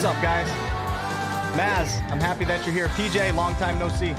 up, guys? Maz, I'm happy that you're here. PJ, long time no see.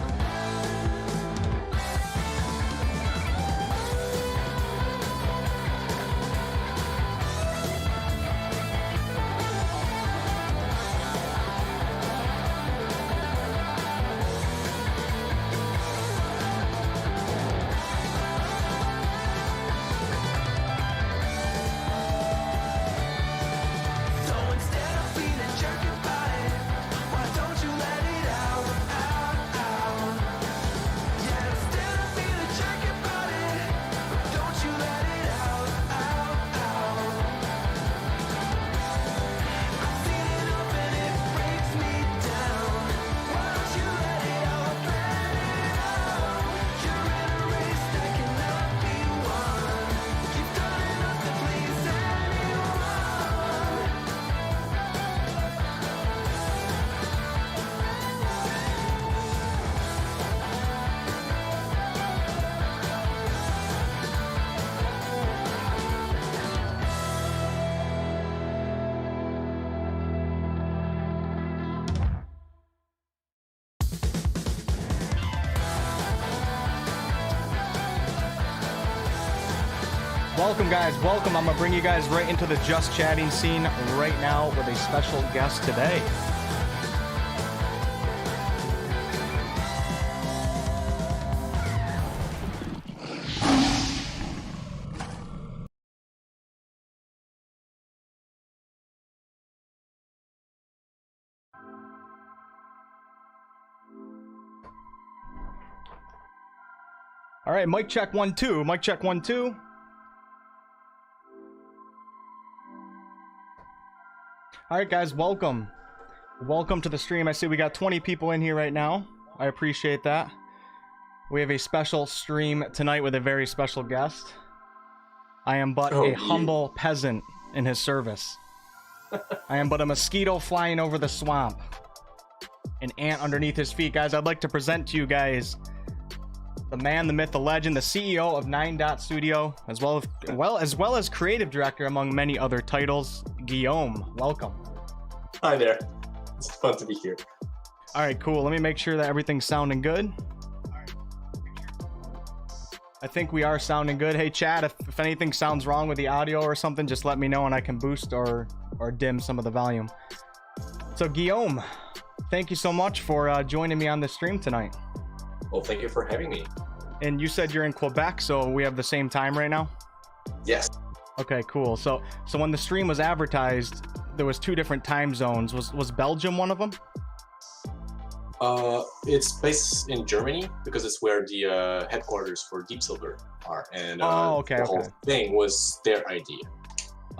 Welcome, guys. Welcome. I'm going to bring you guys right into the Just Chatting scene right now with a special guest today. All right, mic check 1 2. Mic check 1 2. All right, guys, welcome. Welcome to the stream. I see we got 20 people in here right now. I appreciate that. We have a special stream tonight with a very special guest. I am but a humble peasant in his service. I am but a mosquito flying over the swamp. An ant underneath his feet. Guys, I'd like to present to you guys the man, the myth, the legend, the CEO of 9 Dot Studio, as well as creative director among many other titles, Guillaume. Welcome. Hi there. It's fun to be here. All right, cool. Let me make sure that everything's sounding good. I think we are sounding good. Hey, chat, if anything sounds wrong with the audio or something, just let me know and I can boost or dim some of the volume. So, Guillaume, thank you so much for joining me on the stream tonight. Well, thank you for having me. And you said you're in Quebec, so we have the same time right now? Yes. Okay, cool. So when the stream was advertised, there was 2 different time zones. Was Belgium one of them? It's based in Germany because it's where the headquarters for Deep Silver are, and the whole thing was their idea.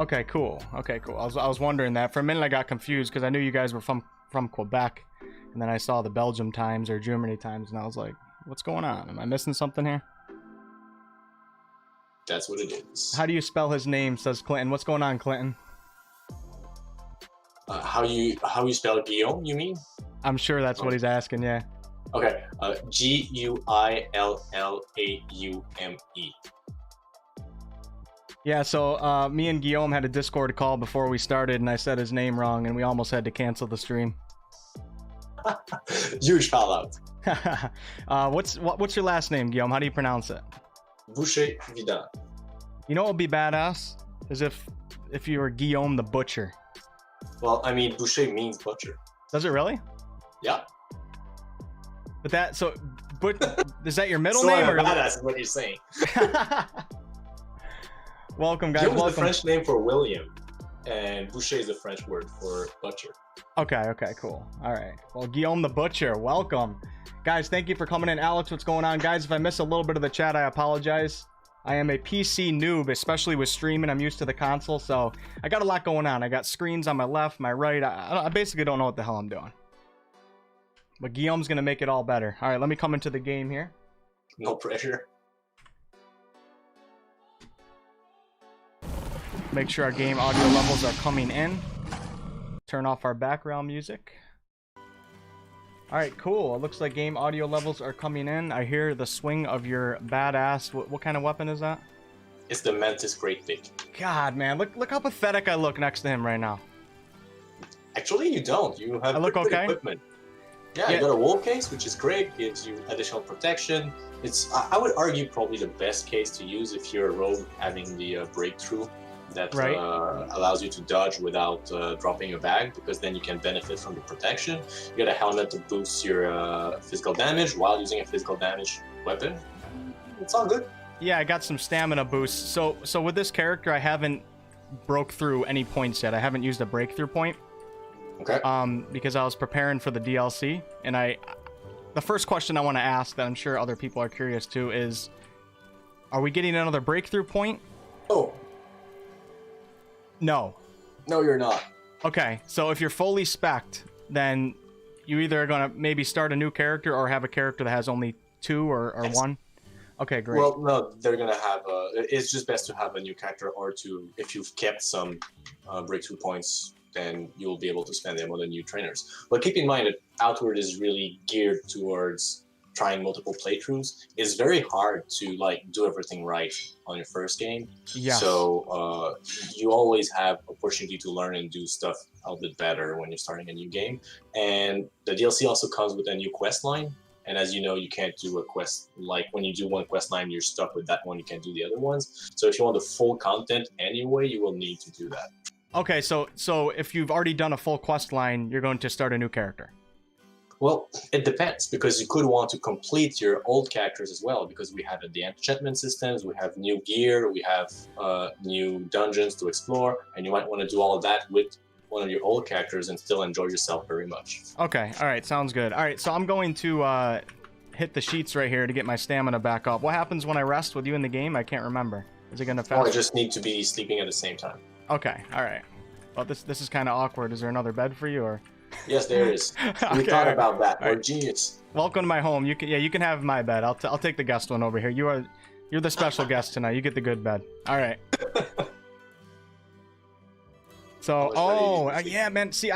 Okay, cool. Okay, cool. I was wondering that for a minute. I got confused because I knew you guys were from Quebec. And then I saw the Belgium times or Germany times, and I was like, what's going on? Am I missing something here? That's what it is. How do you spell his name, says Clinton. What's going on, Clinton? How you spell Guillaume, you mean? I'm sure that's what he's asking, yeah. Okay, Guillaume. Yeah, so me and Guillaume had a Discord call before we started, and I said his name wrong, and we almost had to cancel the stream. Huge shout out. What's your last name, Guillaume? How do you pronounce it? Vidal. You know what would be badass? Is if you were Guillaume the Butcher. Well, I mean, Boucher means butcher. Does it really? Yeah. But is that your middle name? Or badass is what you're saying. Welcome, guys. Guillaume is welcome. the French name for William, and Boucher is the French word for butcher. Okay, cool. All right. Well, Guillaume the Butcher, welcome. Guys, thank you for coming in. Alex, what's going on? Guys, if I miss a little bit of the chat, I apologize. I am a PC noob, especially with streaming. I'm used to the console, so I got a lot going on. I got screens on my left, my right. I basically don't know what the hell I'm doing. But Guillaume's going to make it all better. All right, let me come into the game here. No pressure. Make sure our game audio levels are coming in. Turn off our background music. Alright, cool. It looks like game audio levels are coming in. I hear the swing of your badass. What kind of weapon is that? It's the Mantis Great Dick. God, man. Look how pathetic I look next to him right now. Actually, you don't. You have pretty good equipment. Yeah, you got a wool case, which is great. Gives you additional protection. It's, I would argue, probably the best case to use if you're a rogue having the breakthrough that allows you to dodge without dropping your bag, because then you can benefit from the protection. You got a helmet to boost your physical damage while using a physical damage weapon. It's all good. Yeah, I got some stamina boosts. So with this character, I haven't broke through any points yet. I haven't used a breakthrough point. Okay. Because I was preparing for the DLC, and the first question I want to ask that I'm sure other people are curious too is, are we getting another breakthrough point? Oh. No. No, you're not. Okay, so if you're fully spec'd, then you either are going to maybe start a new character or have a character that has only 2 or yes. 1? Okay, great. Well, no, they're going to have it's just best to have a new character, or to, if you've kept some breakthrough points, then you'll be able to spend them on the new trainers. But keep in mind that Outward is really geared towards trying multiple playthroughs. It's very hard to do everything right on your first game. Yes. So you always have opportunity to learn and do stuff a little bit better when you're starting a new game. And the DLC also comes with a new quest line. And as you know, you can't do a quest, when you do one quest line, you're stuck with that one, you can't do the other ones. So if you want the full content anyway, you will need to do that. Okay, so if you've already done a full quest line, you're going to start a new character. Well, it depends, because you could want to complete your old characters as well, because we have the enchantment systems, we have new gear, we have new dungeons to explore, and you might want to do all of that with one of your old characters and still enjoy yourself very much. Okay, all right, sounds good. All right, so I'm going to hit the sheets right here to get my stamina back up. What happens when I rest with you in the game? I can't remember. Is it going to fast? Oh, I just need to be sleeping at the same time. Okay, all right. Well, this is kind of awkward. Is there another bed for you, or? Yes, there is. We thought about that. We're genius. Welcome to my home. You can have my bed. I'll take the guest one over here. You're the special guest tonight. You get the good bed. All right. So, yeah, man. See,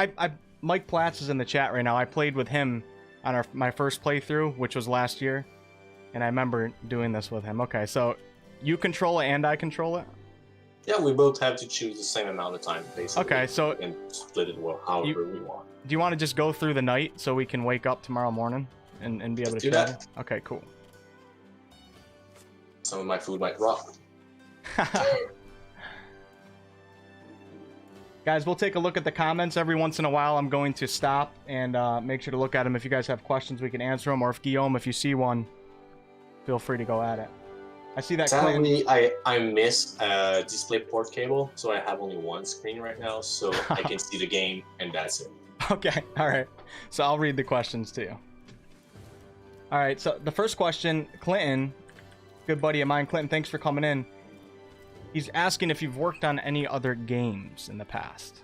Mike Platts is in the chat right now. I played with him on my first playthrough, which was last year, and I remember doing this with him. Okay, so you control it and I control it? Yeah, we both have to choose the same amount of time, basically. Okay, so and split it however we want. Do you want to just go through the night so we can wake up tomorrow morning and be able to do that? Okay, cool. Some of my food might rot. Guys, we'll take a look at the comments every once in a while. I'm going to stop and make sure to look at them. If you guys have questions, we can answer them. Or if Guillaume, if you see one, feel free to go at it. I see that. Sadly, I miss DisplayPort cable, so I have only one screen right now, so I can see the game, and that's it. Okay, all right. So I'll read the questions to you. All right, so the first question, Clinton, good buddy of mine. Clinton, thanks for coming in. He's asking if you've worked on any other games in the past.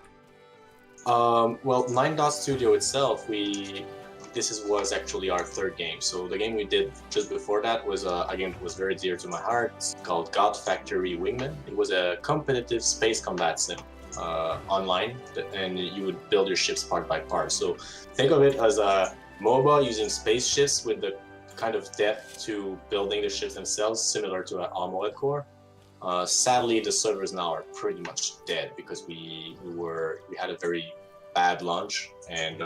Well, 9 Dot Studio itself, this was actually our third game. So the game we did just before that was a game that was very dear to my heart. It's called God Factory Wingman. It was a competitive space combat sim online, and you would build your ships part by part. So think of it as a MOBA using spaceships with the kind of depth to building the ships themselves, similar to an Armored Core. Sadly, the servers now are pretty much dead because we had a very bad launch, and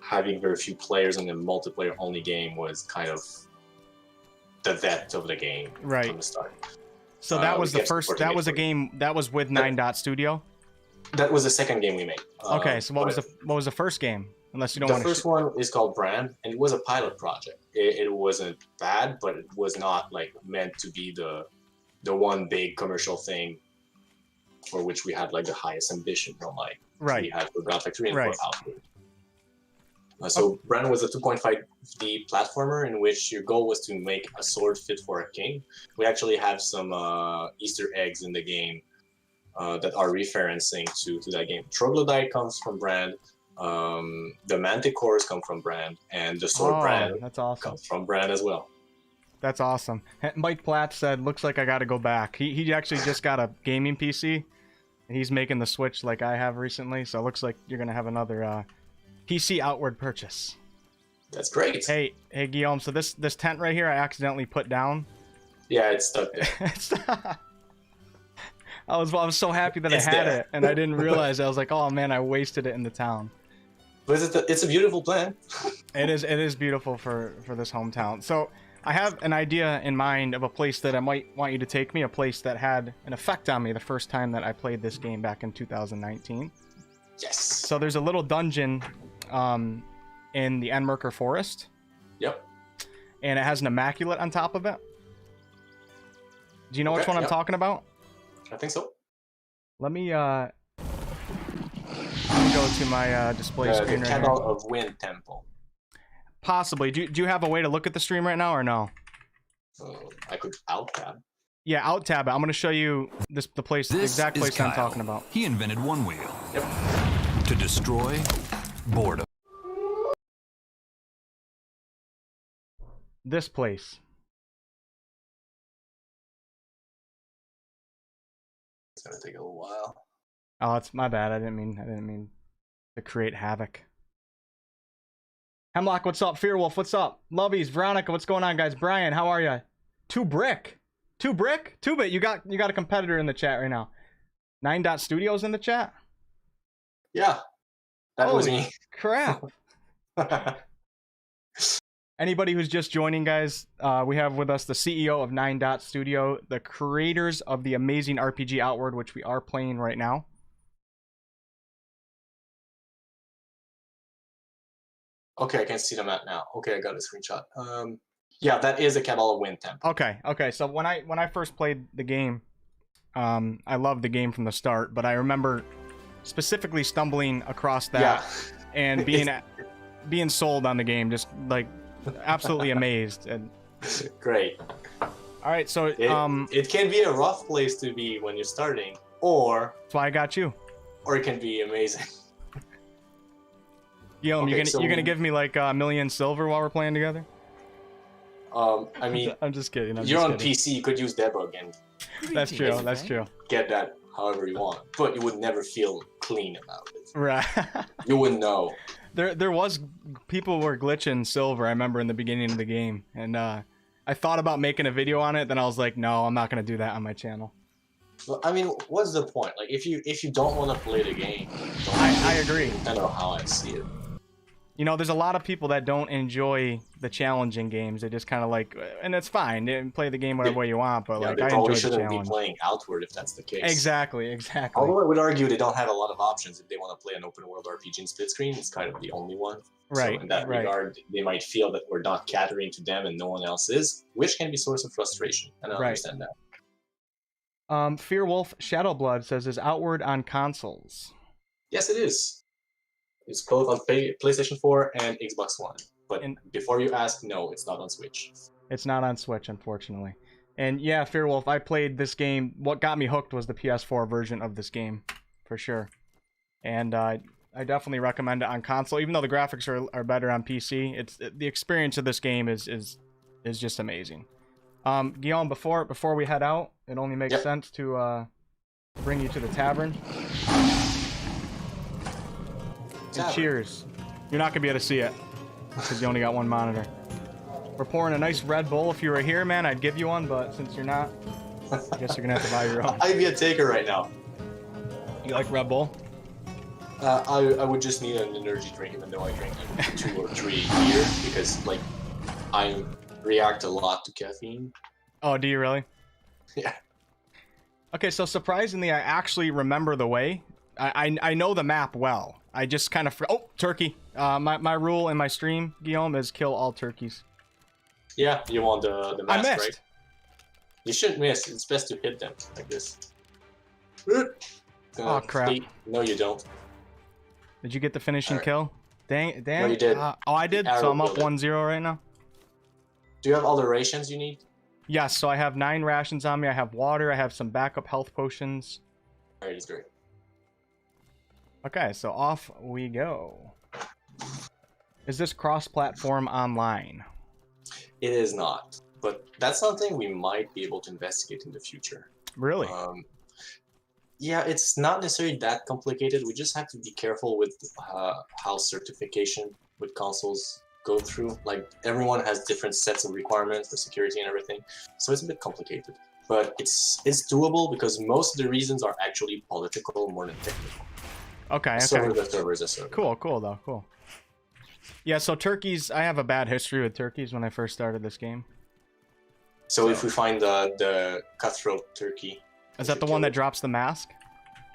having very few players in a multiplayer only game was kind of the death of the game from the start. So that was the first. That was a game that was with 9 Dot Studio. That was the second game we made. Okay, so what was the first game? Unless you don't want to. The first one is called Brand, and it was a pilot project. It wasn't bad, but it was not meant to be the one big commercial thing for which we had the highest ambition from we had for God Factory and for Outward. So Brand was a 2.5D platformer in which your goal was to make a sword fit for a king. We actually have some Easter eggs in the game that are referencing to that game. Troglodyte comes from Brand, the Manticores come from Brand, and the sword Brand comes from Brand as well. That's awesome. Mike Platt said, looks like I got to go back. He actually just got a gaming PC, and he's making the switch like I have recently, so it looks like you're going to have another PC Outward purchase. That's great. Hey Guillaume, so this tent right here I accidentally put down. Yeah, it's stuck there. I was so happy that It's I had there. it, and I didn't realize. I was like, oh man, I wasted it in the town. But it's a beautiful plan. It is beautiful for this hometown. So I have an idea in mind of a place that I might want you to take me, a place that had an effect on me the first time that I played this game back in 2019. Yes. So there's a little dungeon in the Enmerker Forest. Yep. And it has an immaculate on top of it. Do you know which one I'm talking about? I think so. Let me go to my display screen the right Cabal here. of Wind Temple. Possibly. Do you have a way to look at the stream right now or no? I could alt tab. Yeah, alt tab it. I'm going to show you the place, the exact place I'm talking about. He invented one wheel. Yep. To destroy boredom. This place. It's gonna take a little while. Oh, it's my bad. I didn't mean to create havoc. Hemlock, what's up? Fearwolf, what's up? Lovies, Veronica, what's going on, guys? Brian, how are you? 2Brick, 2Bit. You got a competitor in the chat right now. 9.Studios in the chat. Yeah, that was me. Crap. Anybody who's just joining, guys, we have with us the CEO of 9.Studio, the creators of the amazing RPG Outward, which we are playing right now. Okay, I can see the map now. Okay, I got a screenshot. Yeah, that is a Cabal of Wind Temple. Okay. So when I first played the game, I loved the game from the start, but I remember specifically stumbling across that and being sold on the game, just like absolutely amazed. And great. All right, so it can be a rough place to be when you're starting, or that's why I got you. Or it can be amazing. Guillaume, you're gonna give me like a million silver while we're playing together? I mean, I'm just kidding. You're on PC, you could use debug and that's true. Get that however you want, but you would never feel clean about it. Right. You wouldn't know. There was people were glitching silver. I remember in the beginning of the game, and I thought about making a video on it. Then I was like, no, I'm not gonna do that on my channel. Well, I mean, what's the point? Like, if you don't want to play the game, I agree. I don't know how I see it. You know, there's a lot of people that don't enjoy the challenging games. They just kind of like, and it's fine. They play the game whatever way you want, but like, they I probably enjoy the shouldn't challenge. be playing Outward if that's the case. Exactly. Although I would argue they don't have a lot of options if they want to play an open world RPG in split screen. It's kind of the only one. Right. So in that regard, they might feel that we're not catering to them and no one else is, which can be a source of frustration. And I understand that. Fearwolf Shadowblood says, is Outward on consoles? Yes, it is. It's both on PlayStation 4 and Xbox One. But before you ask, no, it's not on Switch. It's not on Switch, unfortunately. And yeah, Fearwolf, I played this game. What got me hooked was the PS4 version of this game, for sure. And I definitely recommend it on console, even though the graphics are better on PC. The experience of this game is just amazing. Guillaume, before we head out, it only makes sense to bring you to the tavern. And cheers. You're not gonna be able to see it because you only got one monitor. We're pouring a nice Red Bull. If you were here, man, I'd give you one, but since you're not, I guess you're gonna have to buy your own. I'd be a taker right now. You like Red Bull? I would just need an energy drink, even though I drink like 2 or 3 beer, because like I react a lot to caffeine. Oh, do you really? Yeah. Okay, so surprisingly, I actually remember the way. I know the map well. I just kind of... Oh, turkey. My rule in my stream, Guillaume, is kill all turkeys. Yeah, you want the mask, I missed. right? You shouldn't miss. It's best to hit them like this. Oh, crap. No, you don't. Did you get the finishing kill? Dang. No, you did. Oh, I did? So I'm up 1-0 right now? Do you have all the rations you need? Yes, so I have 9 rations on me. I have water. I have some backup health potions. Alright, it's great. Okay, so off we go. Is this cross-platform online? It is not, but that's something we might be able to investigate in the future. Really? Yeah, it's not necessarily that complicated. We just have to be careful with how certification with consoles go through. Like, everyone has different sets of requirements for security and everything, so it's a bit complicated. but it's doable because most of the reasons are actually political more than technical. Okay. The server is a server. Cool though. Cool. Yeah. So turkeys, I have a bad history with turkeys when I first started this game. So if we find the cutthroat turkey, is that the one that drops the mask?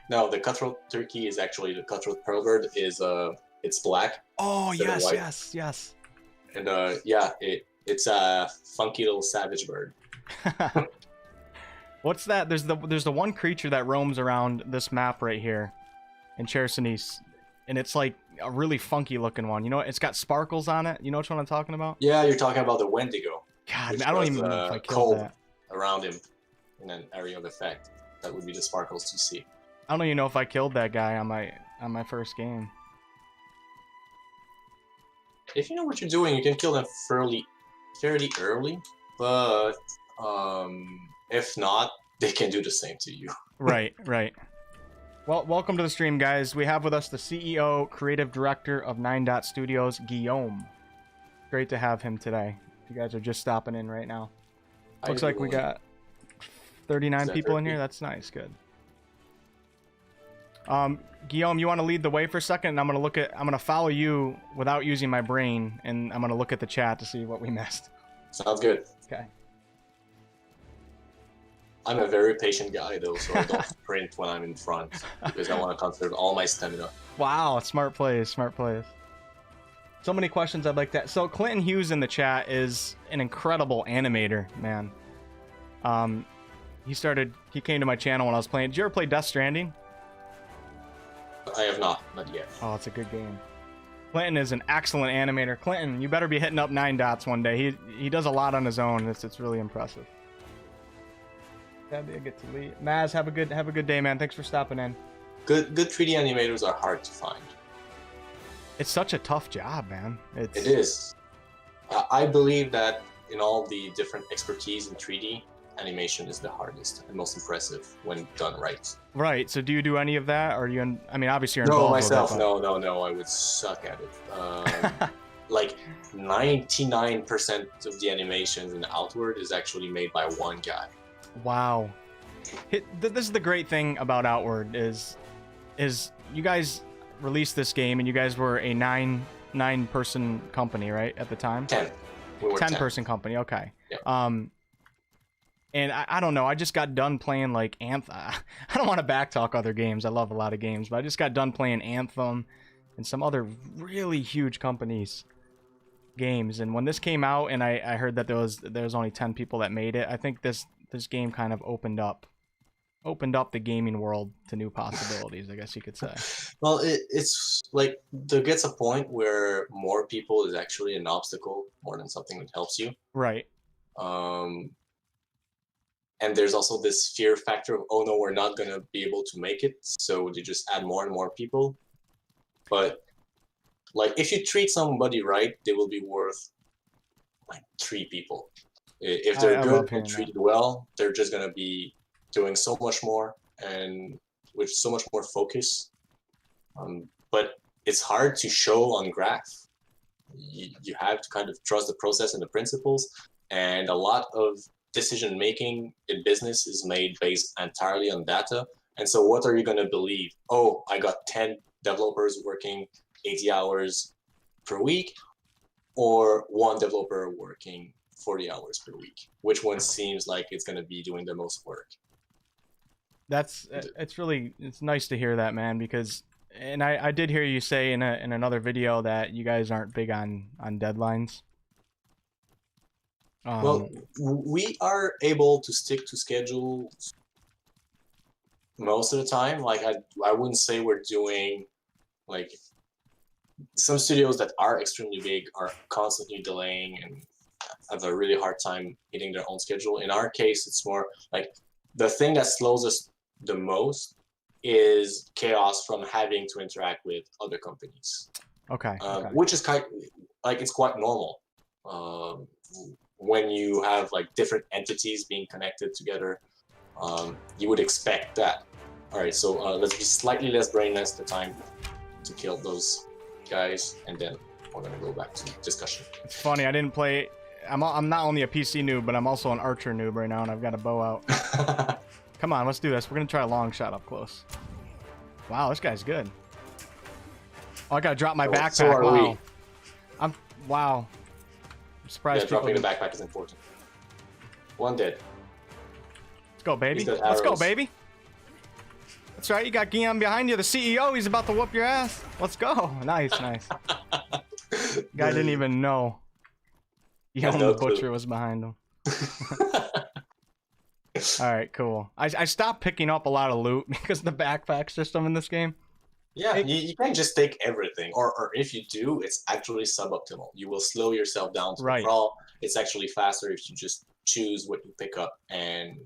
No, the cutthroat turkey is actually the cutthroat pearlbird. Is it's black. Oh yes. And yeah, it's a funky little savage bird. What's that? There's the one creature that roams around this map right here in Chersonese, and it's like a really funky looking one. You know, it's got sparkles on it. You know which one I'm talking about? Yeah, you're talking about the Wendigo. God, I don't even know if I killed that. Around him in an area of effect. That would be the sparkles you see. I don't even know if I killed that guy on my first game. If you know what you're doing, you can kill them fairly early, but if not, they can do the same to you. Right. Well, welcome to the stream, guys. We have with us the CEO, creative director of 9 Dot Studios, Guillaume. Great to have him today. You guys are just stopping in right now. Looks like we got 39 people in here. That's nice. Good. Guillaume, you want to lead the way for a second? And I'm gonna follow you without using my brain, and I'm gonna look at the chat to see what we missed. Sounds good. Okay. I'm a very patient guy though, so I don't sprint when I'm in front because I want to conserve all my stamina. Wow, smart plays. So many questions I'd like to. So Clinton Hughes in the chat is an incredible animator, man. He came to my channel when I was playing. Did you ever play Death Stranding? I have not yet. Oh, it's a good game. Clinton is an excellent animator. Clinton, you better be hitting up 9 Dots one day. He does a lot on his own. It's really impressive. I get to leave. Maz, have a good day, man. Thanks for stopping in. Good 3D animators are hard to find. It's such a tough job, man. It is. I believe that in all the different expertise in 3D, animation is the hardest and most impressive when done right. Right. So do you do any of that, or I mean, obviously you're involved. No, myself. With it, but... No. I would suck at it. Like 99% of the animations in Outward is actually made by one guy. Wow. This is the great thing about Outward is you guys released this game and you guys were a nine person company, right, at the time? 10. We were 10 person company. Okay. Yeah. And I don't know. I just got done playing like Anthem. I don't want to backtalk other games. I love a lot of games, but I just got done playing Anthem and some other really huge companies games. And when this came out, and I heard that there was only 10 people that made it, I think this game kind of opened up the gaming world to new possibilities, I guess you could say. Well, it's like there gets a point where more people is actually an obstacle more than something that helps you. Right. And there's also this fear factor of, oh no, we're not going to be able to make it, so they just add more and more people. But like if you treat somebody right, they will be worth like 3 people. If they're good and treated well, they're just going to be doing so much more and with so much more focus. But it's hard to show on graph. You have to kind of trust the process and the principles, and a lot of decision making in business is made based entirely on data. And so what are you going to believe? Oh, I got 10 developers working 80 hours per week, or 1 developer working 40 hours per week. Which one seems like it's going to be doing the most work? It's nice to hear that, man, because and I did hear you say in another video that you guys aren't big on deadlines. Well, we are able to stick to schedules most of the time. Like I wouldn't say we're doing, like, some studios that are extremely big are constantly delaying and have a really hard time hitting their own schedule. In our case, it's more like the thing that slows us the most is chaos from having to interact with other companies. Okay. Which is it's quite normal. When you have like different entities being connected together, you would expect that. All right, so let's be slightly less brainless the time to kill those guys, and then we're gonna go back to discussion. It's funny, I didn't play I'm not only a PC noob, but I'm also an archer noob right now, and I've got a bow out. Come on, let's do this. We're gonna try a long shot up close. Wow, this guy's good. Oh, I gotta drop my backpack. So are wow. we. Wow. I'm surprised. Yeah, dropping the backpack is important. One dead. Let's go, baby. Let's go, baby. That's right. You got Guillaume behind you, the CEO. He's about to whoop your ass. Let's go. Nice, nice. Guy didn't even know. Guillaume the Butcher was behind him. All right, cool. I stopped picking up a lot of loot because of the backpack system in this game. Yeah, you can't just take everything, or if you do, it's actually suboptimal. You will slow yourself down to a crawl. It's actually faster if you just choose what you pick up and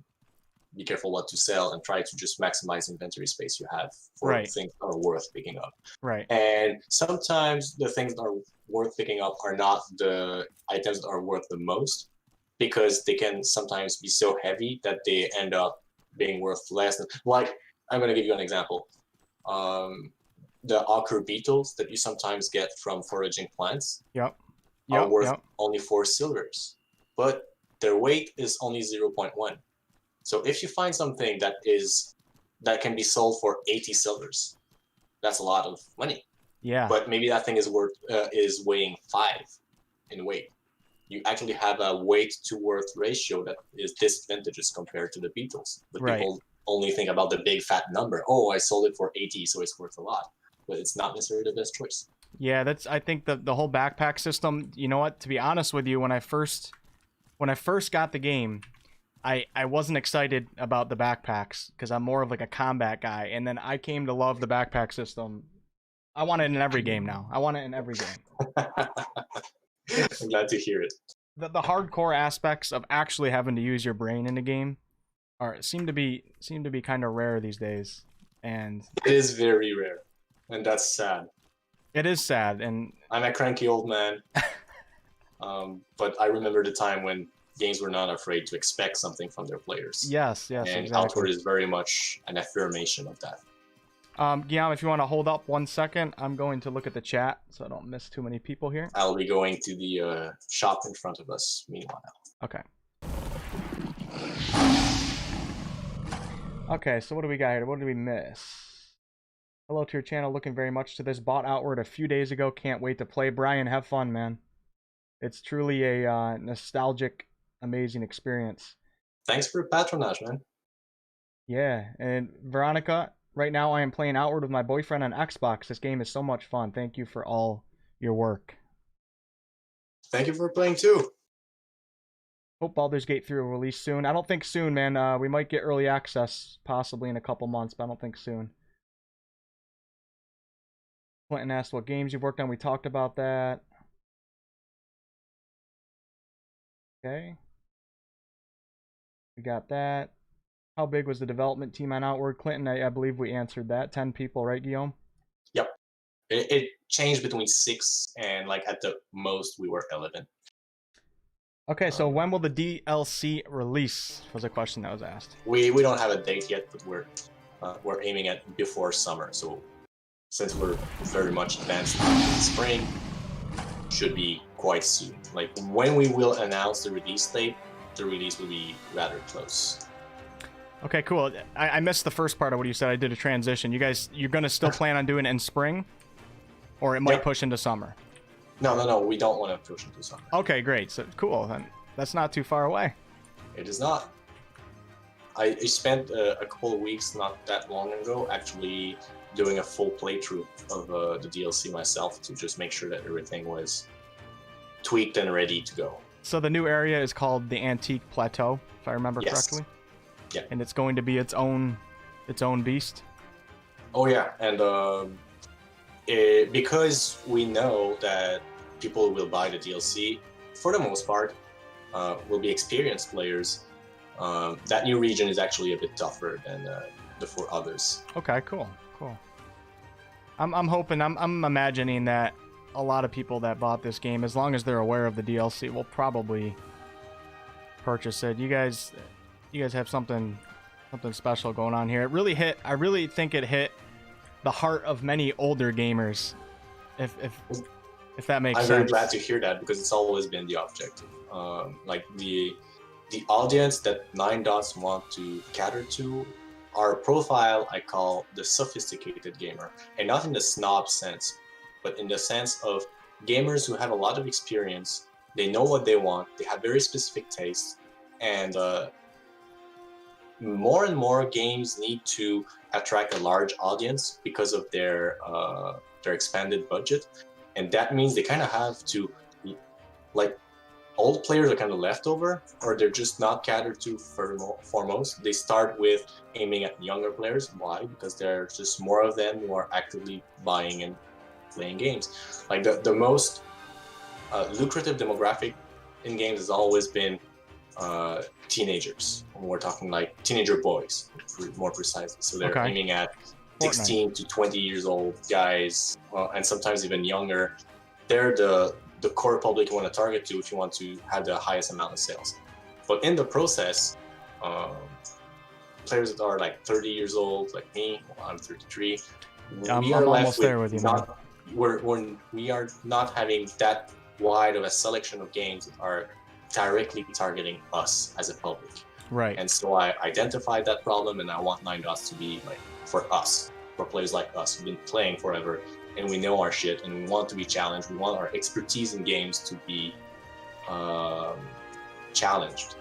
be careful what to sell and try to just maximize inventory space you have for things that are worth picking up. Right. And sometimes the things that are worth picking up are not the items that are worth the most, because they can sometimes be so heavy that they end up being worth less. Like, I'm going to give you an example. The ochre beetles that you sometimes get from foraging plants are worth only 4 silvers, but their weight is only 0.1. So if you find something that can be sold for 80 silvers, that's a lot of money. Yeah. But maybe that thing is weighing 5 in weight. You actually have a weight to worth ratio that is disadvantageous compared to the beetles. But people only think about the big fat number. Oh, I sold it for 80, so it's worth a lot. But it's not necessarily the best choice. Yeah, I think the whole backpack system, you know what, to be honest with you, when I first got the game, I wasn't excited about the backpacks because I'm more of like a combat guy, and then I came to love the backpack system. I want it in every game now. I want it in every game. I'm glad to hear it. The hardcore aspects of actually having to use your brain in a game seem to be kind of rare these days, and it is very rare, and that's sad. It is sad, and I'm a cranky old man. But I remember the time when games were not afraid to expect something from their players. Yes, and exactly. Outward is very much an affirmation of that. Guillaume, if you want to hold up 1 second, I'm going to look at the chat so I don't miss too many people here. I'll be going to the shop in front of us meanwhile. Okay. Okay, so what do we got here? What did we miss? Hello to your channel. Looking very much to this. Bought Outward a few days ago. Can't wait to play. Brian, have fun, man. It's truly a nostalgic, amazing experience. Thanks for patronage, man. Yeah, and Veronica, right now I am playing Outward with my boyfriend on Xbox. This game is so much fun. Thank you for all your work. Thank you for playing too. Hope Baldur's Gate 3 will release soon. I don't think soon, man. We might get early access possibly in a couple months, but I don't think soon. Clinton asked what games you've worked on. We talked about that. Okay. We got that. How big was the development team on Outward? Clinton, I believe we answered that. 10 people, right, Guillaume? Yep. It changed between 6 and, like, at the most, we were 11. Okay, so when will the DLC release? Was a question that was asked. We don't have a date yet, but we're aiming at before summer. So since we're very much advanced in spring, should be quite soon. Like, when we will announce the release date, the release will be rather close. Okay, cool. I missed the first part of what you said. I did a transition. You're going to still plan on doing it in spring? Or it might push into summer? No. We don't want to push into summer. Okay, great. So cool. Then that's not too far away. It is not. I spent a couple of weeks not that long ago actually doing a full playthrough of the DLC myself to just make sure that everything was tweaked and ready to go. So the new area is called the Antique Plateau, if I remember correctly. Yeah. And it's going to be its own beast. Oh yeah, and because we know that people will buy the DLC, for the most part, will be experienced players. That new region is actually a bit tougher than the 4 others. Okay, cool. I'm hoping, I'm imagining that a lot of people that bought this game, as long as they're aware of the DLC, will probably purchase it. You guys have something special going on here. It really hit. I really think it hit the heart of many older gamers. If If that makes I'm sense. very glad to hear that because it's always been the objective. Like the audience that Nine Dots want to cater to, our profile I call the sophisticated gamer, and not in the snob sense, but in the sense of gamers who have a lot of experience. They know what they want. They have very specific tastes, and more and more games need to attract a large audience because of their expanded budget, and that means they kind of have to, like, old players are kind of leftover, or they're just not catered to foremost. They start with aiming at younger players. Why? Because there's just more of them who are actively buying and playing games. Like the most lucrative demographic in games has always been teenagers. We're talking like teenager boys, more precisely. So they're aiming at 16 to 20 years old guys, and sometimes even younger. They're the core public you want to target to if you want to have the highest amount of sales. But in the process, players that are like 30 years old, like me, I'm 33. I'm almost there with you, man. We are not having that wide of a selection of games that are directly targeting us as a public. Right. And so I identified that problem, and I want Nine Dots to be like for us, for players like us who've been playing forever, and we know our shit, and we want to be challenged. We want our expertise in games to be challenged,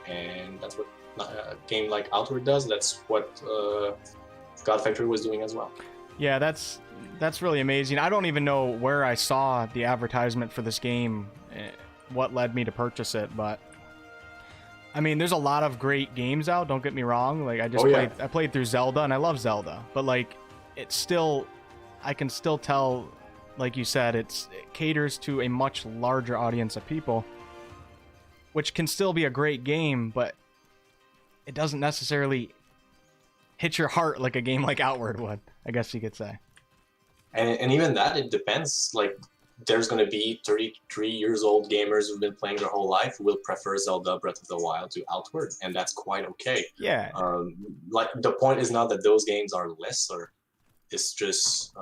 and that's what a game like Outward does. That's what God Factory was doing as well. Yeah, that's really amazing. I don't even know where I saw the advertisement for this game, what led me to purchase it, but I mean, there's a lot of great games out, don't get me wrong. Like I played through Zelda, and I love Zelda, but like it's still, I can still tell, like you said, it caters to a much larger audience of people, which can still be a great game, but it doesn't necessarily hit your heart like a game like Outward would, I guess you could say. And even that, it depends. Like, there's going to be 33 years old gamers who've been playing their whole life who will prefer Zelda Breath of the Wild to Outward, and that's quite okay. Yeah. Like, the point is not that those games are lesser. It's just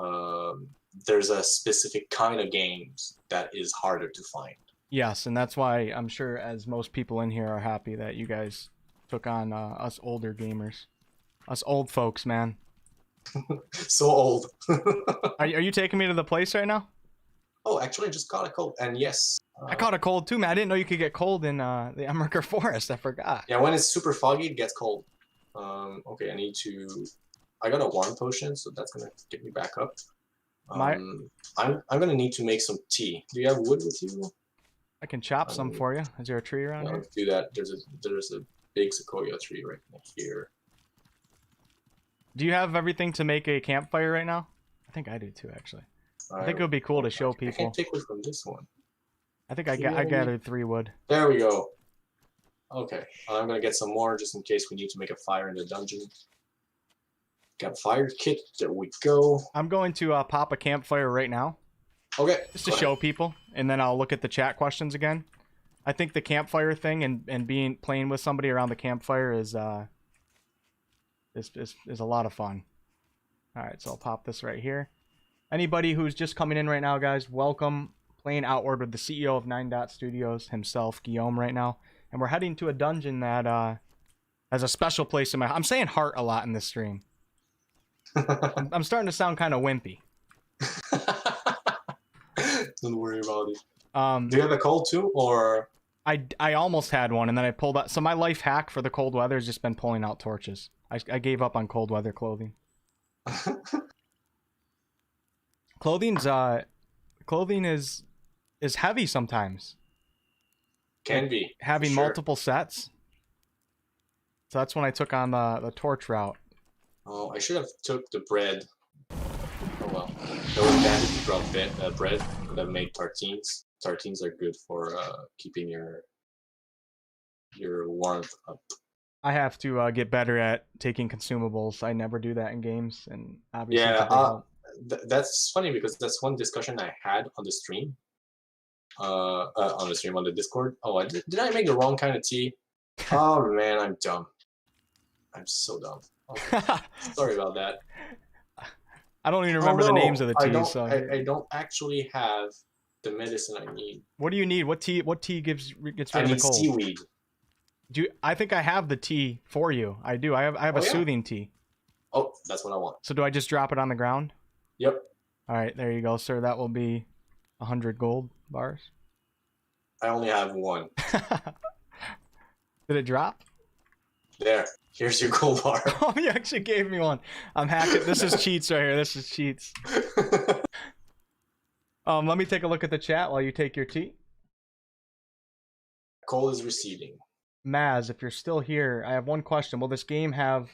there's a specific kind of games that is harder to find. Yes, and that's why I'm sure, as most people in here are happy that you guys took on us older gamers. Us old folks, man. So old. Are you taking me to the place right now? Oh, actually, I just caught a cold, and yes. I caught a cold too, man. I didn't know you could get cold in the Emmerker Forest. I forgot. Yeah, when it's super foggy, it gets cold. Okay, I got a warm potion, so that's gonna get me back up. I'm gonna need to make some tea. Do you have wood with you? I can chop some for you. Is there a tree around here? Let's do that. There's a big sequoia tree right here. Do you have everything to make a campfire right now? I think I do too, actually. I think it would be cool to show people. I can't take wood from this one. I think I gathered 3 wood. There we go. Okay, I'm gonna get some more just in case we need to make a fire in the dungeon. Got a fire kit. There we go. I'm going to pop a campfire right now. Okay. Just to show people, and then I'll look at the chat questions again. I think the campfire thing and playing with somebody around the campfire is a lot of fun. All right, so I'll pop this right here. Anybody who's just coming in right now, guys, welcome. Playing Outward with the CEO of 9 Dot Studios himself, Guillaume, right now. And we're heading to a dungeon that has a special place in my... I'm saying heart a lot in this stream. I'm starting to sound kind of wimpy. Don't worry about it. Do you have a cold too, or...? I almost had one, and then I pulled out... So my life hack for the cold weather has just been pulling out torches. I gave up on cold weather clothing. Clothing is heavy sometimes. Can be. Having multiple sets. So that's when I took on the torch route. Oh, I should have took the bread. Oh well. There was bandit to drop bread that made tartines. Tartines are good for keeping your warmth up. I have to get better at taking consumables. I never do that in games, and obviously. Yeah, that's funny because that's one discussion I had on the stream. On the Discord. Oh, did I make the wrong kind of tea? Oh man, I'm dumb. I'm so dumb. Okay. Sorry about that. I don't even remember the names of the teas. I don't actually have the medicine I need. What do you need? What tea gets rid I of the need cold? seaweed. I think I have the tea for you. I do. I have a soothing tea. Oh, that's what I want. So do I just drop it on the ground? Yep. All right, there you go, sir. That will be 100 gold bars. I only have one. Did it drop? There. Here's your gold bar. Oh, you actually gave me one. I'm hacking. This is cheats right here. This is cheats. Let me take a look at the chat while you take your tea. Coal is receding. Maz, if you're still here, I have one question. Will this game have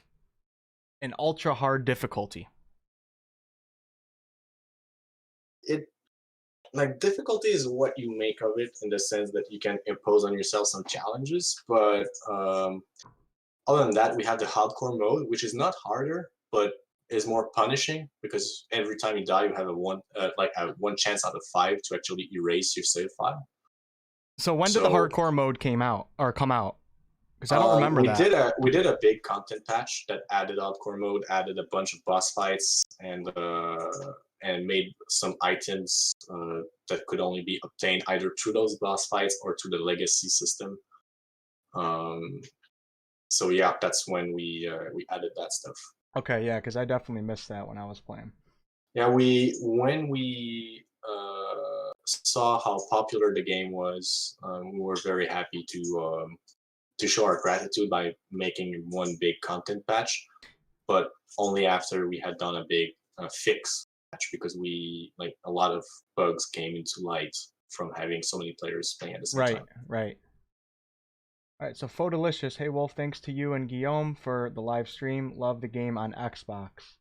an ultra hard difficulty? Difficulty is what you make of it, in the sense that you can impose on yourself some challenges, but other than that, we have the hardcore mode, which is not harder, but is more punishing, because every time you die, you have a one chance out of 5 to actually erase your save file. So when did the hardcore mode come out? Because I don't remember that. We did a big content patch that added hardcore mode, added a bunch of boss fights, and made some items that could only be obtained either through those boss fights or through the legacy system. So yeah, that's when we added that stuff. Okay, yeah, because I definitely missed that when I was playing. Yeah, when we saw how popular the game was, we were very happy to show our gratitude by making one big content patch, but only after we had done a big fix patch, because a lot of bugs came into light from having so many players playing at the same time. Right. All right, so Fodelicious, hey Wolf, thanks to you and Guillaume for the live stream. Love the game on Xbox.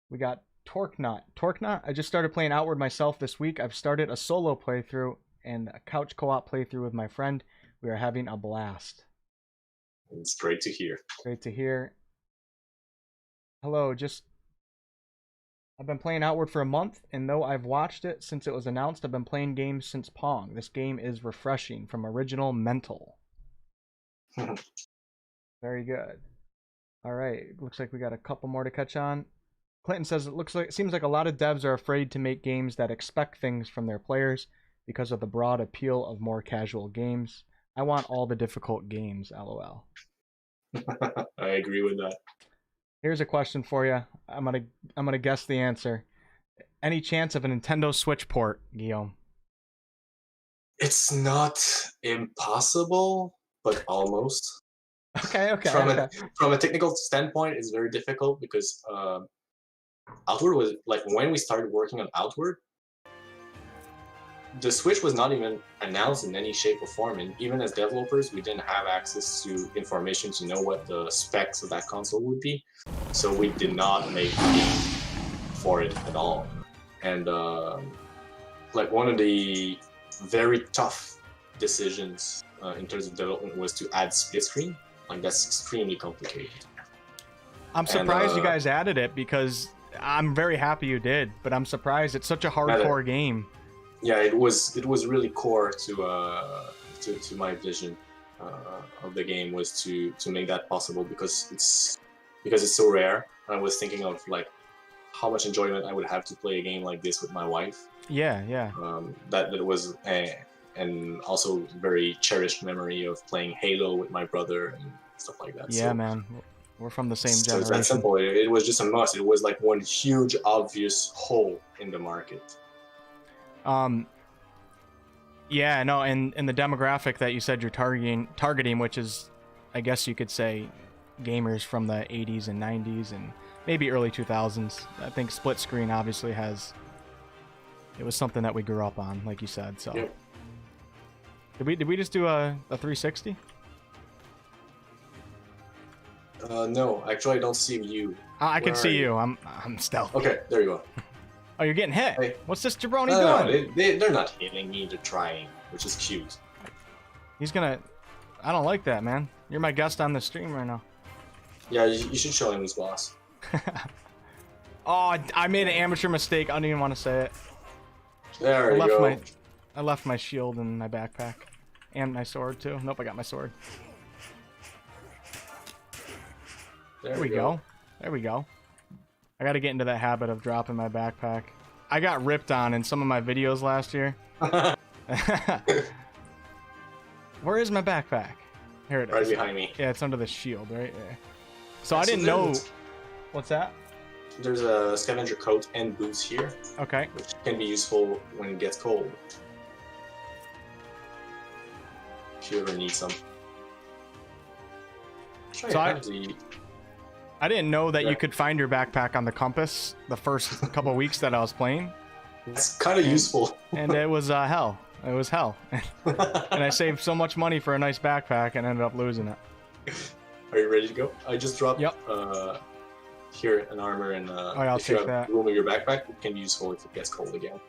We got Torquenut. Torquenut, I just started playing Outward myself this week. I've started a solo playthrough and a couch co-op playthrough with my friend. We are having a blast. It's great to hear. Great to hear. Hello, I've been playing Outward for a month, and though I've watched it since it was announced, I've been playing games since Pong. This game is refreshing from original Mental. Very good. All right, looks like we got a couple more to catch on. Clinton says it seems like a lot of devs are afraid to make games that expect things from their players because of the broad appeal of more casual games. I want all the difficult games, LOL. I agree with that. Here's a question for you. I'm gonna guess the answer. Any chance of a Nintendo Switch port, Guillaume? It's not impossible, but almost. Okay. From a technical standpoint, it's very difficult, because Outward was when we started working on Outward, the Switch was not even announced in any shape or form, and even as developers, we didn't have access to information to know what the specs of that console would be. So we did not make a game for it at all. And one of the very tough decisions in terms of development was to add split screen. That's extremely complicated. I'm surprised you guys added it, because I'm very happy you did, but I'm surprised. It's such a hardcore game. Yeah, it was really core to my vision of the game, was to make that possible, because it's so rare. I was thinking of how much enjoyment I would have to play a game like this with my wife. Yeah. That was and also very cherished memory of playing Halo with my brother and stuff like that. Yeah, so, man, we're from the same generation. It's that simple. It was just a must. It was one huge obvious hole in the market. Yeah, no, and the demographic that you said you're targeting, which is, I guess you could say, gamers from the 80s and 90s and maybe early 2000s. I think split screen obviously it was something that we grew up on, like you said. So, yep. Did we just do a 360? No, actually, I don't see you. I can see you. I'm stealth. Okay, there you go. Oh, you're getting hit. Hey. What's this jabroni doing? No, they're not hitting me. They're trying, which is cute. He's gonna... I don't like that, man. You're my guest on the stream right now. Yeah, you should show him his boss. Oh, I made an amateur mistake. I don't even want to say it. There you go. I left my shield in my backpack. And my sword, too. Nope, I got my sword. There we go. There we go. I gotta get into that habit of dropping my backpack. I got ripped on in some of my videos last year. Where is my backpack? Here it is. Right behind me. Yeah, it's under the shield, right? Yeah. So I So didn't know. What's that? There's a scavenger coat and boots here, Okay. which can be useful when it gets cold. If you ever need some. So I didn't know that you could find your backpack on the compass the first couple weeks that I was playing. It's kind of useful. And it was hell. It was hell. And I saved so much money for a nice backpack and ended up losing it. Are you ready to go? I just dropped Yep. here an armor, and I'll if you take have that. room in your backpack, it can be useful if it gets cold again.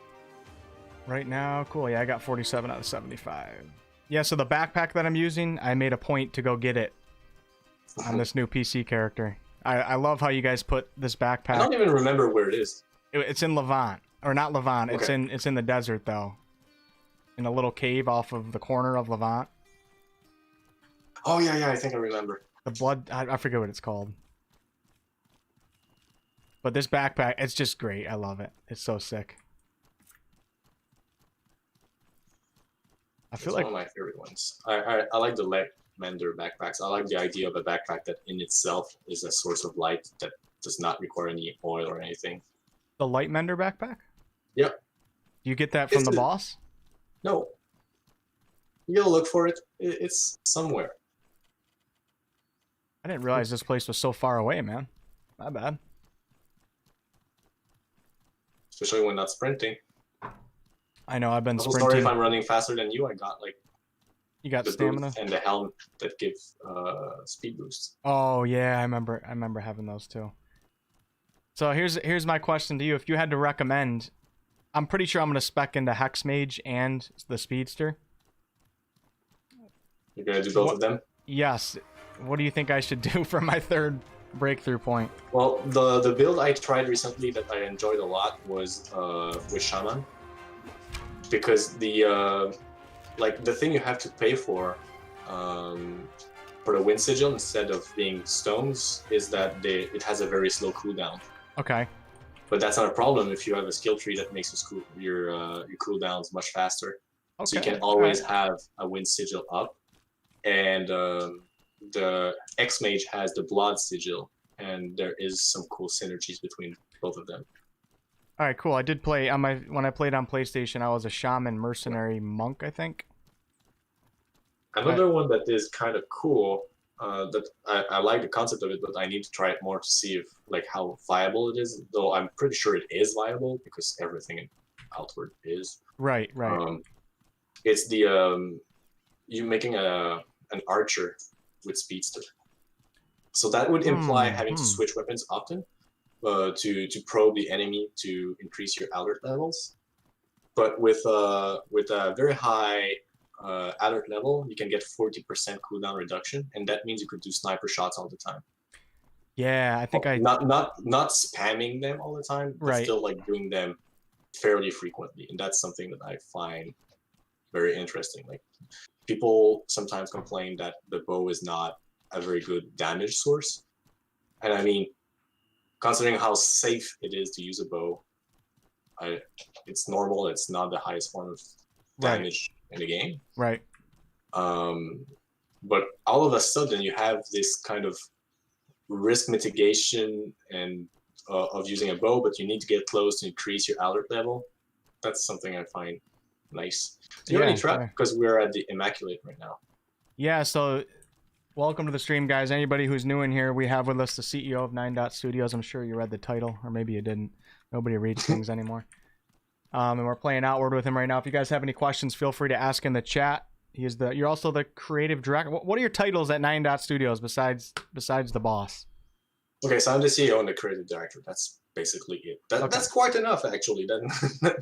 Right now, cool. Yeah, I got 47 out of 75. Yeah, so the backpack that I'm using, I made a point to go get it on this new PC character. I love how you guys put this backpack. I don't even remember where it is. It's in Levant, or not Levant. Okay. It's in the desert though, in a little cave off of the corner of Levant. Oh yeah, I think I remember. The blood, I forget what it's called. But this backpack, it's just great. I love it. It's so sick. I feel like one of my favorite ones. I like the leg mender backpacks. I like the idea of a backpack that in itself is a source of light that does not require any oil or anything. the light mender backpack. Yep. You get that from It's the a- boss? No. You gotta look for it. It's somewhere. I didn't realize this place was so far away, man. My bad. Especially when not sprinting. I know, I've been I'm sorry if sprinting. I'm running faster than you. I got like You got the stamina? boots and the helm that give speed boosts. Oh yeah, I remember having those too. So here's my question to you. If you had to recommend, I'm pretty sure I'm gonna spec into Hex Mage and the Speedster. You're gonna do both of them? Yes. What do you think I should do for my third breakthrough point? Well, the build I tried recently that I enjoyed a lot was with Shaman. Because the thing you have to pay for the wind sigil instead of being stones is that it has a very slow cooldown. Okay. But that's not a problem if you have a skill tree that makes your cooldowns much faster. Okay. So you can always have a wind sigil up, and the Hex Mage has the blood sigil, and there is some cool synergies between both of them. All right, cool. I did play on when I played on PlayStation. I was a shaman mercenary monk, I think. Another one that is kind of cool, that I like the concept of it, but I need to try it more to see if how viable it is. Though I'm pretty sure it is viable because everything in Outward is. Right. It's the you making an archer with speedster. So that would imply having to switch weapons often to probe the enemy to increase your alert levels. But with a very high alert level, you can get 40% cooldown reduction, and that means you could do sniper shots all the time. Yeah, I think not spamming them all the time, but still doing them fairly frequently, and that's something that I find very interesting. People sometimes complain that the bow is not a very good damage source, and I mean, considering how safe it is to use a bow, it's normal. It's not the highest form of damage in the game. Right. But all of a sudden, you have this kind of risk mitigation and of using a bow, but you need to get close to increase your alert level. That's something I find nice. Do you have any trap? Because we're at the Immaculate right now. Yeah, so welcome to the stream, guys. Anybody who's new in here, we have with us the CEO of 9 Studios. I'm sure you read the title, or maybe you didn't. Nobody reads things anymore. And we're playing Outward with him right now. If you guys have any questions, feel free to ask in the chat. You're also the creative director. What are your titles at 9 Studios besides the boss? Okay, so I'm the CEO and the creative director. That's basically it. That's quite enough, actually.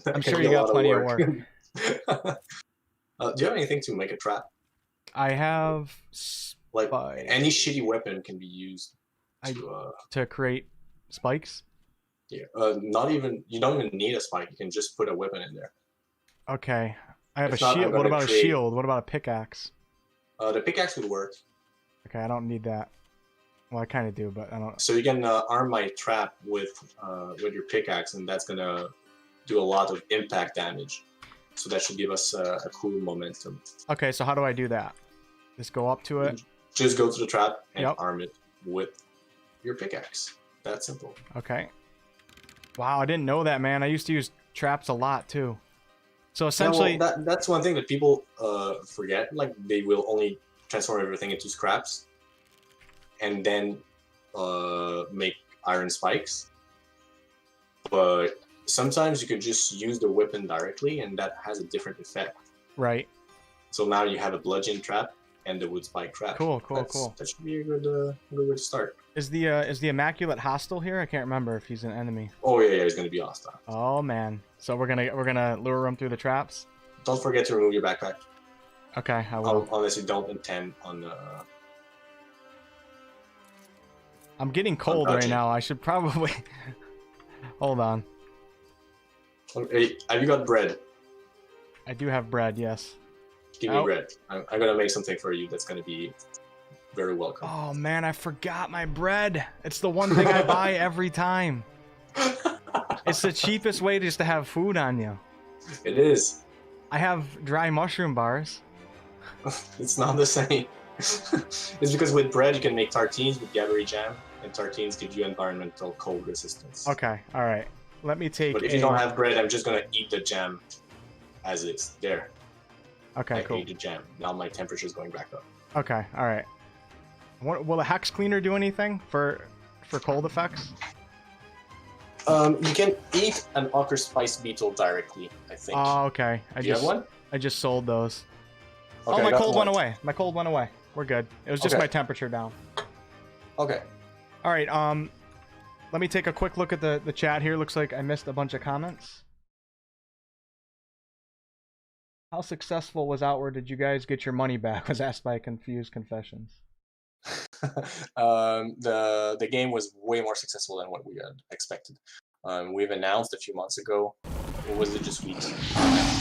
I'm sure you got plenty of work. Do you have anything to make a trap? I have any shitty weapon can be used to create spikes. Yeah, you don't even need a spike. You can just put a weapon in there. Okay, I have a shield. What about a shield? What about a pickaxe? The pickaxe would work. Okay, I don't need that. Well, I kind of do, but I don't. So you can arm my trap with your pickaxe, and that's gonna do a lot of impact damage. So that should give us a cool momentum. Okay, so how do I do that? Just go up to it? Just go to the trap and Yep. arm it with your pickaxe. That simple. Okay. Wow, I didn't know that, man. I used to use traps a lot, too. So essentially... Yeah, well, that's one thing that people forget. Like, they will only transform everything into scraps and then make iron spikes. But sometimes you could just use the weapon directly, and that has a different effect. Right. So now you have a bludgeon trap and the wood spike trap. Cool. That should be a good way to start. Is the Immaculate hostile here? I can't remember if he's an enemy. Oh yeah, he's gonna be hostile. Oh man. So we're gonna lure him through the traps? Don't forget to remove your backpack. Okay, I will. Unless you don't intend on I'm getting cold right now. I should probably... Hold on. Hey, have you got bread? I do have bread, yes. Give me bread. I'm gonna make something for you that's gonna be very welcome. Oh man, I forgot my bread. It's the one thing I buy every time. It's the cheapest way just to have food on you. It is. I have dry mushroom bars. It's not the same. It's because with bread you can make tartines with gathery jam, and tartines give you environmental cold resistance. Okay, alright. Let me take But if you don't have bread, I'm just gonna eat the jam as is. There. Okay, cool. I ate the jam. Now my temperature's going back up. Okay, alright. Will a hex cleaner do anything for cold effects? You can eat an ochre spice beetle directly, I think. Oh, okay. Do you have one? I just sold those. Okay, oh, my cold went away. My cold went away. We're good. It was just Okay. my temperature down. Okay. Alright, let me take a quick look at the chat here. Looks like I missed a bunch of comments. How successful was Outward? Did you guys get your money back? Was asked by Confused Confessions. The game was way more successful than what we had expected. We've announced a few months ago. Or was it just weeks?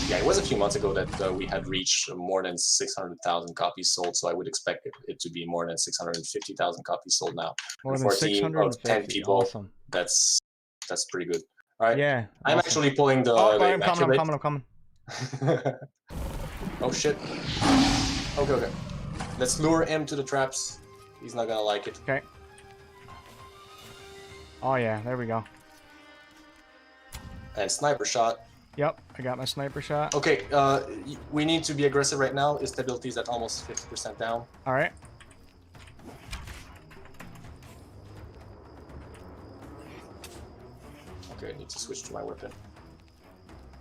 Yeah, it was a few months ago that we had reached more than 600,000 copies sold. So I would expect it to be more than 650,000 copies sold now. More And than for a team of 650. 10 people, Awesome. that's pretty good. All right. Yeah. I'm awesome. actually pulling the. Oh, the I'm coming. I'm coming. Oh shit. Okay. Let's lure him to the traps. He's not gonna like it. Okay. Oh yeah, there we go. And sniper shot. Yep, I got my sniper shot. Okay, we need to be aggressive right now. His stability is at almost 50% down. All right. Okay, I need to switch to my weapon.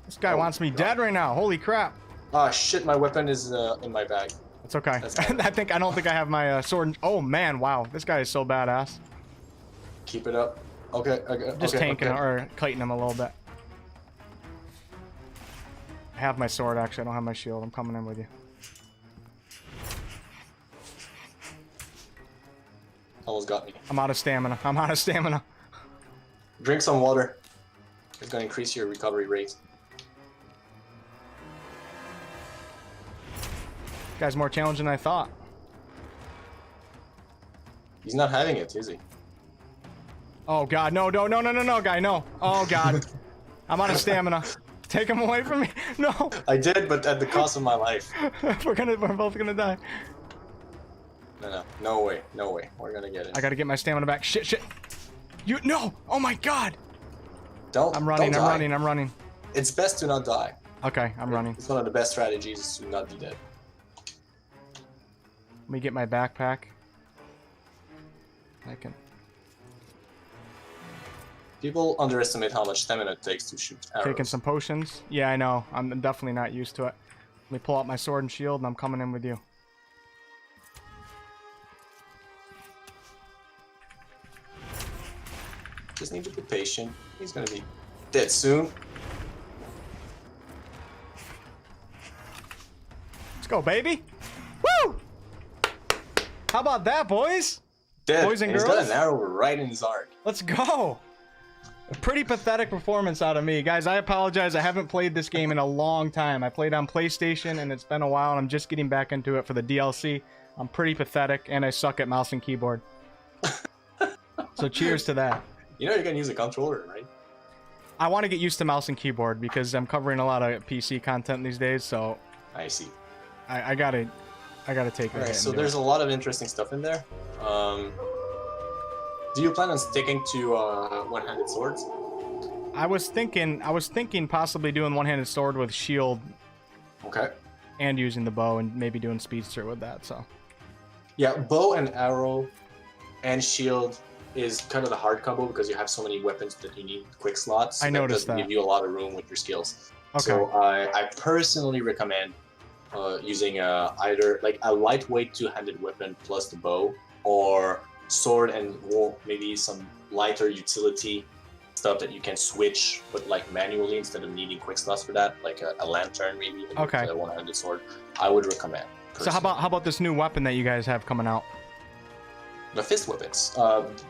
This guy wants me dead right now. Holy crap. Ah shit, my weapon is in my bag. It's okay. That's fine. I don't think I have my sword. Oh man, wow, this guy is so badass. Keep it up. Okay, Just tanking or kiting him a little bit. I have my sword actually. I don't have my shield. I'm coming in with you. Almost got me. I'm out of stamina. Drink some water. It's gonna increase your recovery rate. Guy's more challenging than I thought. He's not having it, is he? Oh god, no, guy, no. Oh god. I'm out of stamina. Take him away from me. No. I did, but at the cost of my life. We're both gonna die. No way. We're gonna get it. I gotta get my stamina back. Shit. No! Oh my god! I'm I'm running. It's best to not die. Okay, I'm running. It's one of the best strategies to not be dead. Let me get my backpack. I can. People underestimate how much stamina it takes to shoot arrows. Taking some potions. Yeah, I know. I'm definitely not used to it. Let me pull out my sword and shield, and I'm coming in with you. Just need to be patient. He's gonna be dead soon. Let's go, baby! Woo! How about that, boys? Dead. Boys and He's girls? got an arrow right in his heart. Let's go! A pretty pathetic performance out of me. Guys, I apologize. I haven't played this game in a long time. I played on PlayStation, and it's been a while, and I'm just getting back into it for the DLC. I'm pretty pathetic, and I suck at mouse and keyboard. So cheers to that. You know you can use a controller, right? I want to get used to mouse and keyboard because I'm covering a lot of PC content these days, so I see. I gotta take it. Alright, so there's a lot of interesting stuff in there. Do you plan on sticking to one-handed swords? I was thinking possibly doing one-handed sword with shield. Okay. And using the bow and maybe doing speedster with that. So. Yeah, bow and arrow, and shield is kind of the hard combo because you have so many weapons that you need quick slots. I noticed that. Give you a lot of room with your skills. Okay. So I personally recommend using either like a lightweight two-handed weapon plus the bow, or sword and maybe some lighter utility stuff that you can switch, but like manually instead of needing quick slots for that, like a lantern maybe. Okay. A one-handed sword, I would recommend. Personally. So how about this new weapon that you guys have coming out? The fist weapons.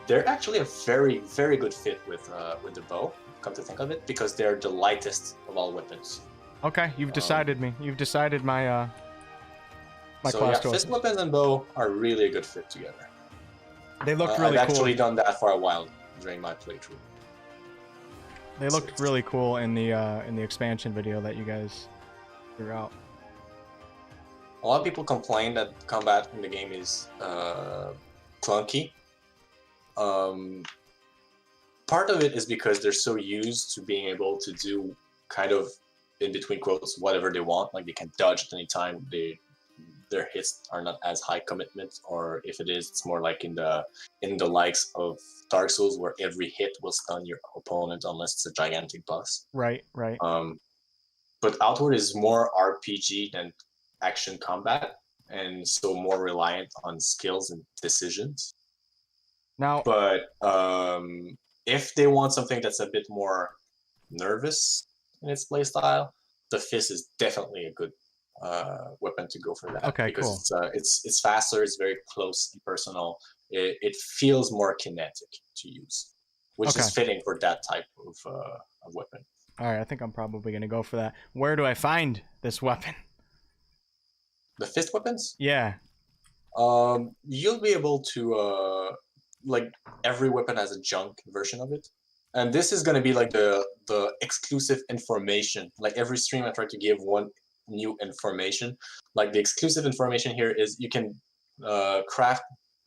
They're actually a very, very good fit with the bow. Come to think of it, because they're the lightest of all weapons. Okay, you've decided me. You've decided my my so class yeah, choice. fist weapons and bow are really a good fit together. They looked really cool. I've actually done that for a while during my playthrough. They looked really cool in the expansion video that you guys threw out. A lot of people complain that combat in the game is clunky. Part of it is because they're so used to being able to do kind of, in between quotes, whatever they want. Like they can dodge at any time. Their hits are not as high commitment, or if it is, it's more like in the likes of Dark Souls, where every hit will stun your opponent unless it's a gigantic boss. Right, right. But Outward is more RPG than action combat, and so more reliant on skills and decisions. Now, but if they want something that's a bit more nervous in its playstyle, the fist is definitely a good weapon to go for that. Okay, because cool. It's faster, it's very close and personal. It feels more kinetic to use, which is fitting for that type of weapon. All right, I think I'm probably gonna go for that. Where do I find this weapon? The fist weapons? Yeah. You'll be able to like every weapon has a junk version of it, and this is gonna be like the exclusive information. Like every stream, I try to give one new information. Like the exclusive information here is you can craft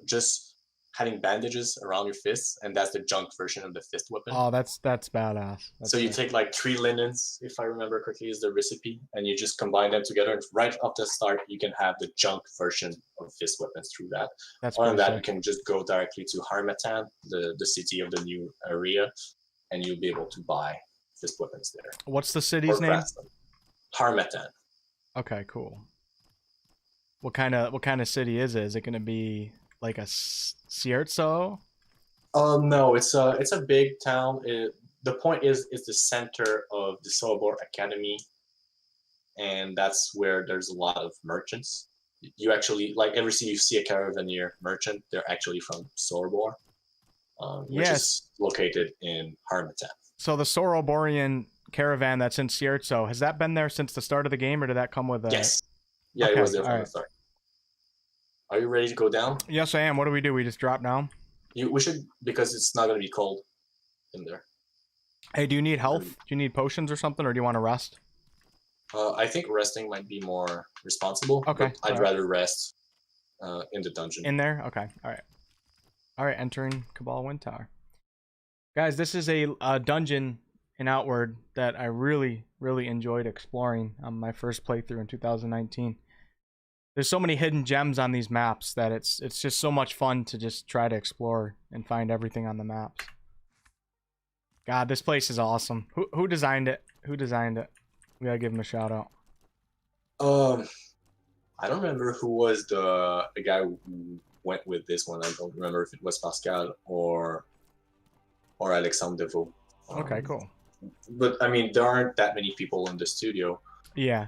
just having bandages around your fists, and that's the junk version of the fist weapon. Oh, that's badass. So you take like 3 linens, if I remember correctly, is the recipe, and you just combine them together, and right off the start, you can have the junk version of fist weapons through that. That's Other than that, sick. you can just go directly to Harmattan, the city of the new area, and you'll be able to buy fist weapons there. What's the city's name? Harmattan. Okay, cool. What kind of city is it? Is it gonna be like a Sierzo? No, it's a big town. The point is, it's the center of the Sobor Academy, and that's where there's a lot of merchants. You actually, like every city you see a caravaneer merchant, they're actually from Sobor, which is located in Harmattan. So the Soroborian caravan that's in Sierzo, has that been there since the start of the game, or did that come with a... Yes. Yeah, okay, it was there from the start. Are you ready to go down? Yes, I am. What do? We just drop down? We should, because it's not going to be cold in there. Hey, do you need health? Do you need potions or something, or do you want to rest? I think resting might be more responsible. Okay. I'd rather rest in the dungeon. In there? Okay. All right. All right, entering Cabal Wind Tower. Guys, this is a dungeon in Outward that I really, really enjoyed exploring on my first playthrough in 2019. There's so many hidden gems on these maps that it's just so much fun to just try to explore and find everything on the maps. God, this place is awesome. Who designed it? Who designed it? We gotta give him a shout out. I don't remember who was the guy who went with this one. I don't remember if it was Pascal or Alexandre Devaux. Okay, cool. But I mean, there aren't that many people in the studio. Yeah.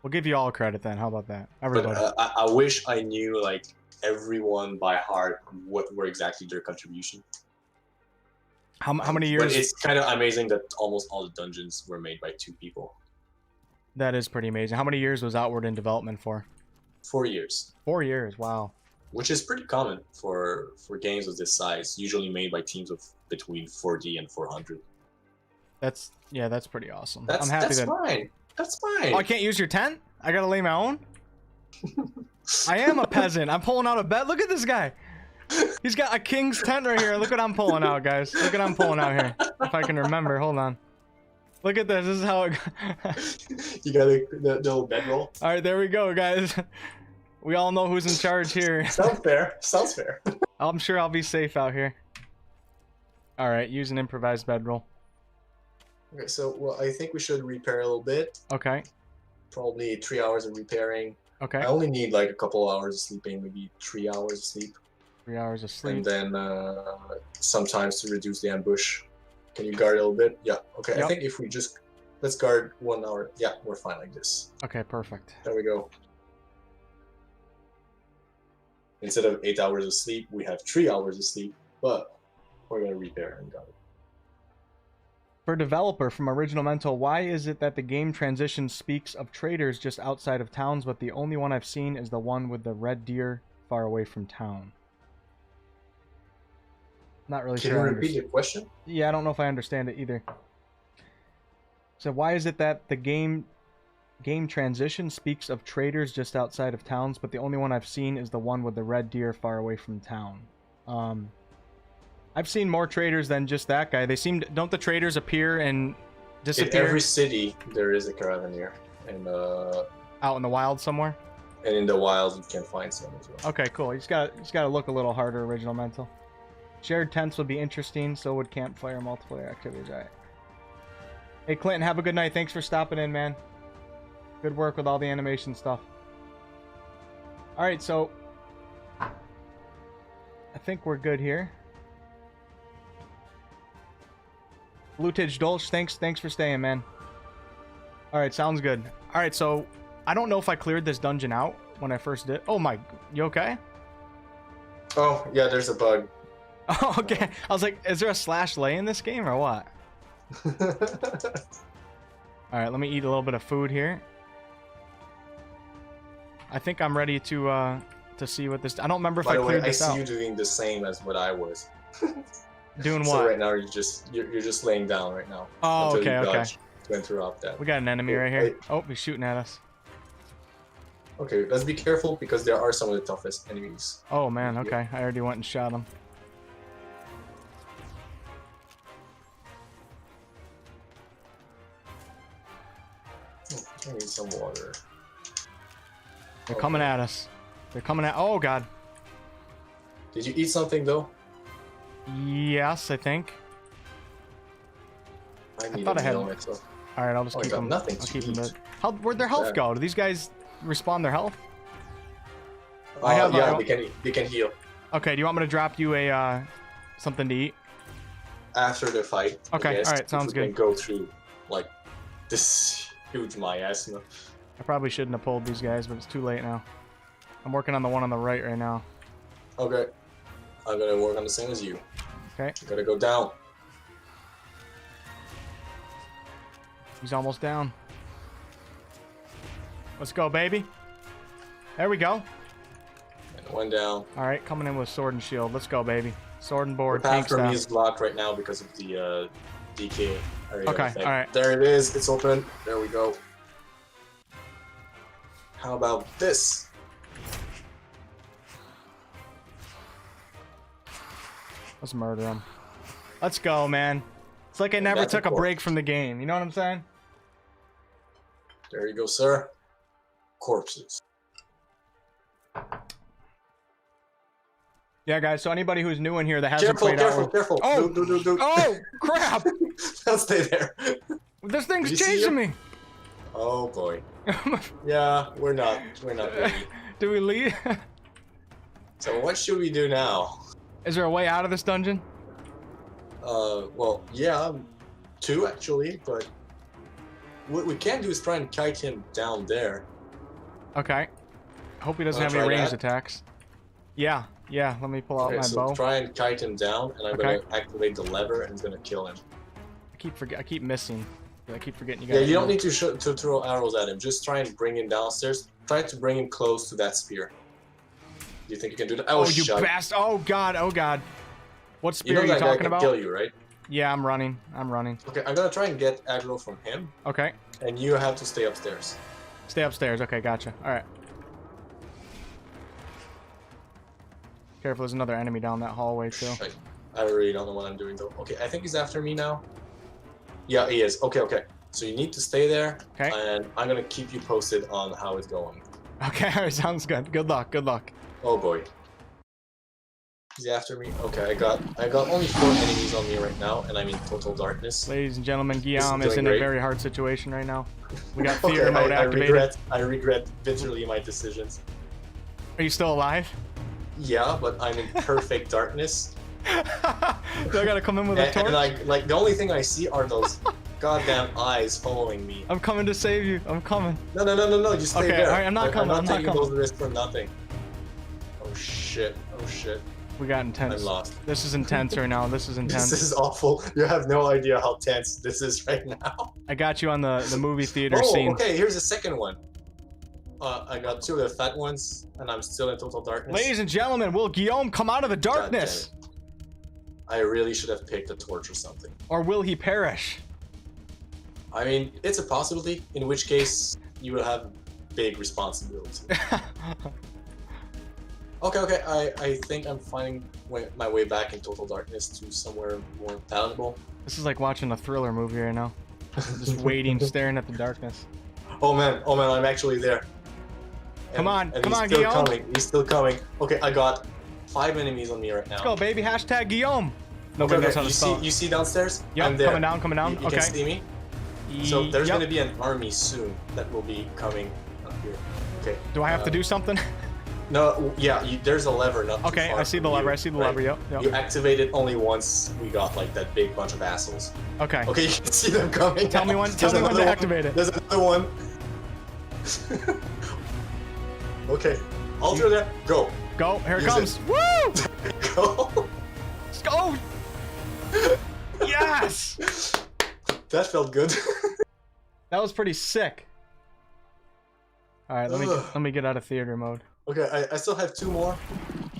We'll give you all credit then. How about that? Everybody. But I wish I knew like everyone by heart what were exactly their contribution. How many years? But it's kind of amazing that almost all the dungeons were made by 2 people. That is pretty amazing. How many years was Outward in development for? 4 years. 4 years. Wow. Which is pretty common for games of this size, usually made by teams of between 40 and 400. That's pretty awesome. That's, I'm happy that's that. fine. That's fine. Oh, I can't use your tent? I gotta lay my own? I am a peasant. I'm pulling out a bed. Look at this guy. He's got a king's tent right here. Look what I'm pulling out, guys. Look what I'm pulling out here. If I can remember. Hold on. Look at this. This is how it You got the little bedroll. All right, there we go, guys. We all know who's in charge here. Sounds fair. Sounds fair. I'm sure I'll be safe out here. All right, use an improvised bedroll. Okay, so well, I think we should repair a little bit. Okay. Probably 3 hours of repairing. Okay. I only need like a couple of hours of sleeping, maybe 3 hours of sleep. 3 hours of sleep. And then sometimes to reduce the ambush. Can you guard a little bit? Yeah. Okay. Yep. I think if we just let's guard 1 hour. Yeah, we're fine like this. Okay, perfect. There we go. Instead of 8 hours of sleep, we have 3 hours of sleep, but we're gonna repair and guard. For developer from Original Mental, why is it that the game transition speaks of traders just outside of towns, but the only one I've seen is the one with the red deer far away from town? Not really Can sure. you repeat the question? Yeah, I don't know if I understand it either. So why is it that the game transition speaks of traders just outside of towns, but the only one I've seen is the one with the red deer far away from town? I've seen more traders than just that guy. They seem don't the traders appear and disappear? In every city, there is a caravaneer, and out in the wild somewhere. and in the wild you can find some as well. Okay, cool. You just gotta look a little harder. Original Mental. Shared tents would be interesting. So would campfire multiplayer activities. All right. Hey Clinton, have a good night. Thanks for stopping in, man. Good work with all the animation stuff. All right, so I think we're good here. Lutage Dolch, thanks for staying, man. All right, sounds good. All right, so I don't know if I cleared this dungeon out when I first did. Oh my, you okay? Oh yeah, there's a bug. Oh, okay. I was like, is there a slash lay in this game or what? All right, let me eat a little bit of food here. I think I'm ready to see what this. I don't remember if I cleared this out. I see you doing the same as what I was. Doing what? So right now you're just laying down right now. Oh, until okay, you okay. dodge to interrupt that. We got an enemy right here. Oh, he's shooting at us. Okay, let's be careful because there are some of the toughest enemies. Oh man, okay. I already went and shot him. I need some water. They're coming at us. They're coming at. Oh god. Did you eat something though? Yes, I think. I need thought a I had- meal myself. All right, I'll just Oh, I keep got them. nothing I'll to keep them. eat. Where'd their health Yeah. go? Do these guys respawn their health? Yeah, they can heal Okay, do you want me to drop you a something to eat? after the fight. I Okay, guess, alright, if sounds we can good. go through like this huge miasma. I probably shouldn't have pulled these guys, but it's too late now. I'm working on the one on the right right now. Okay, I'm gonna work on the same as you. Okay, Gotta go down. he's almost down. Let's go, baby. There we go. And one down. All right, coming in with sword and shield. Let's go, baby. Sword and The board. path Tank for me staff. is blocked right now because of the DK area. Okay, effect. alright. There it is. It's open. There we go. How about this? Let's murder him. Let's go, man. It's like I And never that's a took a corpse. break from the game. You know what I'm saying? There you go, sir. Corpses. Yeah, guys. So anybody who's new in here that hasn't Careful, played careful, out. careful. Oh! Do. Oh, crap! Don't stay there. This thing's Did you see chasing him? me. Oh boy. Yeah, we're not ready. Do we leave? So what should we do now? Is there a way out of this dungeon? Well, yeah, 2 actually, but what we can do is try and kite him down there. Okay. I hope he doesn't Wanna have any try ranged that? attacks. Yeah. Let me pull out Okay, my so bow. try and kite him down, and I'm Okay. gonna activate the lever, and it's gonna kill him. I keep missing. I keep forgetting you Yeah, guys. you don't need to throw arrows at him. Just try and bring him downstairs. Try to bring him close to that spear. Do you think you can do that? Oh, you shut. bastard! Oh god! Oh god! What You spear know are you that guy talking can about? kill you, right? Yeah, I'm running. I'm running. Okay, I'm gonna try and get aggro from him, Okay. and you have to stay upstairs. Stay upstairs. Okay, gotcha. All right. Careful, there's another enemy down that hallway too. I really don't know what I'm doing though. Okay, I think he's after me now. Yeah, he is. Okay, okay. So you need to stay there, Okay. and I'm gonna keep you posted on how it's going. Okay, all right, sounds good. Good luck. Good luck. Oh boy. He's after me. Okay, I got only 4 enemies on me right now, and I'm in total darkness. Ladies and gentlemen, Guillaume is doing in great. a very hard situation right now. We got Okay, theater mode activated. I regret bitterly my decisions. Are you still alive? Yeah, but I'm in perfect darkness. Do I gotta come in with a torch? And like the only thing I see are those goddamn eyes following me. I'm coming to save you. I'm coming. No, you stay Okay, there. alright, I'm not coming, I'm I'm not not taking coming. those risks for nothing. Oh shit, oh shit. We got intense. I'm lost. This is intense right now. This is intense. This is awful. You have no idea how tense this is right now. I got you on the movie theater Oh, scene. okay, here's the second one. I got 2 of the fat ones, and I'm still in total darkness. Ladies and gentlemen, will Guillaume come out of the darkness? I really should have picked a torch or something. Or will he perish? I mean, it's a possibility, in which case you will have big responsibility. Okay, I think I'm finding my way back in total darkness to somewhere more palatable. This is like watching a thriller movie right now. Just waiting, staring at the darkness. Oh man, I'm actually there. Come on, and come on, he's still Guillaume. coming. He's still coming. Okay, I got 5 enemies on me right now. Let's go, baby. Hashtag Guillaume. Okay, Nobody knows how to you spell it. see downstairs? Yep, I'm there. coming down. You Okay. can see me? So there's Yep. going to be an army soon that will be coming up here. Okay. Do I have to do something? No, yeah, there's a lever not too Okay, far I see from the lever. you, I see the right? lever. Yep. You activate it only once we got like that big bunch of assholes. Okay. Okay, you can see them coming. Tell me when. Tell There's me when to another one. activate it. There's another one. Okay, alter that. Go. Go. Here it Use comes. Woo! Go. Let's go. Yes. That felt good. That was pretty sick. All right, let me get out of theater mode. Okay, I still have 2 more.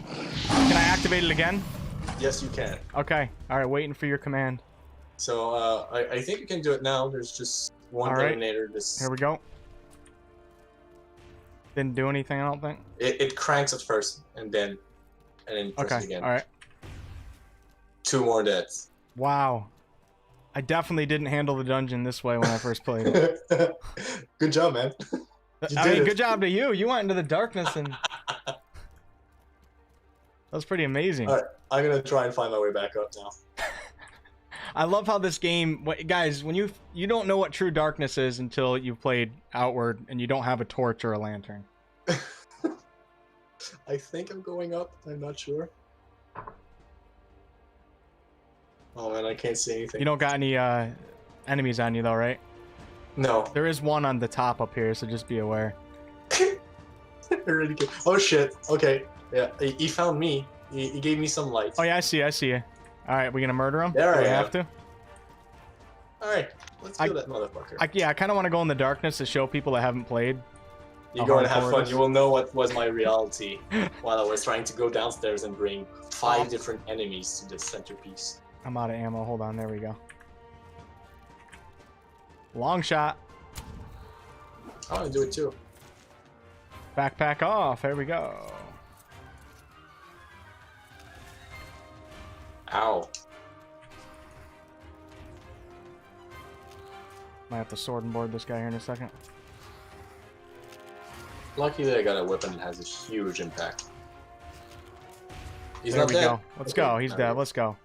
Can I activate it again? Yes, you can. Okay. All right, waiting for your command. So I think you can do it now. There's just one All right. eliminator. Here we go. Didn't do anything, I don't think. It cranks at first, and then presses Okay. again. All right. 2 more deaths. Wow. I definitely didn't handle the dungeon this way when I first played it. Good job, man. I mean, good job to you. You went into the darkness and that was pretty amazing. All right, I'm gonna try and find my way back up now. I love how this game, guys, when you don't know what true darkness is until you've played Outward and you don't have a torch or a lantern. I think I'm going up. I'm not sure. Oh man, I can't see anything. You don't got any enemies on you though, right? No. There is one on the top up here, so just be aware. Really good. Oh shit. Okay. Yeah. He found me. He gave me some light. Oh yeah, I see you. All right, we gonna murder him? There Do I we am. have to? All right. Let's kill that motherfucker. Yeah, I kind of want to go in the darkness to show people that haven't played. You're how going to have hardcore it fun. is. You will know what was my reality while I was trying to go downstairs and bring 5 different enemies to the centerpiece. I'm out of ammo. Hold on, there we go. Long shot. I want to do it too. Backpack off. There we go. Ow. Might have to sword and board this guy here in a second. Lucky that I got a weapon that has a huge impact. He's There not we dead. go. Let's Okay, go. He's dead. alright. Let's go.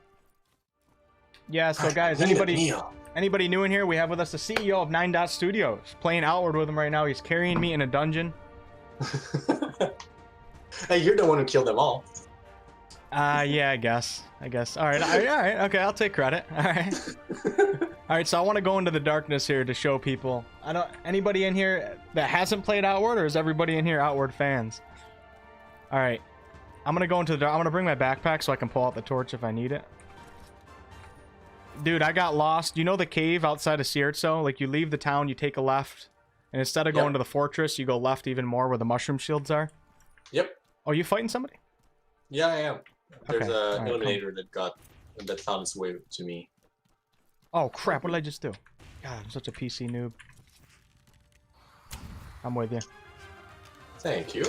Yeah, so Alright, guys, I need a meal. anybody new in here, we have with us the CEO of 9 Dot Studios. Playing Outward with him right now. He's carrying me in a dungeon. Hey, you're the one who killed them all. Yeah, I guess. All right. Okay, I'll take credit. All right. All right, so I want to go into the darkness here to show people. Anybody in here that hasn't played Outward, or is everybody in here Outward fans? All right. I'm going to go into the dark. I'm going to bring my backpack so I can pull out the torch if I need it. Dude, I got lost. You know the cave outside of Sierzo? Like, you leave the town, you take a left, and instead of going to the fortress, you go left even more where the mushroom shields are? Yep. Oh, you fighting somebody? Yeah, I am. There's Okay, a alright, eliminator that found its way to me. Oh crap! What did I just do? God, I'm such a PC noob. I'm with you. Thank you.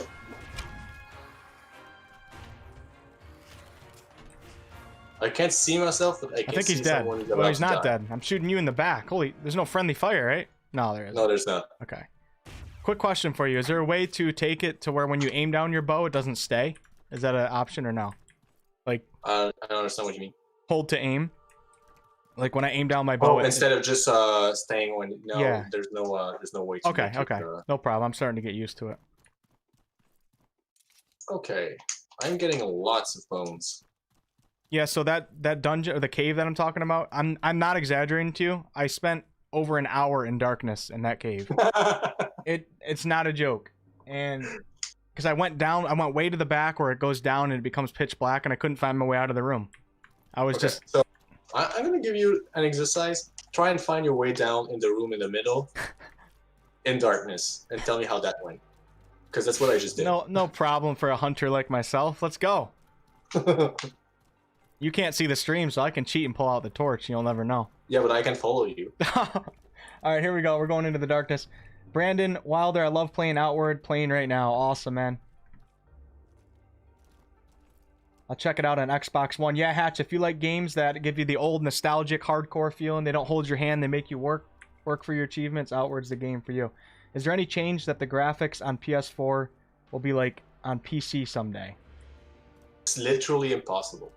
I can't see myself, but I can think he's see dead. someone who's Well, about he's to not die. dead. I'm shooting you in the back. Holy, there's no friendly fire, right? No, there isn't. No, there's not. Okay. Quick question for you. Is there a way to take it to where when you aim down your bow, it doesn't stay? Is that an option or no? Like, I don't understand what you mean. hold to aim? Like when I aim down my bow, Oh, instead of just staying when no, Yeah. there's no way to Okay, make it, okay. No problem. I'm starting to get used to it. Okay, I'm getting lots of bones. Yeah, so that dungeon or the cave that I'm talking about, I'm not exaggerating to you. I spent over an hour in darkness in that cave. It's not a joke. And because I went way to the back where it goes down and it becomes pitch black, and I couldn't find my way out of the room. I was Okay, just so I'm gonna give you an exercise. Try and find your way down in the room in the middle, in darkness, and tell me how that went. Because that's what I just did. no problem for a hunter like myself. Let's go. You can't see the stream, so I can cheat and pull out the torch. You'll never know. Yeah, but I can follow you. All right, here we go. We're going into the darkness. Brandon Wilder, I love playing Outward. Playing right now. Awesome, man. I'll check it out on Xbox One. Yeah, Hatch, if you like games that give you the old nostalgic hardcore feeling, they don't hold your hand, they make you work for your achievements, Outward's the game for you. Is there any change that the graphics on PS4 will be like on PC someday? It's literally impossible.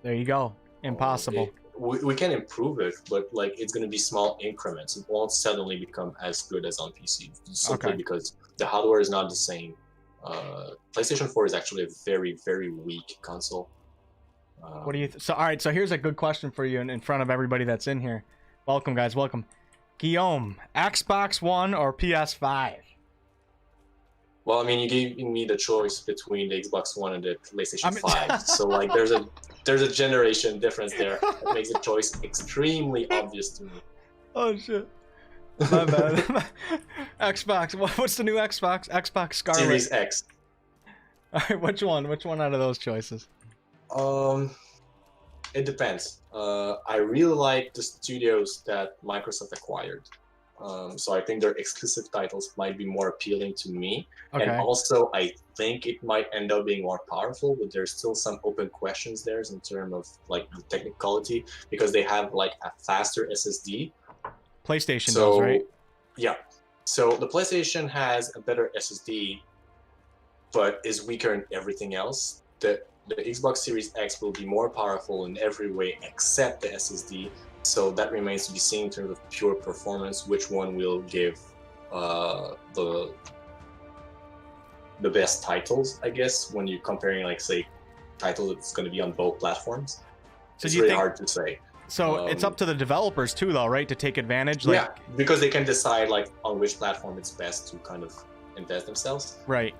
There you go. Impossible. We can improve it, but like it's gonna be small increments. It won't suddenly become as good as on PC simply because the hardware is not the same. PlayStation 4 is actually a very, very weak console. What do you so all right, so here's a good question for you in front of everybody that's in here. Welcome, guys, welcome. Guillaume, Xbox One or PS5? Well, I mean, you gave me the choice between the Xbox One and the PlayStation 5, so like there's a generation difference there that makes the choice extremely obvious to me. Oh shit. My bad. Xbox. What's the new Xbox? Xbox Scarlet. Series X. All right, which one? Which one out of those choices? It depends. I really like the studios that Microsoft acquired. So I think their exclusive titles might be more appealing to me. Okay. And also, I think it might end up being more powerful, but there's still some open questions there in terms of like the technicality, because they have like a faster SSD. PlayStation does, right? Yeah. So the PlayStation has a better SSD, but is weaker in everything else. The Xbox Series X will be more powerful in every way except the SSD. So that remains to be seen in terms of pure performance, which one will give the best titles, I guess, when you're comparing, like, say, titles that's going to be on both platforms. So it's really hard to say. So it's up to the developers too, though, right, to take advantage? Like, yeah, because they can decide, like, on which platform it's best to kind of invest themselves. Right.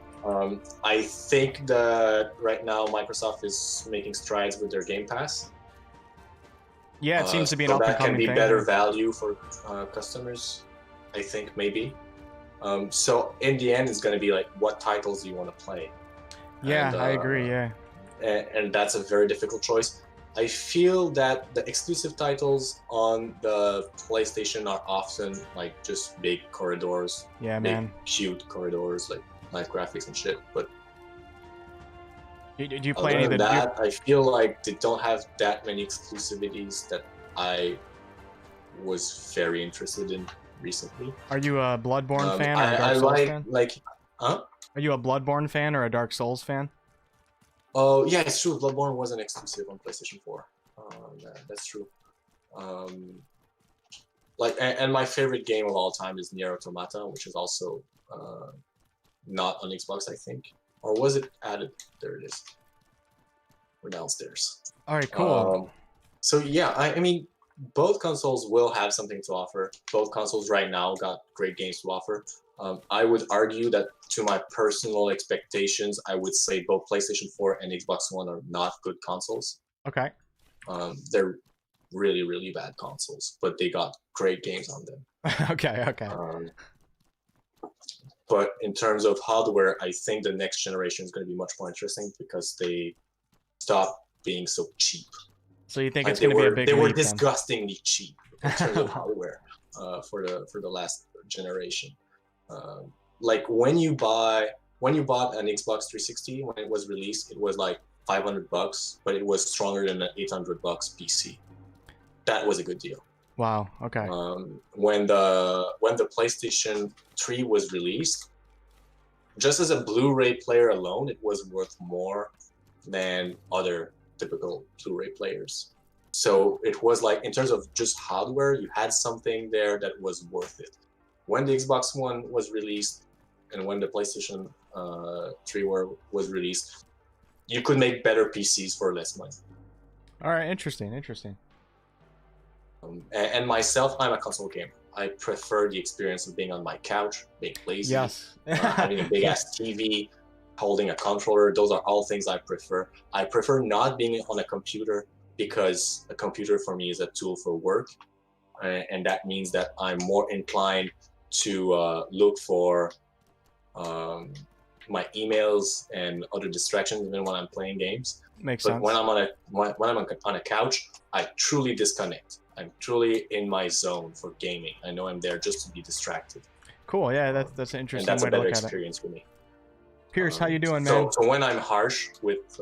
I think that right now Microsoft is making strides with their Game Pass. Yeah, it seems to be an so up and that can coming be thing. better value for customers, I think, maybe. So in the end, it's going to be like, what titles do you want to play? Yeah, And, I agree, yeah. And that's a very difficult choice. I feel that the exclusive titles on the PlayStation are often like just big corridors. Yeah, big, man. cute corridors, like nice graphics and shit. But do you play any other of than the... that, I feel like they don't have that many exclusivities that I was very interested in recently. Are you a Bloodborne fan or a Dark I Souls fan? Huh? Are you a Bloodborne fan or a Dark Souls fan? Oh, yeah, it's true. Bloodborne wasn't exclusive on PlayStation 4. Yeah, that's true. And my favorite game of all time is Nier Automata, which is also not on Xbox, I think. Or was it added? There it is. We're downstairs. All right, cool. So yeah, I mean, both consoles will have something to offer. Both consoles right now got great games to offer. I would argue that, to my personal expectations, I would say both PlayStation 4 and Xbox One are not good consoles. Okay. They're really, really bad consoles, but they got great games on them. okay. But in terms of hardware, I think the next generation is going to be much more interesting because they stop being so cheap. So you think Like it's going to be a big They were leap, then? disgustingly cheap. in terms of hardware for the last generation. Like when you bought an Xbox 360 when it was released, it was like $500, but it was stronger than an $800 PC. That was a good deal. Wow. Okay. When the PlayStation 3 was released, just as a Blu-ray player alone, it was worth more than other typical Blu-ray players. So it was like, in terms of just hardware, you had something there that was worth it. When the Xbox One was released, and when the PlayStation 3 was released, you could make better PCs for less money. All right. Interesting. And myself, I'm a console gamer. I prefer the experience of being on my couch, being lazy, Yes. having a big ass TV, holding a controller. Those are all things I prefer. I prefer not being on a computer because a computer for me is a tool for work, and that means that I'm more inclined to look for my emails and other distractions even when I'm playing games. Makes But sense. when I'm on a couch, I truly disconnect. I'm truly in my zone for gaming. I know I'm there just to be distracted. Cool. Yeah, that's an And interesting that's a way to better look at it. experience for me. Pierce, how you doing, man? So when I'm harsh with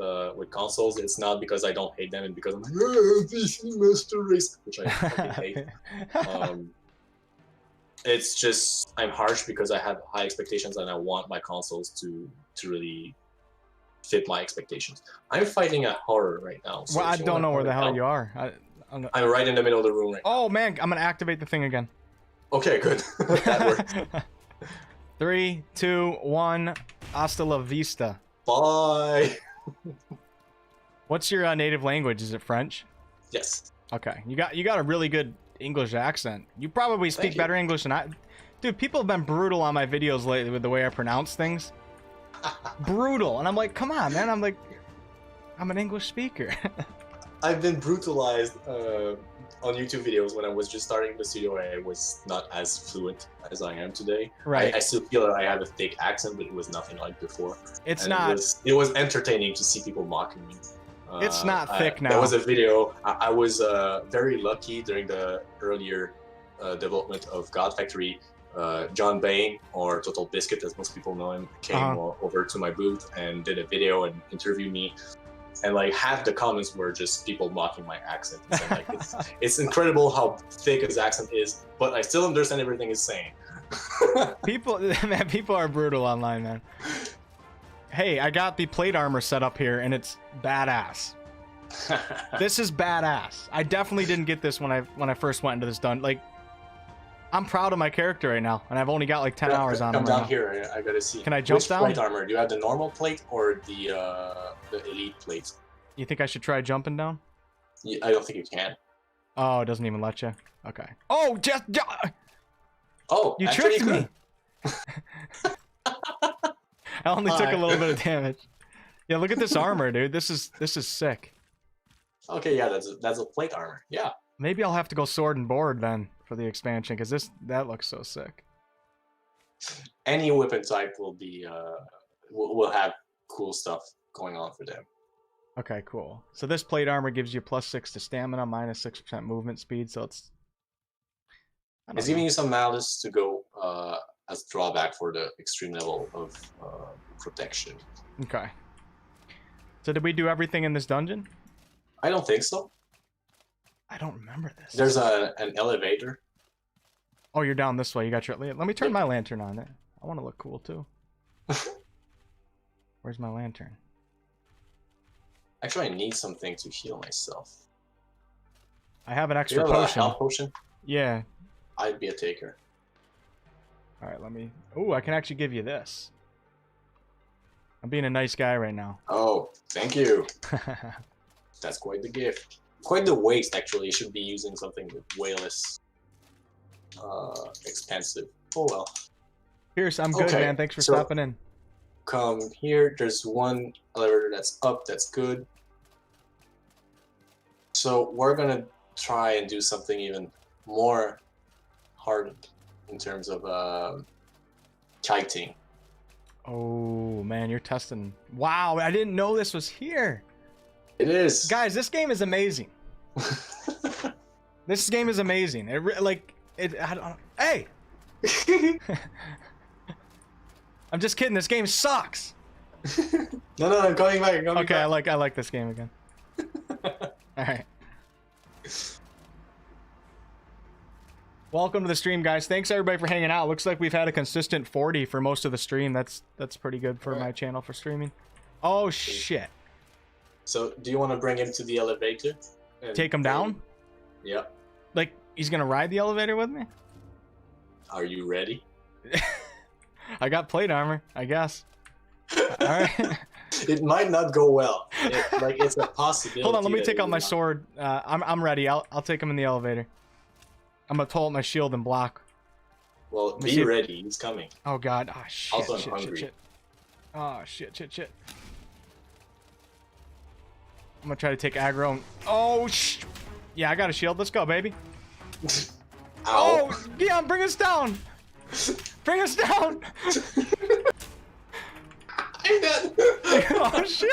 consoles, it's not because I don't hate them, and because I'm like, oh, PC Master Race, which I fucking hate. It's just I'm harsh because I have high expectations and I want my consoles to really fit my expectations. I'm fighting a horror right now. So Well, I don't know where the hell you are. I'm right in the middle of the room right now. Oh man, I'm gonna activate the thing again. Okay, good. That worked. 3, 2, 1. Hasta la vista. Bye. What's your native language? Is it French? Yes. Okay, you got a really good English accent. You probably speak better English than I. Dude, people have been brutal on my videos lately with the way I pronounce things. Brutal, and I'm like, come on, man. I'm an English speaker. I've been brutalized on YouTube videos when I was just starting the studio. I was not as fluent as I am today. Right. I still feel that I have a thick accent, but it was nothing like before. It's And not. It was entertaining to see people mocking me. It's not thick now. There was a video. I was very lucky during the earlier development of God Factory. John Bain, or Total Biscuit, as most people know him, came over to my booth and did a video and interviewed me. And like half the comments were just people mocking my accent. So, like, it's incredible how thick his accent is, but I still understand everything he's saying. People are brutal online, man. Hey, I got the plate armor set up here, and it's badass. This is badass. I definitely didn't get this when I first went into this dungeon. Like, I'm proud of my character right now, and I've only got like 10 hours on him. Come down here. I gotta see. Can I jump down? Which plate armor? Do you have the normal plate or the elite plate? You think I should try jumping down? I don't think you can. Oh, it doesn't even let you. Okay. Oh, just. Oh, you actually tricked me. I only took a little bit of damage. Yeah, look at this armor, dude. This is sick. Okay, yeah, that's a plate armor. Yeah. Maybe I'll have to go sword and board then for the expansion, because that looks so sick. Any weapon type will be will have cool stuff going on for them. Okay, cool. So this plate armor gives you +6 to stamina, -6% movement speed. So it's giving you some malice to go as drawback for the extreme level of protection. Okay. So did we do everything in this dungeon? I don't think so. I don't remember this. There's an elevator. Oh, you're down this way. You got your. Let me turn my lantern on. I want to look cool too. Where's my lantern? Actually, I need something to heal myself. I have an Do extra you have potion. a health potion? Yeah. I'd be a taker. All right, let me. Oh, I can actually give you this. I'm being a nice guy right now. Oh, thank you. That's quite the gift. Quite the waste, actually. You should be using something way less expensive. Oh well. Pierce, I'm good, Okay, man. Thanks for so- stopping in. Come here. There's one elevator that's up. That's good. So we're gonna try and do something even more hard in terms of kiting. Oh man, you're testing. Wow, I didn't know this was here. It is. Guys, this game is amazing. This game is amazing. I don't, hey! I'm just kidding. This game sucks. No, I'm coming back. Okay, I like this game again. All right. Welcome to the stream, guys. Thanks everybody for hanging out. Looks like we've had a consistent 40 for most of the stream. That's pretty good for my channel for streaming. Oh shit. So, do you want to bring him to the elevator? Take him down? Yeah. Like he's gonna ride the elevator with me? Are you ready? I got plate armor, I guess. All right. It might not go well. It's a possibility. Hold on, let me take out my sword. I'm ready. I'll take him in the elevator. I'm gonna pull out my shield and block. Well, be ready. He's coming. Oh god. Oh shit. Also, I'm shit, hungry. shit. Oh shit. I'm gonna try to take aggro. And... Oh yeah, I got a shield. Let's go, baby. Ow. Oh, Guillaume, bring us down. Bring us down. I'm dead. Oh shit.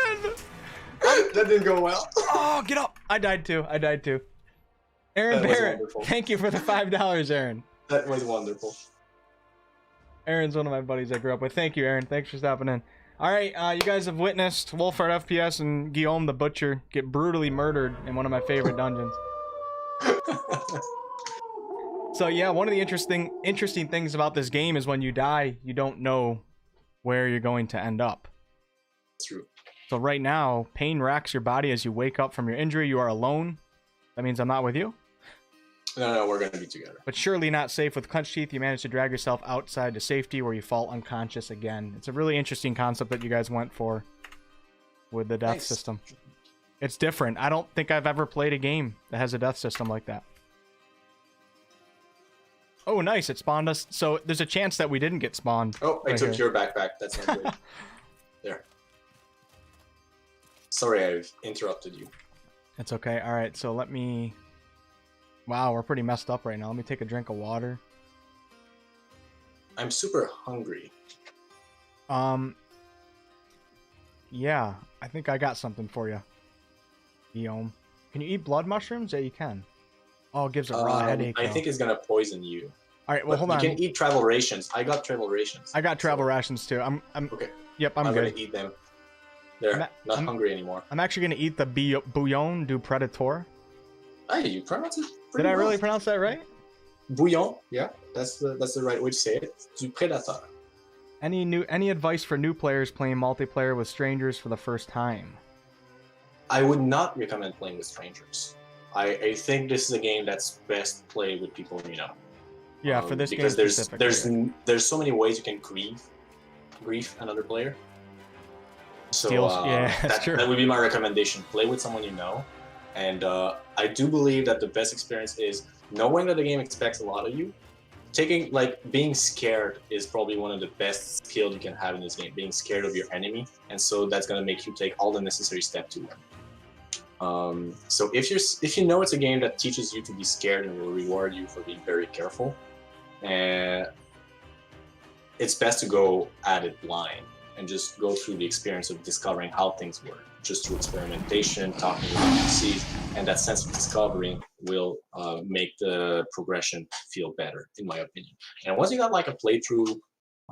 That didn't go well. Oh, get up. I died too. Aaron That was Barrett, wonderful. thank you for the $5, Aaron. That was wonderful. Aaron's one of my buddies I grew up with. Thank you, Aaron. Thanks for stopping in. All right, you guys have witnessed WolfheartFPS and Guillaume the Butcher get brutally murdered in one of my favorite dungeons. So yeah, one of the interesting things about this game is when you die, you don't know where you're going to end up. True. So right now, pain racks your body as you wake up from your injury. You are alone. That means I'm not with you. No, we're gonna be together. But surely not safe. With clenched teeth, you manage to drag yourself outside to safety where you fall unconscious again. It's a really interesting concept that you guys went for with the death system. It's different. I don't think I've ever played a game that has a death system like that. Oh, nice. It spawned us. So there's a chance that we didn't get spawned. Oh, I right took here. your backpack. That's not good. There. Sorry, I've interrupted you. It's okay. All right, so let me... Wow, we're pretty messed up right now. Let me take a drink of water. I'm super hungry. Yeah, I think I got something for you, Guillaume. Can you eat blood mushrooms? Yeah, you can. Oh, it gives a raw headache. I though. think it's gonna poison you. All right, well, But hold on. You can eat travel rations. I got travel rations. I got travel rations too. I'm Okay. Yep, I'm I'm good. gonna eat them. There. Not hungry anymore. I'm actually gonna eat the bouillon du Predator. Hey, you pronounce it Did pretty I well. really pronounce that right? Bouillon, yeah, that's the right way to say it. Du Predator. Any advice for new players playing multiplayer with strangers for the first time? I would not recommend playing with strangers. I think this is a game that's best played with people you know. Yeah, for this because game specifically. there's so many ways you can grief another player. So yeah, that's true. That would be my recommendation. Play with someone you know, and I do believe that the best experience is knowing that the game expects a lot of you. Being scared is probably one of the best skills you can have in this game. Being scared of your enemy, and so that's gonna make you take all the necessary steps to win. So if you know it's a game that teaches you to be scared and will reward you for being very careful, and it's best to go at it blind and just go through the experience of discovering how things work, just through experimentation, talking with NPCs, and that sense of discovery will make the progression feel better, in my opinion. And once you got like a playthrough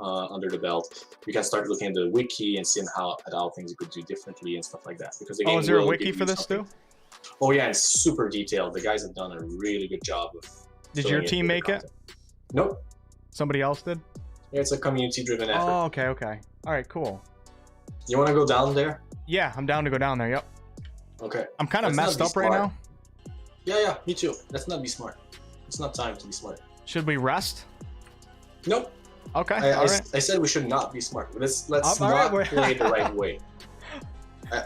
under the belt, you can start looking at the wiki and seeing how things you could do differently and stuff like that. Because the game is there a will wiki give for you this something. too? Oh yeah, it's super detailed. The guys have done a really good job of. Did your team make it? Nope. Somebody else did? Yeah, it's a community-driven effort. Oh, okay. All right, cool. You want to go down there? Yeah, I'm down to go down there. Yep. Okay. I'm kind of Let's not messed be up right smart. now. Yeah, me too. Let's not be smart. It's not time to be smart. Should we rest? Nope. Okay. I said we should not be smart. Let's not play the right way.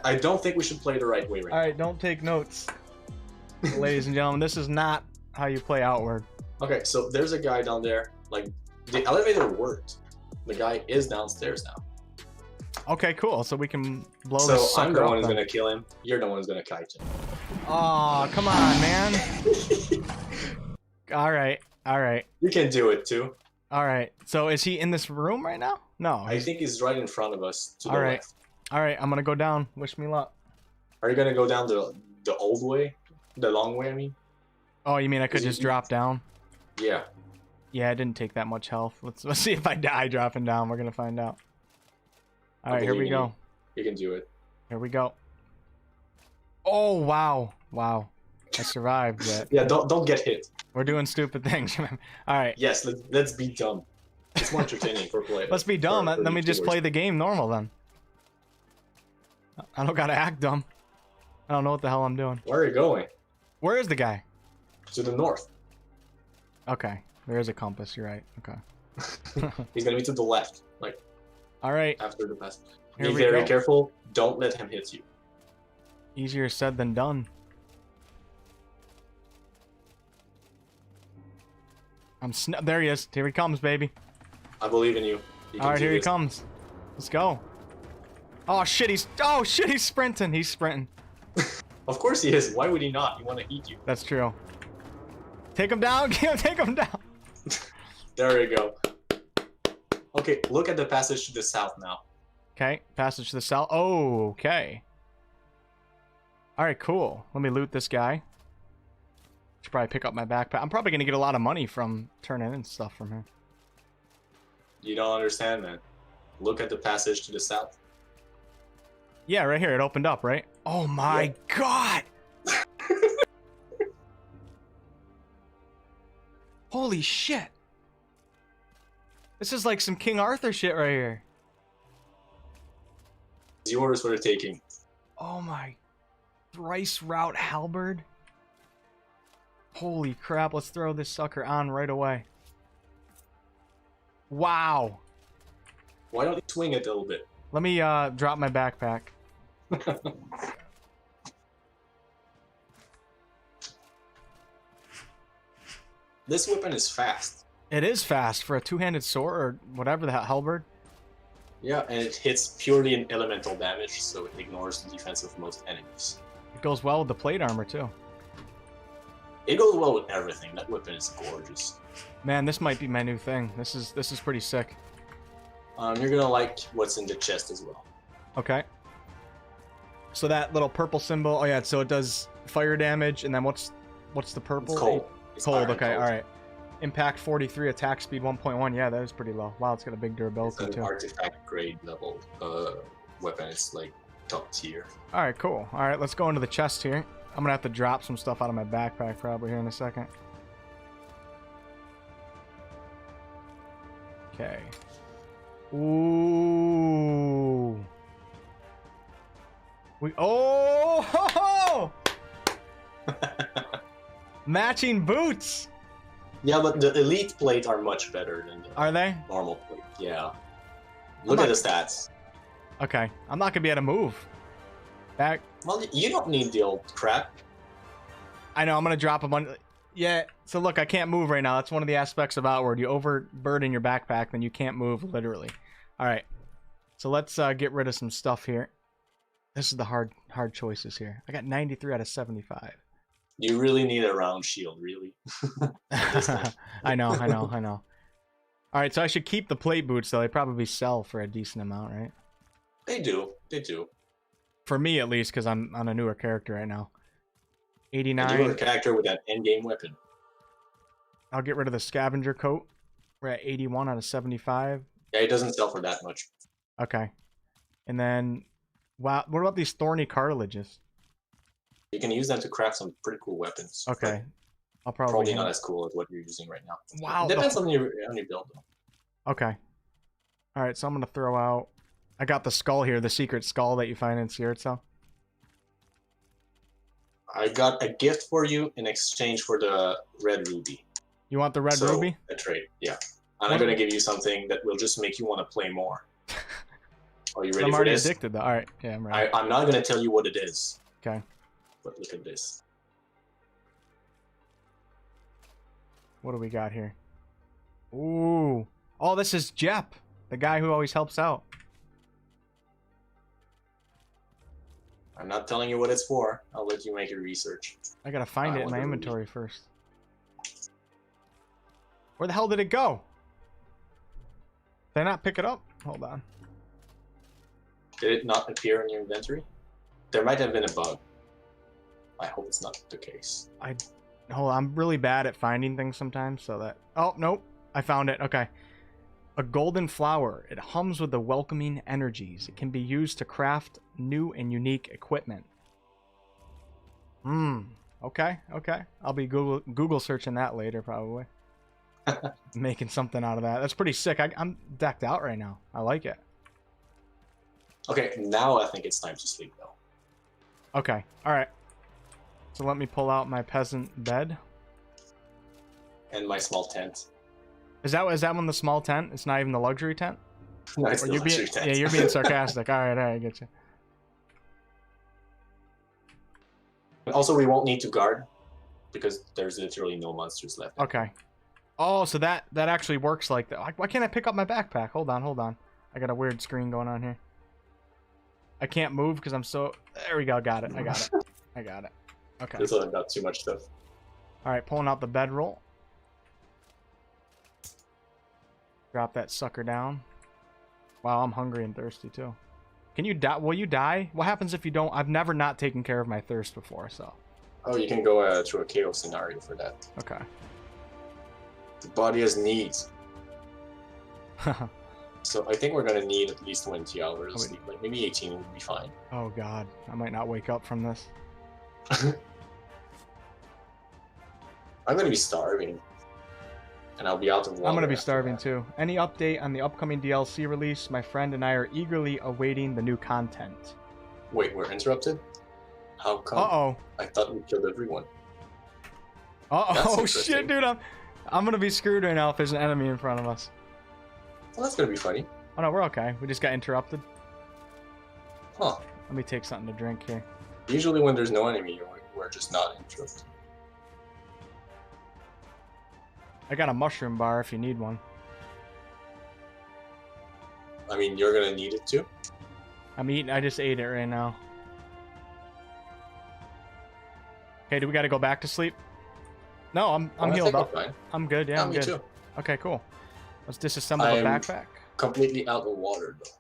I don't think we should play the right way right All right, don't take notes, ladies and gentlemen. This is not how you play Outward. now. Okay, so there's a guy down there. Like, the elevator worked. The guy is downstairs now. Okay, cool. So we can blow So this sucker I'm the up one who's then. gonna kill him. You're the one who's gonna kite him. Oh, come on, man. All right. You can do it too. All right. So is he in this room right now? No. I think he's right in front of us to the All right. left. All right, I'm gonna go down. Wish me luck. Are you gonna go down the old way? The long way, I mean? Oh, you mean I could just drop down? Yeah. Yeah, I didn't take that much health. Let's see if I die dropping down. We're gonna find out. All right, here we go. You can do it. Here we go. Oh wow, wow! I survived that. Yeah, don't get hit. We're doing stupid things. All right. Yes, let's be dumb. It's more entertaining for play. Let's be dumb. Let me just play the game normal then. I don't gotta act dumb. I don't know what the hell I'm doing. Where are you going? Where is the guy? To the north. Okay, there is a compass. You're right. Okay. He's gonna be to the left, like. All right. After the pass. Here Be we very go. careful. Don't let him hit you. Easier said than done. There he is. Here he comes, baby. I believe in you. All right, here he comes. Let's go. Oh shit, he's sprinting. He's sprinting. Of course he is. Why would he not? He want to eat you. That's true. Take him down. Take him down. There you go. Okay, look at the passage to the south now. Okay, passage to the south. Oh, okay. All right, cool. Let me loot this guy. Should probably pick up my backpack. I'm probably gonna get a lot of money from turning in stuff from here. You don't understand, man. Look at the passage to the south. Yeah, right here. It opened up, right? Oh my god! Holy shit! This is like some King Arthur shit right here. It's yours for the taking. Oh my. Thrice route halberd. Holy crap, let's throw this sucker on right away. Wow. Why don't you swing it a little bit? Let me drop my backpack. This weapon is fast. It is fast for a two-handed sword or whatever the hell, halberd. Yeah, and it hits purely in elemental damage, so it ignores the defense of most enemies. It goes well with the plate armor too. It goes well with everything. That weapon is gorgeous. Man, this might be my new thing. This is pretty sick. You're gonna like what's in the chest as well. Okay. So that little purple symbol. Oh yeah, so it does fire damage, and then what's the purple? It's cold. It's Cold. iron Okay, cold. all right. Impact 43, attack speed 1.1. Yeah, that is pretty low. Wow, it's got a big It's durability an too. artifact grade level weapon. It's like top tier. All right, cool. All right, let's go into the chest here. I'm gonna have to drop some stuff out of my backpack probably here in a second. Okay. Ooh. Oh! Ho, ho! Matching boots. Yeah, but the elite plate are much better than the Are they? normal plate. Yeah. Look at the stats. Okay. I'm not gonna be able to move. Back. Well, you don't need the old crap. I know. I'm gonna drop a bunch. Yeah. So look, I can't move right now. That's one of the aspects of Outward. You overburden your backpack, then you can't move literally. All right. So let's get rid of some stuff here. This is the hard choices here. I got 93 out of 75. You really need a round shield, really. I know. All right, so I should keep the plate boots, though. They probably sell for a decent amount, right? They do. They do. For me, at least, because I'm on a newer character right now. A 89. newer character with an endgame weapon. I'll get rid of the scavenger coat. We're at 81 out of 75. Yeah, it doesn't sell for that much. Okay. And then, wow, what about these thorny cartilages? You can use them to craft some pretty cool weapons. Okay. I'll but Probably probably... not as cool as what you're using right now. Wow. Depends on your build, though. Okay. All right, so I'm going to throw out... I got the skull here, the secret skull that you find in Sierra. I got a gift for you in exchange for the red ruby. You want the red ruby? A trade, yeah. And I'm going to give you something that will just make you want to play more. Are you ready I'm for already this? addicted, though. All right, yeah, I'm ready. I'm not going to tell you what it is. Okay. But look at this. What do we got here? Ooh. Oh, this is Jep, the guy who always helps out. I'm not telling you what it's for. I'll let you make your research. I gotta find it in my wonder inventory first. Where the hell did it go? Did I not pick it up? Hold on. Did it not appear in your inventory? There might have been a bug. I hope it's not the case. Hold on, I'm really bad at finding things sometimes, so that... Oh, nope. I found it. Okay. A golden flower. It hums with the welcoming energies. It can be used to craft new and unique equipment. Okay, okay. I'll be Google searching that later, probably. Making something out of that. That's pretty sick. I'm decked out right now. I like it. Okay, now I think it's time to sleep, though. Okay, alright. So let me pull out my peasant bed. And my small tent. Is that one the small tent? It's not even the luxury tent? No, it's the luxury tent. Yeah, you're being sarcastic. Alright, I get you. And also, we won't need to guard, because there's literally no monsters left. Okay. Oh, so that actually works like that. Why can't I pick up my backpack? Hold on. I got a weird screen going on here. I can't move because I'm so... There we go. Got it. I got it. Okay. There's not too much stuff. Alright, pulling out the bedroll. Drop that sucker down. Wow, I'm hungry and thirsty too. Can you die? Will you die? What happens if you don't? I've never not taken care of my thirst before, so... Oh, you can go through a chaos scenario for that. Okay. The body has needs. So I think we're gonna need at least 20 hours of sleep. Like maybe 18 would be fine. Oh god, I might not wake up from this. I'm gonna be starving. And I'll be out of water. I'm gonna be starving too. Any update on the upcoming DLC release? My friend and I are eagerly awaiting the new content. Wait, we're interrupted? How come? Uh-oh. I thought we killed everyone. Uh-oh, shit, dude, I'm gonna be screwed right now if there's an enemy in front of us. Well, that's gonna be funny. Oh no, we're okay. We just got interrupted. Huh. Let me take something to drink here. Usually when there's no enemy, we're just not interrupted. I got a mushroom bar if you need one. I mean, you're gonna need it too? I just ate it right now. Okay, do we gotta go back to sleep? No, I'm healed up. I'm good, yeah, I'm me good. Too. Okay, cool. Let's disassemble the backpack. Completely out of water though.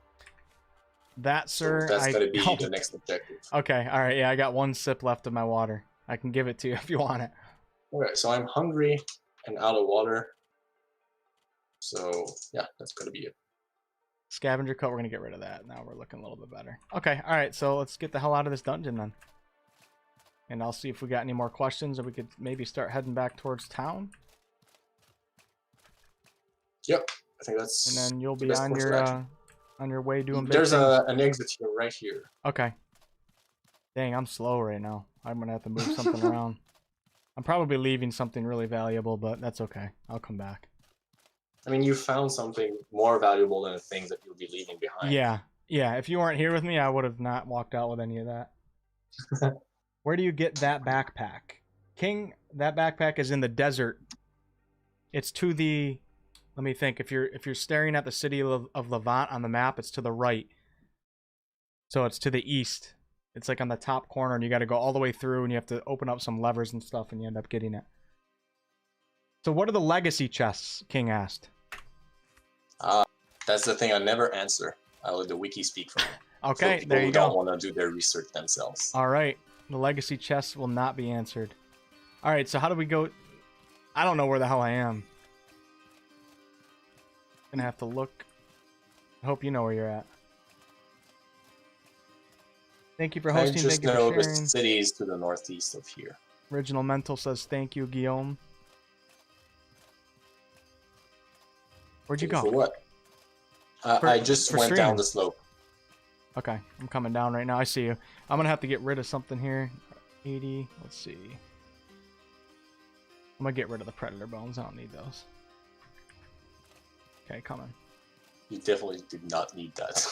That, sir, so that's gonna be the next objective. Okay, alright, yeah, I got one sip left of my water. I can give it to you if you want it. Okay, so I'm hungry and out of water. So, yeah, that's gonna be it. Scavenger coat, we're gonna get rid of that. Now we're looking a little bit better. Okay, alright, so let's get the hell out of this dungeon then. And I'll see if we got any more questions, or we could maybe start heading back towards town. Yep, I think that's. And then you'll be on your way doing. There's an exit here, right here. Okay. Dang, I'm slow right now. I'm gonna have to move something around. I'm probably leaving something really valuable, but that's okay. I'll come back. I mean, you found something more valuable than the things that you'll be leaving behind. Yeah, yeah. If you weren't here with me, I would have not walked out with any of that. Where do you get that backpack? King, that backpack is in the desert. It's to the... Let me think. If you're staring at the city of Levant on the map, it's to the right. So it's to the east. It's like on the top corner, and you got to go all the way through, and you have to open up some levers and stuff, and you end up getting it. So what are the legacy chests? King asked. That's the thing I never answer. I let the wiki speak for me. Okay, so there you go. Don't want to do their research themselves. All right. The legacy chests will not be answered. All right, so how do we go? I don't know where the hell I am. Gonna have to look. I hope you know where you're at. Thank you for hosting. I just Thank you know for the sharing. cities to the northeast of here. Original Mental says thank you, Guillaume. Where'd you go? For what? I just went down the slope. Okay, I'm coming down right now. I see you. I'm gonna have to get rid of something here. 80. Let's see. I'm gonna get rid of the predator bones. I don't need those. Okay, coming. You definitely did not need that.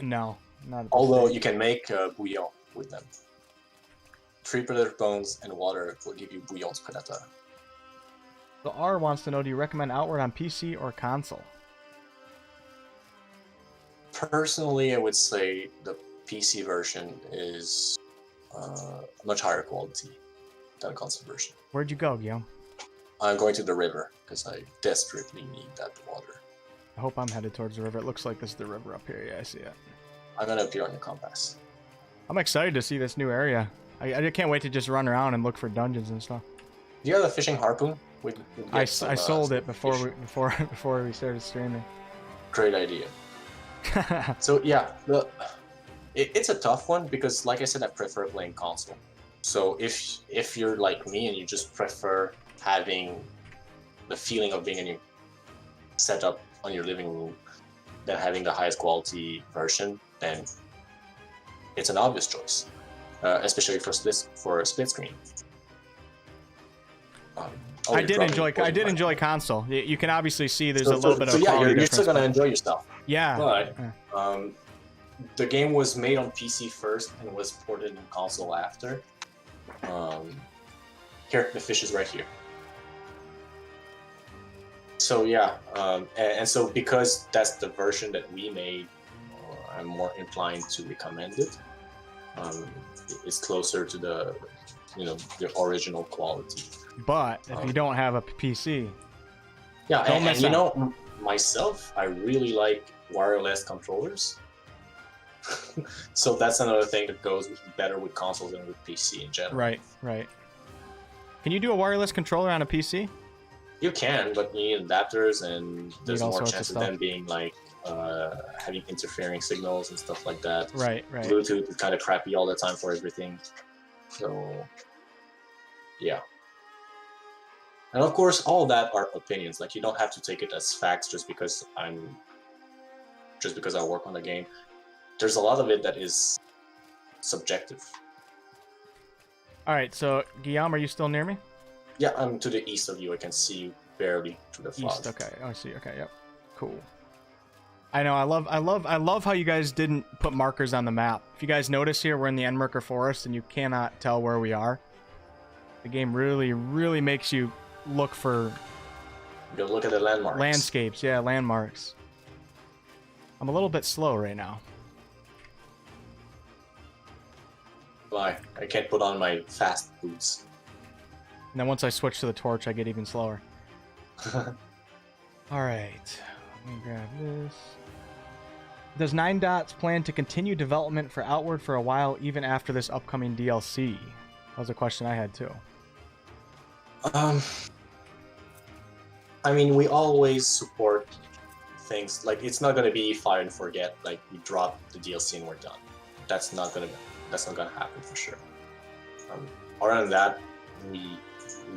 No, not. Although you can make bouillon with them. 3 predator bones and water will give you bouillon predator. So R wants to know: do you recommend Outward on PC or console? Personally, I would say the PC version is much higher quality than the console version. Where'd you go, Guillaume? I'm going to the river because I desperately need that water. I hope I'm headed towards the river. It looks like this is the river up here. Yeah, I see it. I'm gonna appear on your compass. I'm excited to see this new area. I can't wait to just run around and look for dungeons and stuff. Do you have a fishing harpoon? I sold it before we started streaming. Great idea. So yeah, it's a tough one because, like I said, I prefer playing console. So if you're like me and you just prefer having the feeling of being in your setup on your living room than having the highest quality version, then it's an obvious choice, especially for a split screen. I did enjoy console. You can obviously see there's a little bit of so yeah, quality you're difference, still gonna enjoy yourself. Yeah. But the game was made on PC first and was ported in console after. Here, the fish is right here. So yeah, and so because that's the version that we made, I'm more inclined to recommend it. It's closer to the original quality. But if you don't have a PC, yeah, and you know, myself, I really like wireless controllers. So that's another thing that goes better with consoles than with PC in general. Right. Can you do a wireless controller on a PC? You can, but you need adapters, and there's more chance of them being like having interfering signals and stuff like that. Right. Bluetooth is kind of crappy all the time for everything. So yeah. And of course, all that are opinions. Like, you don't have to take it as facts just because I work on the game. There's a lot of it that is subjective. All right, so Guillaume, are you still near me? Yeah, I'm to the east of you. I can see you barely through the fog. East, okay. I see. Okay, yep. Cool. I know. I love how you guys didn't put markers on the map. If you guys notice here, we're in the Endmerker Forest, and you cannot tell where we are. The game really makes you look for. You gotta look at the landmarks. Landscapes, yeah, landmarks. I'm a little bit slow right now. Why? I can't put on my fast boots. And then once I switch to the torch, I get even slower. Alright. Let me grab this. Does 9dots plan to continue development for Outward for a while, even after this upcoming DLC? That was a question I had too. I mean, we always support things. Like, it's not gonna be fire and forget. Like, we drop the DLC and we're done. That's not gonna happen for sure. Other than that, we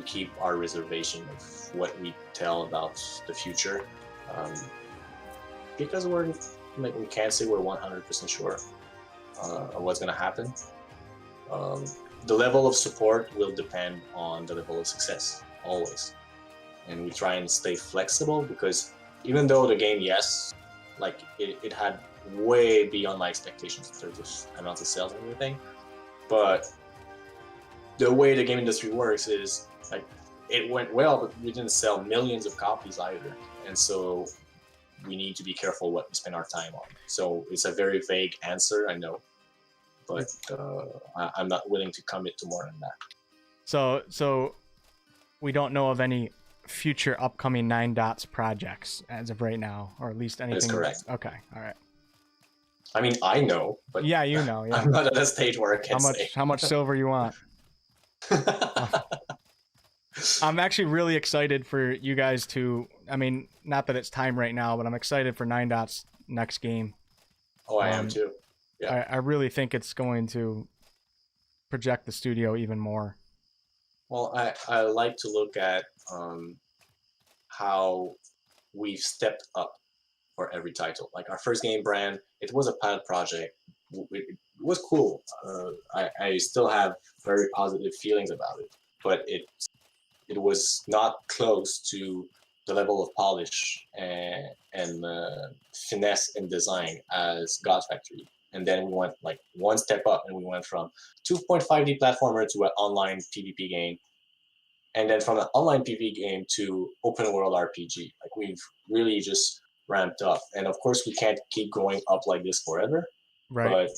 keep our reservation of what we tell about the future, because we can't say we're 100% sure of what's gonna happen. The level of support will depend on the level of success, always. And we try and stay flexible, because even though the game, yes, like it had way beyond my expectations in terms of amount of sales and everything, but the way the game industry works is, like, it went well, but we didn't sell millions of copies either. And so we need to be careful what we spend our time on. So it's a very vague answer, I know, but I'm not willing to commit to more than that. So we don't know of any future upcoming 9dots projects as of right now, or at least anything. That's correct. Okay, all right. I mean, I know, but yeah, you know. Yeah. I'm not at a stage where I can say. How much silver you want? I'm actually really excited for you guys to. I mean, not that it's time right now, but I'm excited for 9dots next game. Oh, I am too. Yeah. I really think it's going to project the studio even more. Well, I like to look at how we've stepped up for every title. Like, our first game, Brand, it was a pilot project. It was cool. I still have very positive feelings about it, but it was not close to the level of polish and finesse in design as God Factory. And then we went like one step up, and we went from 2.5D platformer to an online PvP game, and then from an online PvP game to open world RPG. Like, we've really just ramped up, and of course we can't keep going up like this forever. Right. But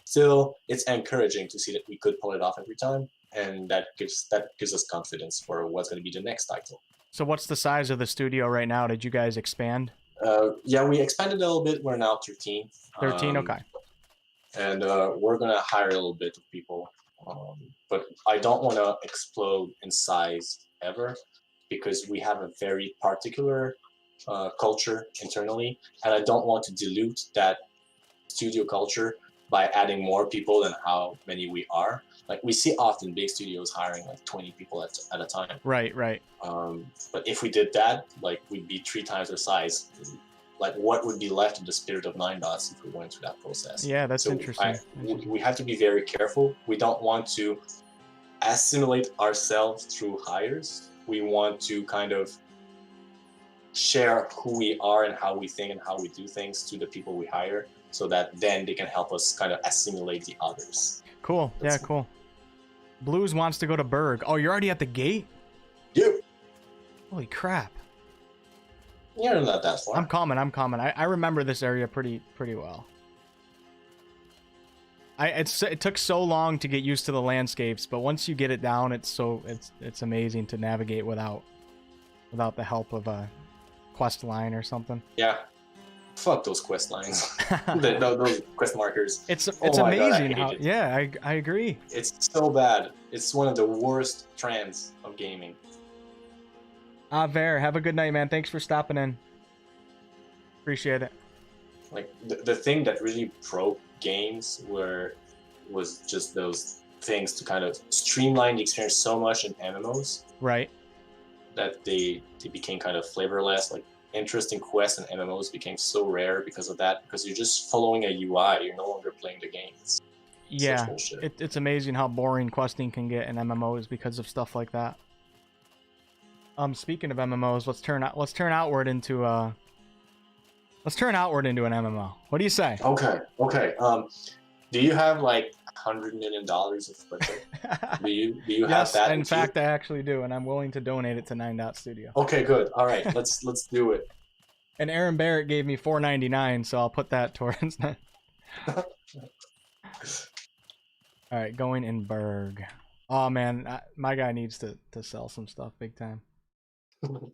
still, it's encouraging to see that we could pull it off every time, and that gives us confidence for what's going to be the next title. So what's the size of the studio right now? Did you guys expand? Yeah, we expanded a little bit. We're now 13. 13, okay. And we're going to hire a little bit of people But I don't want to explode in size ever, because we have a very particular culture internally, and I don't want to dilute that studio culture by adding more people than how many we are. Like, we see often big studios hiring like 20 people at a time. Right. But if we did that, like, we'd be 3 times our size. Like, what would be left of the spirit of 9dots if we went through that process? Yeah, that's interesting. We have to be very careful. We don't want to assimilate ourselves through hires. We want to kind of share who we are and how we think and how we do things to the people we hire, so that then they can help us kind of assimilate the others. Cool. Yeah, cool. Blues wants to go to Berg. Oh, you're already at the gate? Yeah. Holy crap. You're not that far. I'm coming. I remember this area pretty well. It took so long to get used to the landscapes, but once you get it down, it's amazing to navigate without the help of a quest line or something. Yeah. Fuck those quest lines. Those quest markers. It's amazing. how. Yeah, I agree. It's so bad. It's one of the worst trends of gaming. Ver, have a good night, man. Thanks for stopping in. Appreciate it. Like, the thing that really broke games was just those things to kind of streamline the experience so much in MMOs. Right. That they became kind of flavorless. Like, interesting quests and MMOs became so rare because of that, because you're just following a UI. You're no longer playing the game. Yeah, it's amazing how boring questing can get in MMOs because of stuff like that. Speaking of MMOs, let's turn outward into an MMO. What do you say? Okay. Do you have like $100 million of budget? Do you have that? In fact, I actually do, and I'm willing to donate it to 9dot Studio. Okay, good. All right, let's do it. And Aaron Barrett gave me $4.99, so I'll put that towards that. All right, going in Berg. Oh man, my guy needs to sell some stuff big time.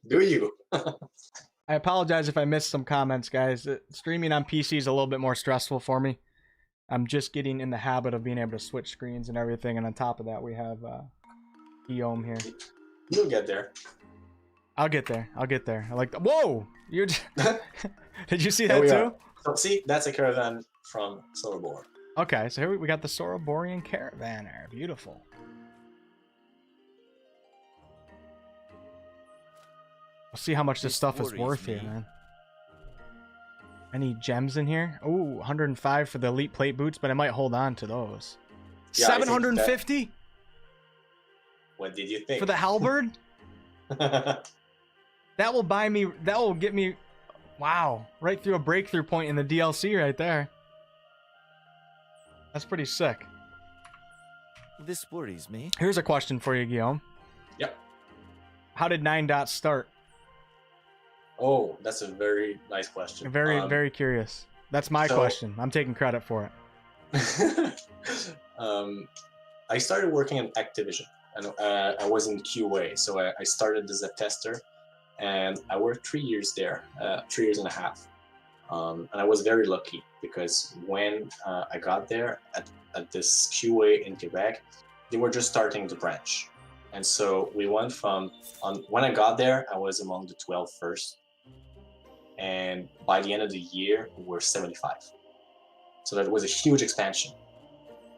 Do you? I apologize if I missed some comments, guys. Streaming on PC is a little bit more stressful for me. I'm just getting in the habit of being able to switch screens and everything, and on top of that, we have Guillaume here. You'll get there. I'll get there. I like the... Whoa! You're... Did you see that too? So, see, that's a caravan from Sorobor. Okay, so here we got the Soroborian caravan there. Beautiful. We'll see how much this stuff is worth here, man. Any gems in here? Oh, 105 for the elite plate boots, but I might hold on to those. Yeah, 750? What did you think? For the halberd? That will buy me, that will get me, wow, right through a breakthrough point in the DLC right there. That's pretty sick. This worries me. Here's a question for you, Guillaume. Yep. How did 9dot start? Oh, that's a very nice question. Very curious. That's my question. I'm taking credit for it. I started working in Activision, and I was in QA. So I started as a tester, and I worked 3 years there, 3 years and a half. And I was very lucky, because when I got there at this QA in Quebec, they were just starting the branch. And so we went from, when I got there, I was among the 12 first. And by the end of the year, we were 75. So that was a huge expansion.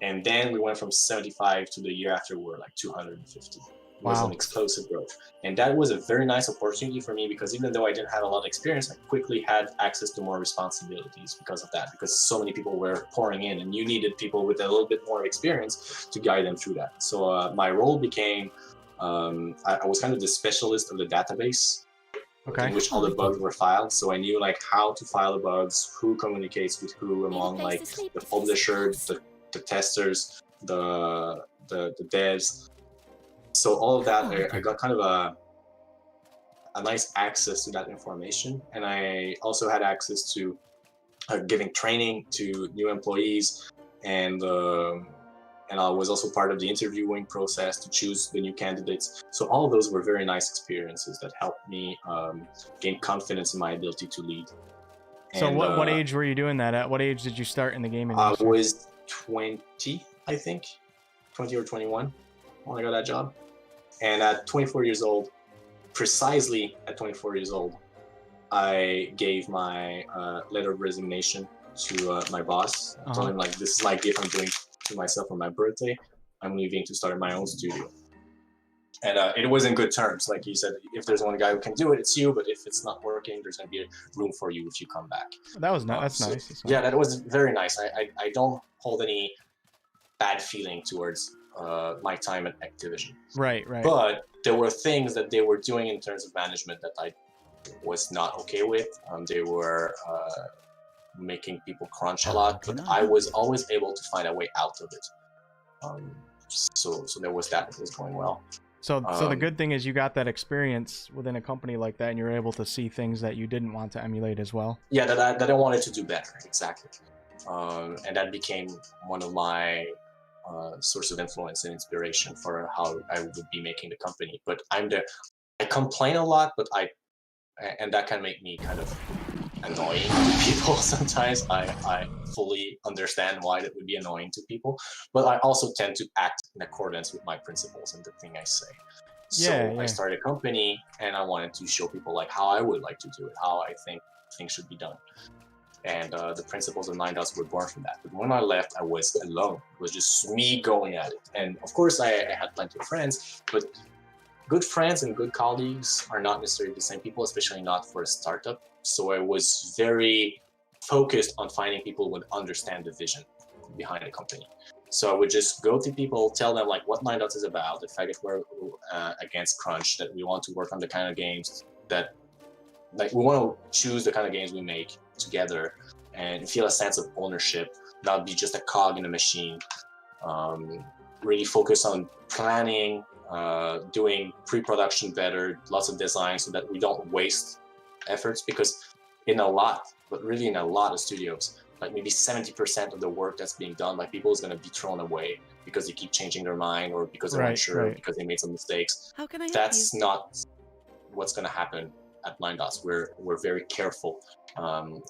And then we went from 75 to the year after, we were like 250. It was an explosive growth. And that was a very nice opportunity for me, because even though I didn't have a lot of experience, I quickly had access to more responsibilities because of that, because so many people were pouring in, and you needed people with a little bit more experience to guide them through that. So my role became, I was kind of the specialist of the database, in which all the bugs were filed. So I knew like how to file the bugs, who communicates with who among like the publisher, the testers, the devs. So all of that, I got kind of a nice access to that information. And I also had access to giving training to new employees, and I was also part of the interviewing process to choose the new candidates. So all of those were very nice experiences that helped me gain confidence in my ability to lead. So and, what age were you doing that at? What age did you start in the gaming industry? I was 20, I think. 20 or 21 when I got that job. And at 24 years old, precisely at 24 years old, I gave my letter of resignation to my boss. I told him, like, this is my gift I'm doing to myself for my birthday. I'm leaving to start my own studio. And it was in good terms. Like he said, if there's one guy who can do it, it's you. But if it's not working, there's going to be room for you if you come back. That was nice. That's nice. That's nice. Yeah, that was very nice. I don't hold any bad feeling towards my time at Activision. Right, right. But there were things that they were doing in terms of management that I was not okay with. They were making people crunch a lot, but I was always able to find a way out of it. So there was that was going well. So the good thing is you got that experience within a company like that, and you're able to see things that you didn't want to emulate as well. Yeah, that I wanted to do better, exactly. And that became one of my source of influence and inspiration for how I would be making the company. But I complain a lot, but and that can make me kind of annoying to people sometimes. I fully understand why that would be annoying to people, but I also tend to act in accordance with my principles and the thing I say. So I started a company and I wanted to show people like how I would like to do it, how I think things should be done. And the principles of 9 Dots were born from that. But when I left, I was alone. It was just me going at it. And of course, I had plenty of friends, but good friends and good colleagues are not necessarily the same people, especially not for a startup. So I was very focused on finding people who would understand the vision behind the company. So I would just go to people, tell them like what 9 Dots is about, the fact that we're against crunch, that we want to work on the kind of games that, like, we want to choose the kind of games we make together and feel a sense of ownership, not be just a cog in a machine. Really focus on planning, doing pre-production better, lots of design so that we don't waste efforts, because in a lot of studios, like maybe 70% of the work that's being done, like people is going to be thrown away because they keep changing their mind or because they're unsure, because they made some mistakes. How can I help That's you? not what's going to happen at 9 Dots. We're very careful.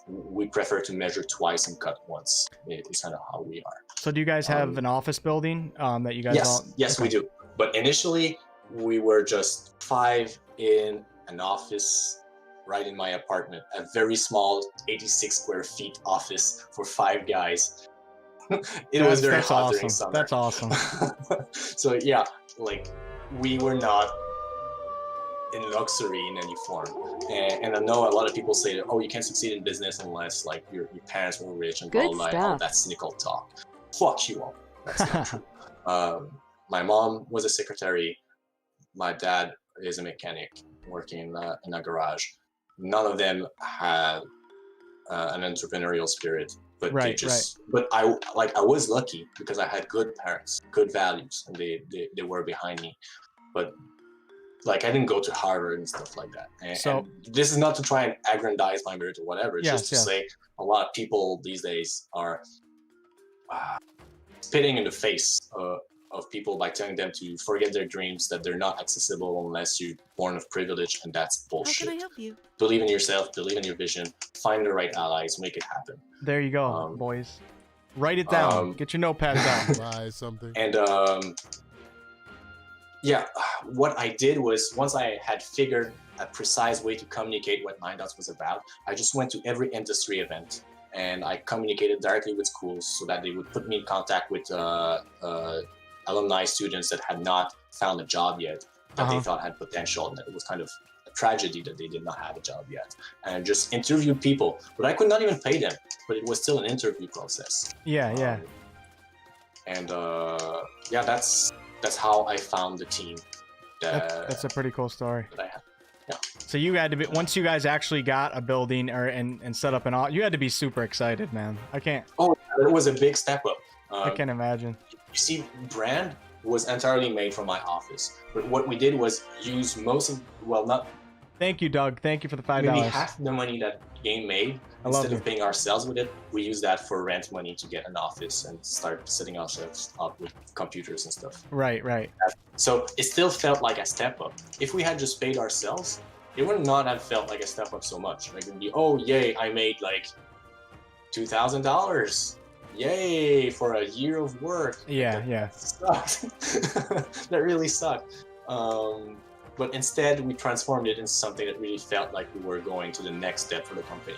We prefer to measure twice and cut once. It's kind of how we are. So do you guys have an office building that you guys Yes, we do. But initially, we were just 5 in an office right in my apartment, a very small 86 square feet office for 5 guys. It was very hot during summer. That's awesome. So yeah, like we were not in luxury in any form. And I know a lot of people say that, oh, you can't succeed in business unless like your parents were rich and blah, blah, blah. Oh, that's cynical talk. Fuck you all. That's not true. My mom was a secretary. My dad is a mechanic working in a garage. None of them had an entrepreneurial spirit, but but I was lucky because I had good parents, good values, and they were behind me. But like I didn't go to Harvard and stuff like that. And this is not to try and aggrandize my merit or whatever. It's just to say a lot of people these days are spitting in the face of people by telling them to forget their dreams, that they're not accessible unless you're born of privilege, and that's bullshit. How can I help you? Believe in yourself, believe in your vision, find the right allies, make it happen. There you go, boys. Write it down. Get your notepads down. Buy something. And yeah, what I did was, once I had figured a precise way to communicate what 9 Dots was about, I just went to every industry event and I communicated directly with schools so that they would put me in contact with alumni students that had not found a job yet, that they thought had potential, and that it was kind of a tragedy that they did not have a job yet. And just interviewed people, but I could not even pay them, but it was still an interview process. Yeah. And yeah, that's how I found the team. That's a pretty cool story. That I had. Yeah. So you had to be, once you guys actually got a building and set up you had to be super excited, man. I can't. Oh, it was a big step up. I can't imagine. You see, brand was entirely made from my office, but what we did was use most of, well, not. Thank you, Doug. Thank you for the $5. Maybe half the money that game made, instead of paying ourselves with it, we used that for rent money to get an office and start setting ourselves up with computers and stuff. Right. So it still felt like a step up. If we had just paid ourselves, it would not have felt like a step up so much. Like it'd be, oh yay, I made like $2,000. Yay for a year of work. Yeah. Sucked. That really sucked. But instead, we transformed it into something that really felt like we were going to the next step for the company.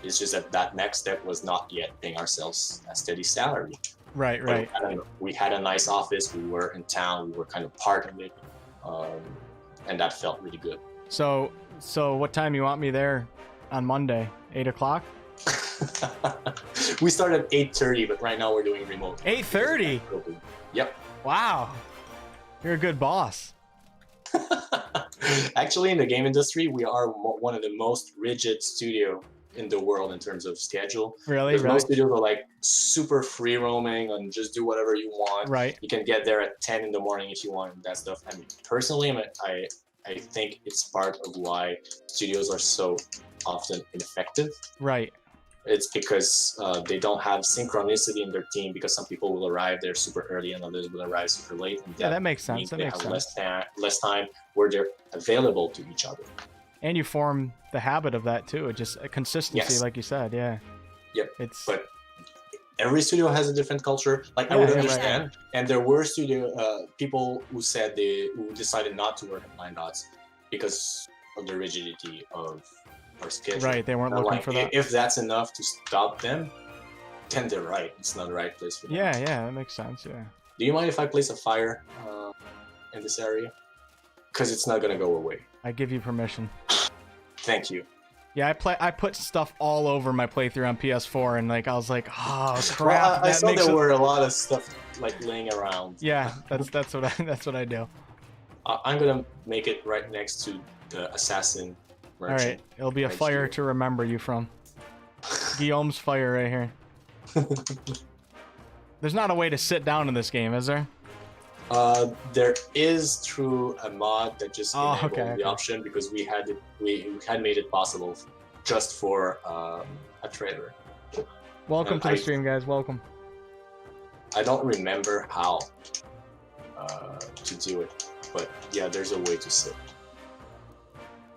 It's just that that next step was not yet paying ourselves a steady salary. Right. But we had a nice office. We were in town. We were kind of part of it, and that felt really good. So what time you want me there on Monday? 8 o'clock? We started at 8:30, but right now we're doing remote. 8:30? Yep. Wow. You're a good boss. Actually, in the game industry, we are one of the most rigid studio in the world in terms of schedule. Really? Because most studios are like super free roaming and just do whatever you want. Right. You can get there at 10 in the morning if you want and that stuff. I mean, personally, I think it's part of why studios are so often ineffective. Right. It's because they don't have synchronicity in their team, because some people will arrive there super early and others will arrive super late. And Yeah, that makes sense. means That they makes have sense. less time where they're available to each other. And you form the habit of that too. It just consistency, Yes. like you said. Yeah. Yep. It's But every studio has a different culture. Like I Yeah, would yeah, right. understand, and there were studio people who said who decided not to work at 9 Dots because of the rigidity of our schedule. right. They weren't And looking like, for that. if that's enough to stop them, then they're right. It's not the right place for them. Yeah, that makes sense. Yeah. Do you mind if I place a fire in this area? Because it's not gonna go away. I give you permission. Thank you. Yeah, I put stuff all over my playthrough on PS4, and like I was like, oh crap. Well, I that saw makes there it- were a lot of stuff like laying around. Yeah, that's what I do. I'm gonna make it right next to the assassin All merchant. right, it'll be a right fire here. to remember you from. Guillaume's fire right here. There's not a way to sit down in this game, is there? There is through a mod that just Oh, enabled okay. the option, because we had made it possible just for a trailer. Welcome And to the I- stream, guys. Welcome. I don't remember how to do it, but yeah, there's a way to sit.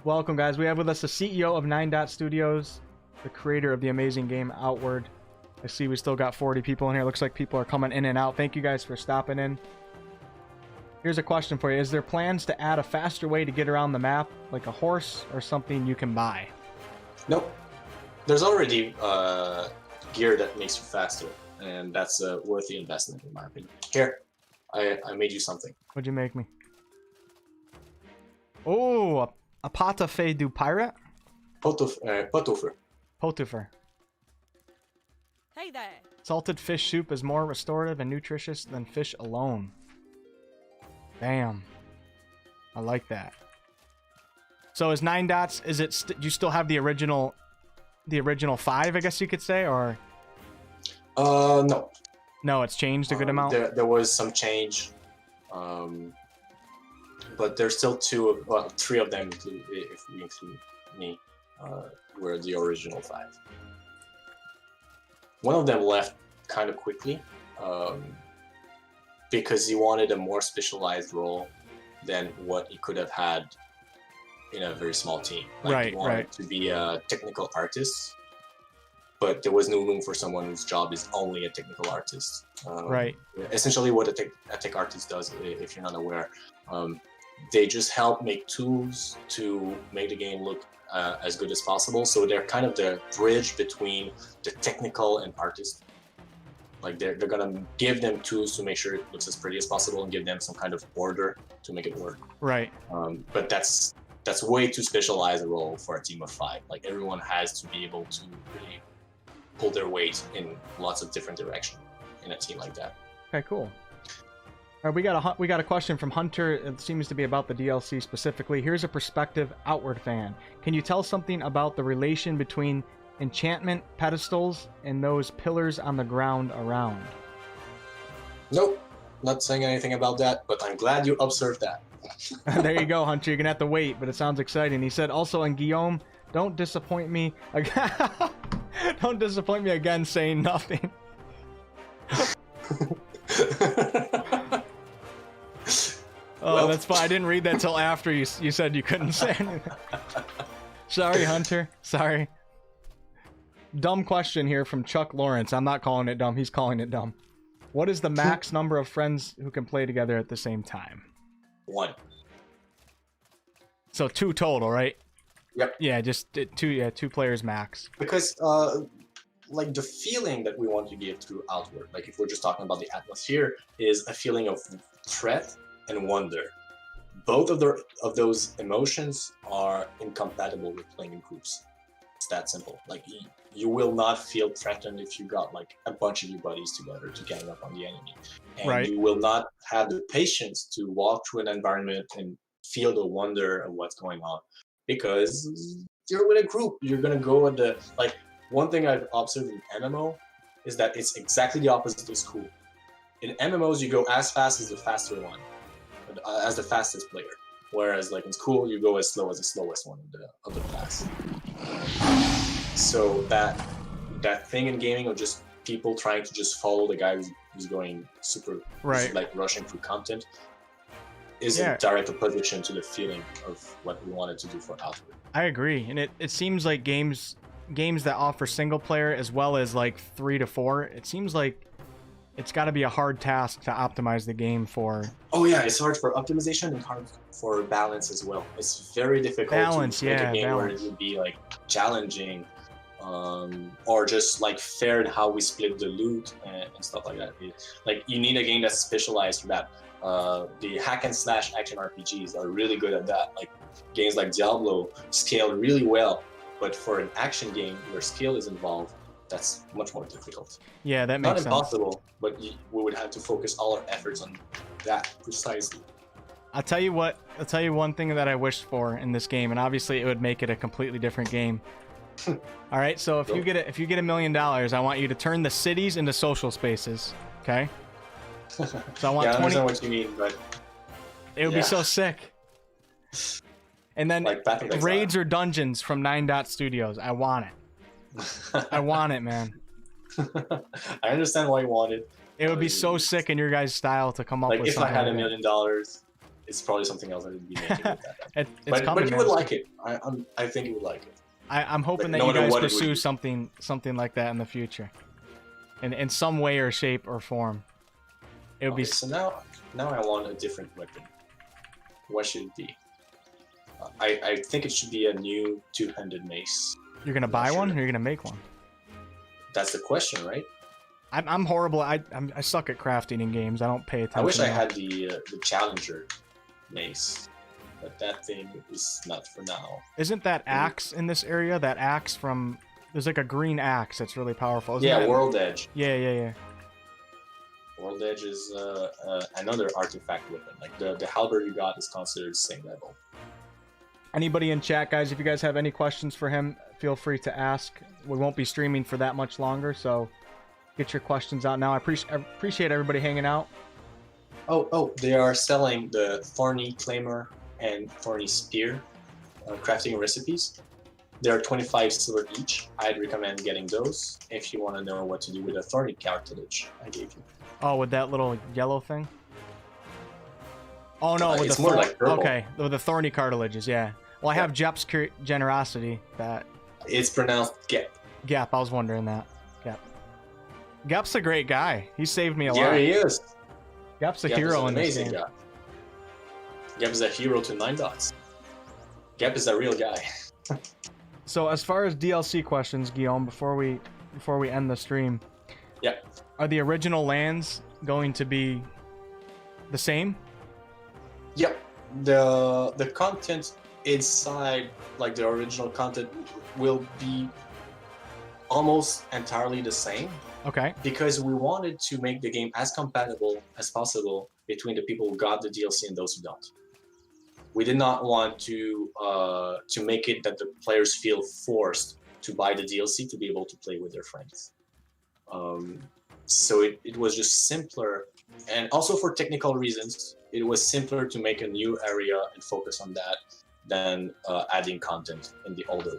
Welcome, guys. We have with us the CEO of 9 Dot Studios, the creator of the amazing game Outward. I see we still got 40 people in here. Looks like people are coming in and out. Thank you guys for stopping in. Here's a question for you. Is there plans to add a faster way to get around the map, like a horse or something you can buy? Nope. There's already gear that makes you faster, and that's a worthy investment in my opinion. Here, I made you something. What'd you make me? Oh, a patafe du pirate? Potofer. Potifer. Hey there. Salted fish soup is more restorative and nutritious than fish alone. Damn. I like that. So is 9 Dots, is it, do you still have the original 5, I guess you could say, or? No. No, it's changed a good amount? There was some change, but there's still three of them, if we include me, were the original 5. One of them left kind of quickly, because he wanted a more specialized role than what he could have had in a very small team. He wanted to be a technical artist, but there was no room for someone whose job is only a technical artist. Essentially what a tech artist does, if you're not aware, they just help make tools to make the game look as good as possible. So they're kind of the bridge between the technical and artist. Like they're gonna give them tools to make sure it looks as pretty as possible and give them some kind of order to make it work. Right. But that's way too specialized a role for a team of 5. Like everyone has to be able to really pull their weight in lots of different directions in a team like that. Okay, cool. All right, we got a question from Hunter. It seems to be about the DLC specifically. Here's a prospective Outward fan. Can you tell something about the relation between enchantment pedestals and those pillars on the ground around? Nope, not saying anything about that, but I'm glad you observed that. There you go, Hunter. You're gonna have to wait, but it sounds exciting. He said also, and Guillaume, don't disappoint me again. Don't disappoint me again saying nothing. Oh, Well. that's fine. I didn't read that till after you said you couldn't say anything. Sorry, Hunter. Sorry. Dumb question here from Chuck Lawrence. I'm not calling it dumb. He's calling it dumb. What is the max number of friends who can play together at the same time? 1. So 2 total, right? Yep. Yeah, just 2. Yeah, 2 players max. Because like the feeling that we want to give through Outward, like if we're just talking about the atmosphere, is a feeling of threat and wonder. Both of those emotions are incompatible with playing in groups. It's that simple. Like you will not feel threatened if you got like a bunch of your buddies together to gang up on the enemy, and Right. you will not have the patience to walk through an environment and feel the wonder of what's going on, because you're with a group. You're gonna go at the like. One thing I've observed in MMO is that it's exactly the opposite of school. In MMOs, you go as fast as the faster one, as the fastest player. Whereas, like in school, you go as slow as the slowest one of the class. So that thing in gaming of just people trying to just follow the guy who's going super, Right. like rushing through content, is Yeah. in direct opposition to the feeling of what we wanted to do for Outward. I agree, and it seems like games that offer single player as well as like 3 to 4. It seems like it's got to be a hard task to optimize the game for Oh yeah, it's hard for optimization and hard for balance as well. It's very difficult Balance, to make yeah, a game where balance. it would be like challenging, or just like fair in how we split the loot and stuff like that. Like you need a game that's specialized for that. The hack and slash action RPGs are really good at that. Like games like Diablo scale really well, but for an action game where skill is involved, that's much more difficult. Yeah, that Not makes sense. impossible, but we would have to focus all our efforts on that precisely. I'll tell you one thing that I wished for in this game, and obviously it would make it a completely different game. All right, so if you get $1 million, I want you to turn the cities into social spaces. Okay. So I want Yeah, I 20. understand what you mean, but It would be so sick. And then like Path of Exile. raids or dungeons from 9 Dot Studios. I want it. I want it, man. I understand why you want it. It would be so sick in your guys' style to come up Like with if I something had like $1 that. million, it's probably something else I would be making with that. It's But coming, you man. would like it. I think you would like it. I'm hoping like, that no you matter guys what it would pursue be. something like that in the future, in some way or shape or form. It would be Okay, so now I want a different weapon. What should it be? I think it should be a new two-handed mace. You're gonna buy Sure. one, or you're gonna make one. That's the question, right? I'm horrible. I suck at crafting in games. I don't pay attention. I wish I enough. had the Challenger mace, but that thing is not for now. Isn't that axe in this area? That axe from there's like a green axe that's really powerful. Isn't Yeah, that... World Edge. Yeah. World Edge is another artifact weapon. Like the halberd you got is considered the same level. Anybody in chat, guys, if you guys have any questions for him, feel free to ask. We won't be streaming for that much longer, so get your questions out now. I appreciate everybody hanging out. Oh, they are selling the Thorny Claymore and Thorny Spear crafting recipes. They are 25 silver each. I'd recommend getting those if you want to know what to do with the Thorny cartilage I gave you. Oh, with that little yellow thing? Oh no, with It's the more like purple. Okay, with the thorny cartilages, yeah. Well, I have Jep's generosity. That It's pronounced Gep. Gap. I was wondering that. Gap. Gap's a great guy. He saved me a Yeah, lot. he is. Gap's a Gep is hero an in this amazing game. guy. Gep is a hero to 9 dots. Gep is a real guy. So as far as DLC questions, Guillaume, before we end the stream, Yeah. are the original lands going to be the same? Yep. The content inside, like the original content, will be almost entirely the same, Okay. because we wanted to make the game as compatible as possible between the people who got the DLC and those who don't. We did not want to make it that the players feel forced to buy the DLC to be able to play with their friends. So it was just simpler, and also for technical reasons, it was simpler to make a new area and focus on that than adding content in the older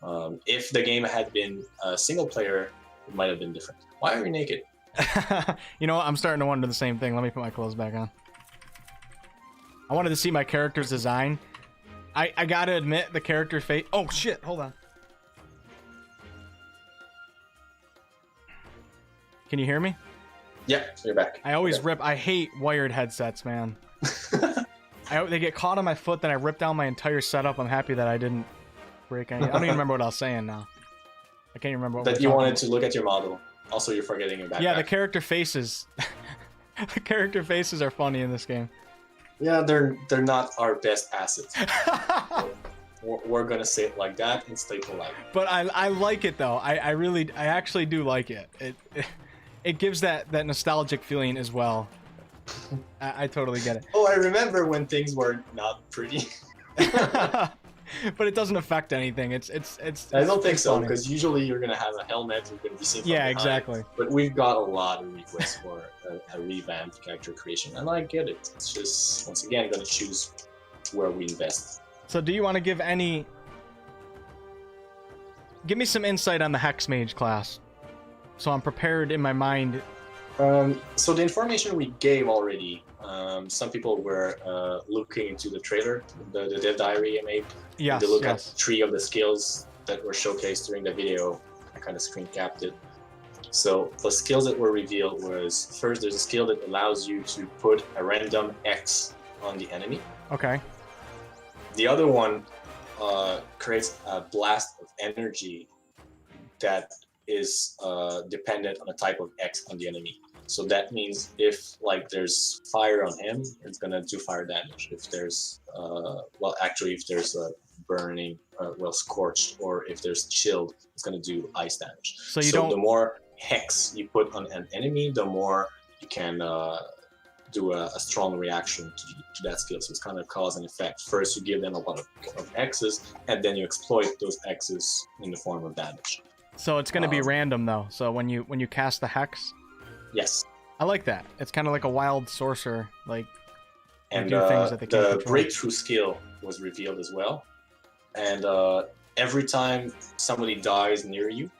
ones. If the game had been single player, it might have been different. Why are you naked? You know what? I'm starting to wonder the same thing. Let me put my clothes back on. I wanted to see my character's design. I gotta admit, the character face. Oh shit! Hold on. Can you hear me? Yeah, you're back. I always Okay. rip. I hate wired headsets, man. They get caught on my foot, then I rip down my entire setup. I'm happy that I didn't break any. I don't even remember what I was saying now. I can't even remember what That we're you talking wanted about. to look at your model. Also, you're forgetting your backpack. Yeah, the character faces. The character faces are funny in this game. Yeah, they're not our best assets. We're gonna say it like that and stay polite. But I like it though. I actually do like it. It gives that nostalgic feeling as well. I totally get it. Oh, I remember when things were not pretty. But it doesn't affect anything. It's I don't think so, funny. because usually you're gonna have a helmet, you're gonna be seen from Yeah, behind. exactly. But we've got a lot of requests for a revamped character creation, and I get it. It's just, once again, gonna choose where we invest. So do you want to give me some insight on the Hex Mage class, so I'm prepared in my mind. So the information we gave already, some people were looking into the trailer, the dev diary I made. Yes, They look yes. at 3 of the skills that were showcased during the video. I kind of screen capped it. So the skills that were revealed was, first there's a skill that allows you to put a random X on the enemy. Okay. The other one creates a blast of energy that is dependent on the type of X on the enemy. So that means if like there's fire on him, it's gonna do fire damage. If there's if there's a burning, scorched, or if there's chilled, it's gonna do ice damage. So you don't. The more hex you put on an enemy, the more you can do a strong reaction to that skill. So it's kind of cause and effect. First you give them a lot of X's, and then you exploit those X's in the form of damage. So it's gonna be random though. So when you cast the hex. Yes. I like that. It's kind of like a wild sorcerer, like. And do things that they can't the control. breakthrough skill was revealed as well. And every time somebody dies near you,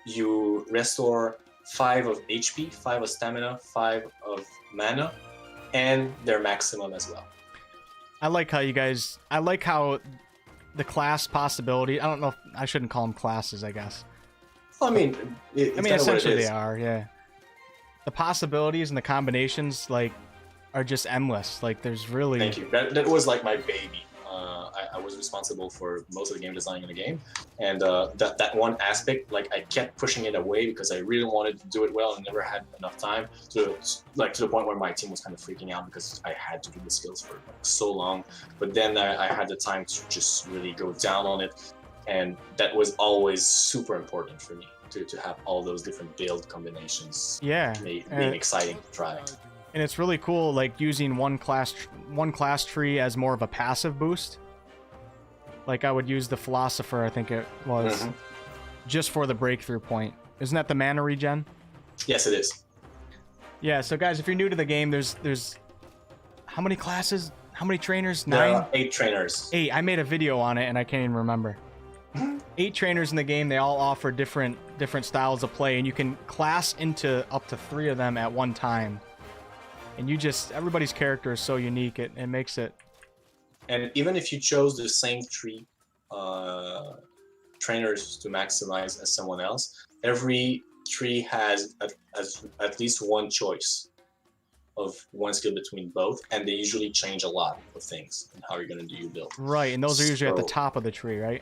you restore 5 of HP, 5 of stamina, 5 of mana, and their maximum as well. I like how the class possibility. I don't know if I shouldn't call them classes. I guess. I mean, Essentially they are. Yeah. The possibilities and the combinations are just endless. Like there's really. Thank you. That was like my baby. I was responsible for most of the game design in the game, and that one aspect, like I kept pushing it away because I really wanted to do it well and never had enough time to the point where my team was kind of freaking out because I had to do the skills for so long. But then I had the time to just really go down on it, and that was always super important for me to have all those different build combinations. Yeah. Being exciting to try. And it's really cool, like using one class tree as more of a passive boost. Like I would use the philosopher, I think it was, just for the breakthrough point. Isn't that the mana regen? Yes, it is. Yeah. So guys, if you're new to the game, there's how many classes? How many trainers? 9? There are 8 trainers. 8. I made a video on it and I can't even remember. 8 trainers in the game. They all offer different styles of play, and you can class into up to 3 of them at one time. And everybody's character is so unique. It makes it. And even if you chose the same 3 trainers to maximize as someone else, every tree has at least one choice of one skill between both, and they usually change a lot of things in how you're going to do your build. Right, and those are usually at the top of the tree, right?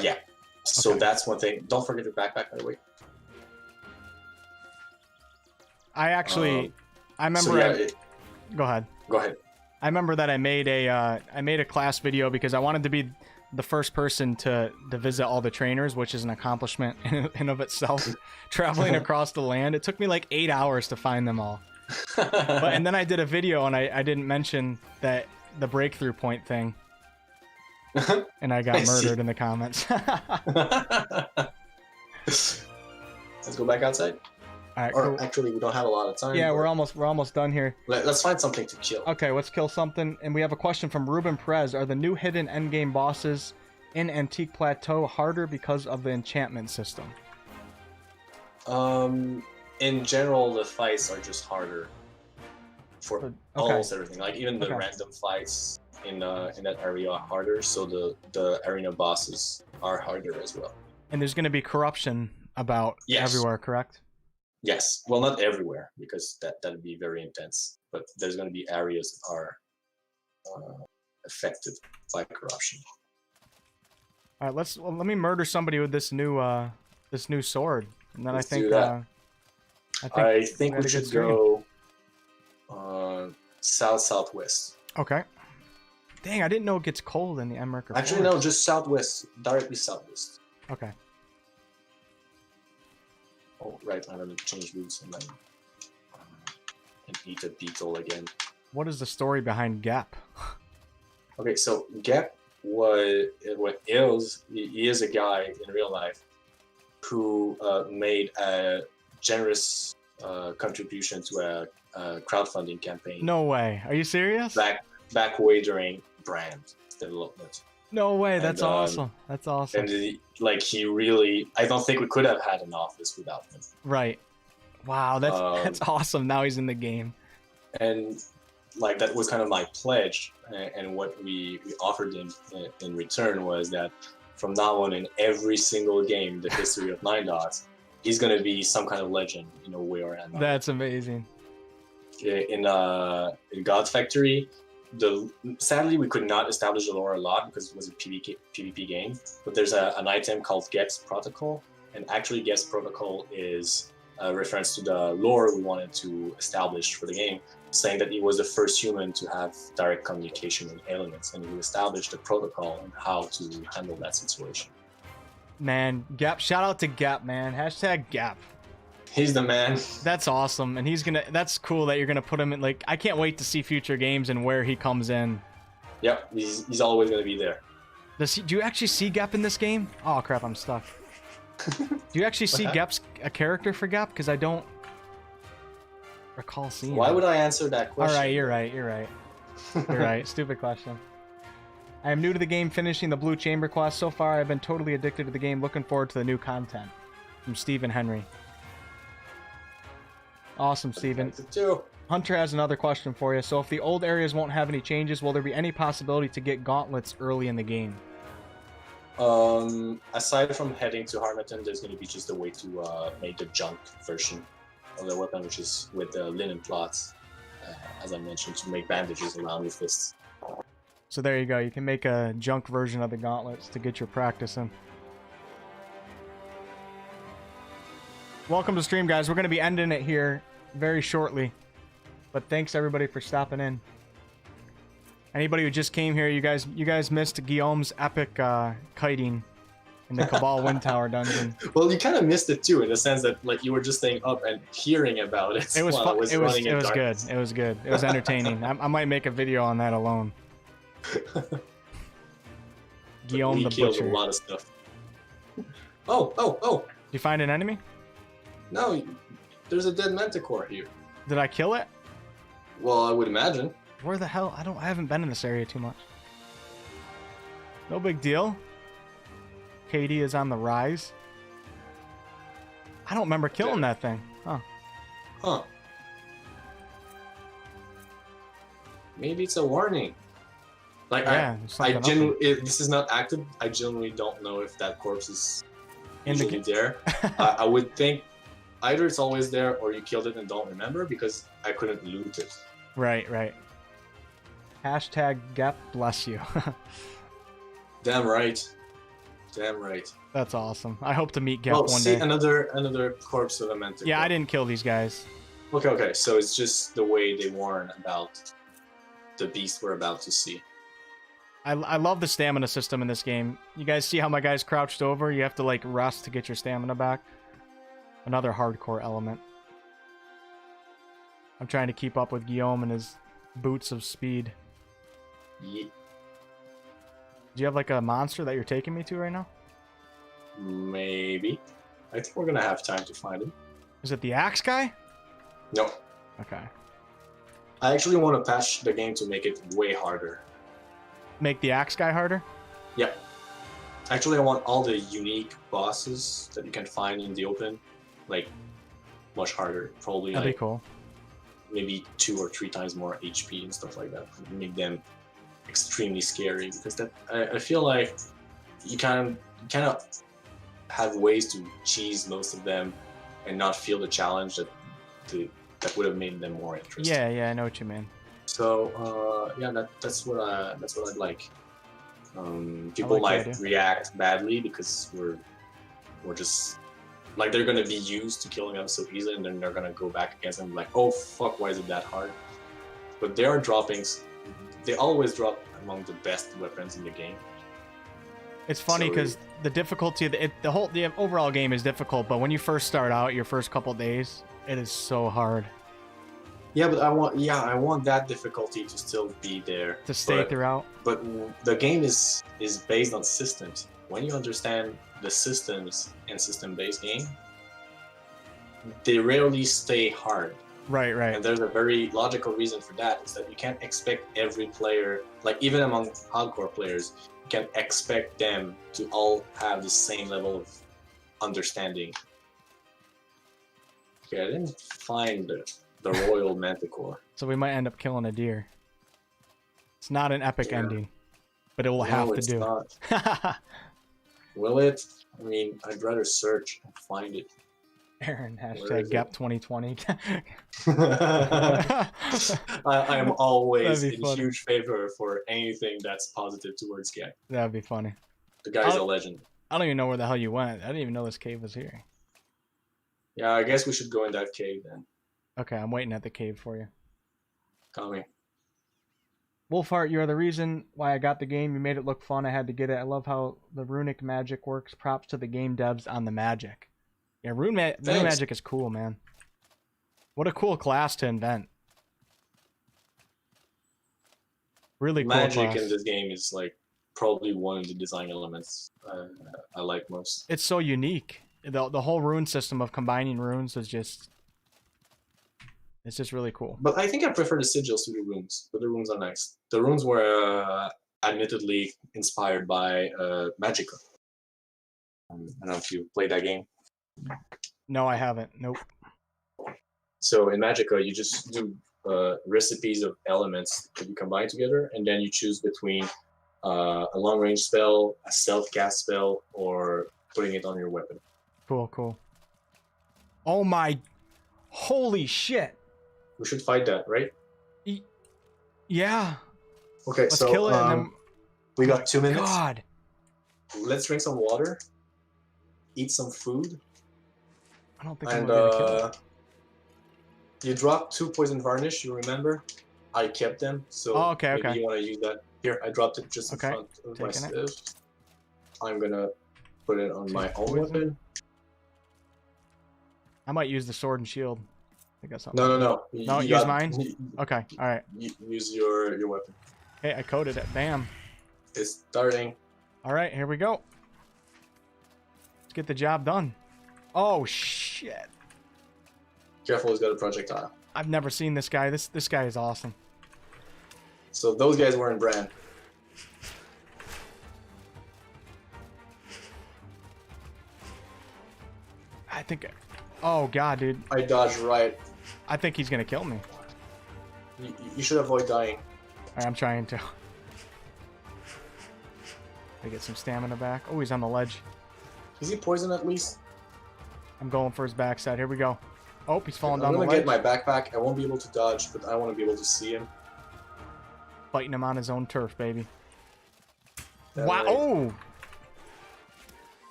Yeah. So Okay. that's one thing. Don't forget your backpack, by the way. I actually, I remember. So yeah, Go ahead. go ahead. I remember that I made a class video because I wanted to be the first person to visit all the trainers, which is an accomplishment in of itself. Traveling across the land, it took me like 8 hours to find them all. And then I did a video and I didn't mention that the breakthrough point thing, and I got murdered in the comments. Let's go back outside. All right, Or cool. actually, we don't have a lot of time. Yeah, but we're almost done here. Let's find something to kill. Okay, let's kill something. And we have a question from Ruben Perez. Are the new hidden endgame bosses in Antique Plateau harder because of the enchantment system? In general, the fights are just harder for Okay. almost everything. Like even the Okay. random fights in that area are harder. So the arena bosses are harder as well. And there's going to be corruption about Yes. everywhere, correct? Yes, well, not everywhere because that'd be very intense. But there's going to be areas that are affected by corruption. All right, let me murder somebody with this new sword, and then Let's I think do that. I think had we a good should stream. go southwest. Okay. Dang, I didn't know it gets cold in the Emmerker Actually, Forest. no, just southwest, directly southwest. Okay. Oh, right, I'm gonna change routes and then and eat a beetle again. What is the story behind Gap? Okay, so Gap he is a guy in real life who made a generous contribution to a crowdfunding campaign. No way. Are you serious? Back way during brand development. No way. That's And, awesome. That's awesome. And he really, I don't think we could have had an office without him. Right. Wow, that's awesome. Now he's in the game. And like that was kind of my pledge, and what we offered him in return was that from now on in every single game in the history of Nine Dots, he's gonna be some kind of legend in a way or another. That's amazing. In God Factory, sadly we could not establish the lore a lot because it was a PvP game. But there's an item called Gex Protocol, and actually Gex Protocol is a reference to the lore we wanted to establish for the game, saying that he was the first human to have direct communication with aliens, and we established a protocol on how to handle that situation. Man, Gap! Shout out to Gap, man. Hashtag Gap. He's the man. That's awesome, and that's cool that you're gonna put him in. Like, I can't wait to see future games and where he comes in. Yep, he's always gonna be there. Do you actually see Gap in this game? Oh crap, I'm stuck. Do you actually see Gap's a character for Gap? Because I don't recall seeing. Why would I answer that question? All right, you're right. You're right. Stupid question. I am new to the game, finishing the Blue Chamber quest. So far, I've been totally addicted to the game. Looking forward to the new content. From Stephen Henry. Awesome, Stephen. Hunter has another question for you. So if the old areas won't have any changes, will there be any possibility to get gauntlets early in the game? Aside from heading to Harmattan, there's going to be just a way to make the junk version of the weapon, which is with the linen plots, as I mentioned, to make bandages around your fists. So there you go. You can make a junk version of the gauntlets to get your practice in. Welcome to the stream, guys. We're going to be ending it here very shortly. But thanks everybody for stopping in. Anybody who just came here, you guys missed Guillaume's epic kiting in the Cabal Wind Tower dungeon. Well, you kind of missed it too, in the sense that like you were just staying up and hearing about it. It was while it was good. darkness. It was good. It was entertaining. I might make a video on that alone. Guillaume the killed Butcher. a lot of stuff. Oh! Did you find an enemy? No, there's a dead manticore here. Did I kill it? Well, I would imagine. Where the hell? I haven't been in this area too much. No big deal. Katie is on the rise. I don't remember killing that thing. Huh. Maybe it's a warning. Like, yeah, this is not active. I genuinely don't know if that corpse is usually there. I would think either it's always there or you killed it and don't remember, because I couldn't loot it. Right. Hashtag Gap bless you. Damn right. That's awesome. I hope to meet Gap one day. Another corpse of a manticore. Yeah, I didn't kill these guys. Okay. So it's just the way they warn about the beast we're about to see. I love the stamina system in this game. You guys see how my guy's crouched over? You have to like rest to get your stamina back. Another hardcore element. I'm trying to keep up with Guillaume and his boots of speed. Yeah. Do you have like a monster that you're taking me to right now? Maybe. I think we're gonna have time to find him. Is it the axe guy? No. Okay. I actually want to patch the game to make it way harder. Make the axe guy harder? Yep. Actually, I want all the unique bosses that you can find in the open, like, much harder. Probably That'd like be cool. maybe 2 or 3 times more HP and stuff like that. Make them extremely scary, because that I feel like you kind of have ways to cheese most of them and not feel the challenge that would have made them more interesting. Yeah, I know what you mean. So yeah, that's what I'd like. People might react badly because we're just like they're gonna be used to killing them so easily, and then they're gonna go back against them like, oh fuck, why is it that hard? But they are droppings. They always drop among the best weapons in the game. It's funny because the difficulty of the overall game is difficult, but when you first start out, your first couple days, it is so hard. Yeah, but I want that difficulty to still be there. To stay throughout. But the game is based on systems. When you understand the systems and system-based game, they rarely stay hard. Right. And there's a very logical reason for that, is that you can't expect every player, like even among hardcore players, you can't expect them to all have the same level of understanding. Okay, I didn't find the Royal Manticore. So we might end up killing a deer. It's not an epic ending, but it will have to do. Not. Will it? I mean, I'd rather search and find it. Aaron, hashtag Gap 2020. I am always in huge favor for anything that's positive towards Gap. That'd be funny. The guy's a legend. I don't even know where the hell you went. I didn't even know this cave was here. Yeah, I guess we should go in that cave then. Okay, I'm waiting at the cave for you. Coming. Wolfheart, you are the reason why I got the game. You made it look fun. I had to get it. I love how the runic magic works. Props to the game devs on the magic. Yeah, rune magic is cool, man. What a cool class to invent. Really cool Magic class. in this game is like probably one of the design elements I like most. It's so unique. The whole rune system of combining runes is just... It's just really cool. But I think I prefer the sigils to the runes. But the runes are nice. The runes were admittedly inspired by Magicka. I don't know if you played that game. No, I haven't. Nope. So in Magicka, you just do recipes of elements that you combine together, and then you choose between a long-range spell, a self-cast spell, or putting it on your weapon. Cool. Oh my... Holy shit! We should fight that, right? Yeah. Okay, Let's kill it and then... we got 2 minutes. God. Let's drink some water, eat some food. I don't think I'm gonna kill it. You dropped 2 poison varnish, you remember? I kept them, so maybe you want to use that. Here, I dropped it just in front of my stuff. I'm gonna put it on my own weapon. I might use the sword and shield. I think that's something. No. No, use mine? Okay, alright. Use your weapon. Hey, I coded it. Bam. It's starting. Alright, here we go. Let's get the job done. Oh, shit. Careful, he's got a projectile. I've never seen this guy. This guy is awesome. So those guys were in Bran. I think... Oh, God, dude. I dodged right. I think he's gonna kill me. You should avoid dying. Alright, I'm trying to. I get some stamina back. Oh, he's on the ledge. Is he poisoned at least? I'm going for his backside. Here we go. Oh, he's falling down the ledge. I'm gonna get my backpack. I won't be able to dodge, but I want to be able to see him. Fighting him on his own turf, baby. Wow. Right. Oh!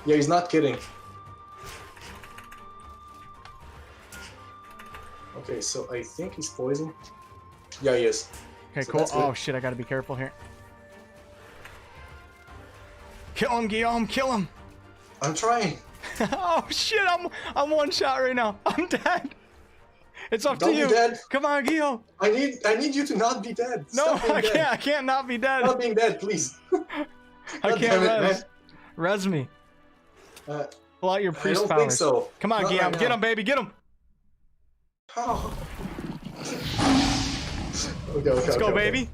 Yeah, he's not kidding. Okay, so I think he's poisoned. Yeah, he is. Okay, so cool. Oh, shit, I gotta be careful here. Kill him, Guillaume, kill him! I'm trying. Oh, shit, I'm one shot right now. I'm dead. It's up to you. Don't be dead. Come on, Guillaume. I need you to not be dead. No, I dead. can't. I can't not be dead. Not being dead, please. I can't res. Res me. Pull out your priest powers. I don't think so. Come on, Guillaume. Get him, baby. Get him. Oh. Let's go, baby.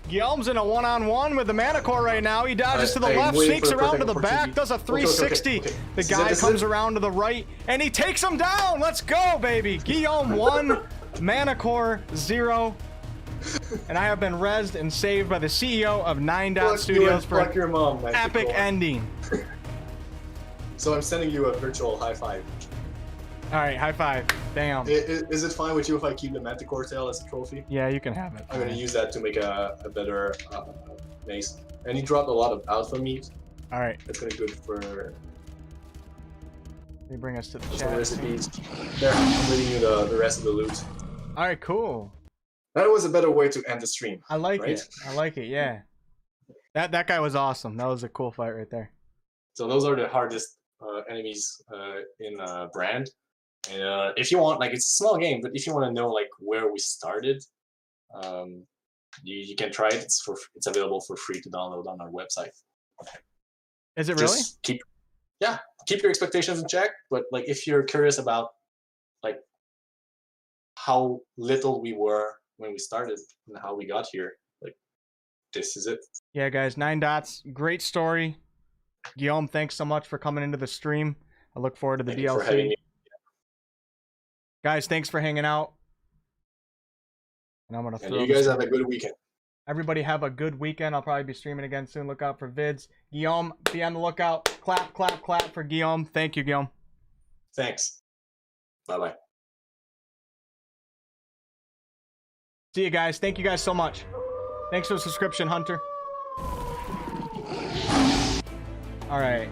Guillaume's in a one-on-one with the Manicore right now. He dodges to the left, sneaks around to the back, does a 360. The guy comes around to the right, and he takes him down. Let's go, baby. Guillaume 1, Manicore 0. And I have been rezzed and saved by the CEO of 9 Dot Studios for your mom, an epic ending. So I'm sending you a virtual high five. All right, high five. Damn. Is it fine with you if I keep the Manticore tail as a trophy? Yeah, you can have it. I'm gonna use that to make a better mace. And he dropped a lot of alpha meat. All right. That's gonna be good for They bring us to the some chat. recipes. There, I'm leaving you the rest of the loot. All right, cool. That was a better way to end the stream. I like right? it. I like it. Yeah. That guy was awesome. That was a cool fight right there. So those are the hardest enemies in Brand. And if you want, like, it's a small game, but if you want to know like where we started, you can try it. It's available for free to download on our website. Is it really? Just keep your expectations in check. But like, if you're curious about like how little we were when we started and how we got here, like, this is it. Yeah, guys. 9 dots. Great story. Guillaume, thanks so much for coming into the stream. I look forward to the Thank you for having DLC. me. Guys, thanks for hanging out. And I'm gonna And throw you this- guys have a good weekend. Everybody have a good weekend. I'll probably be streaming again soon. Look out for vids. Guillaume, be on the lookout. Clap, clap, clap for Guillaume. Thank you, Guillaume. Thanks. Bye-bye. See you guys. Thank you guys so much. Thanks for the subscription, Hunter. All right.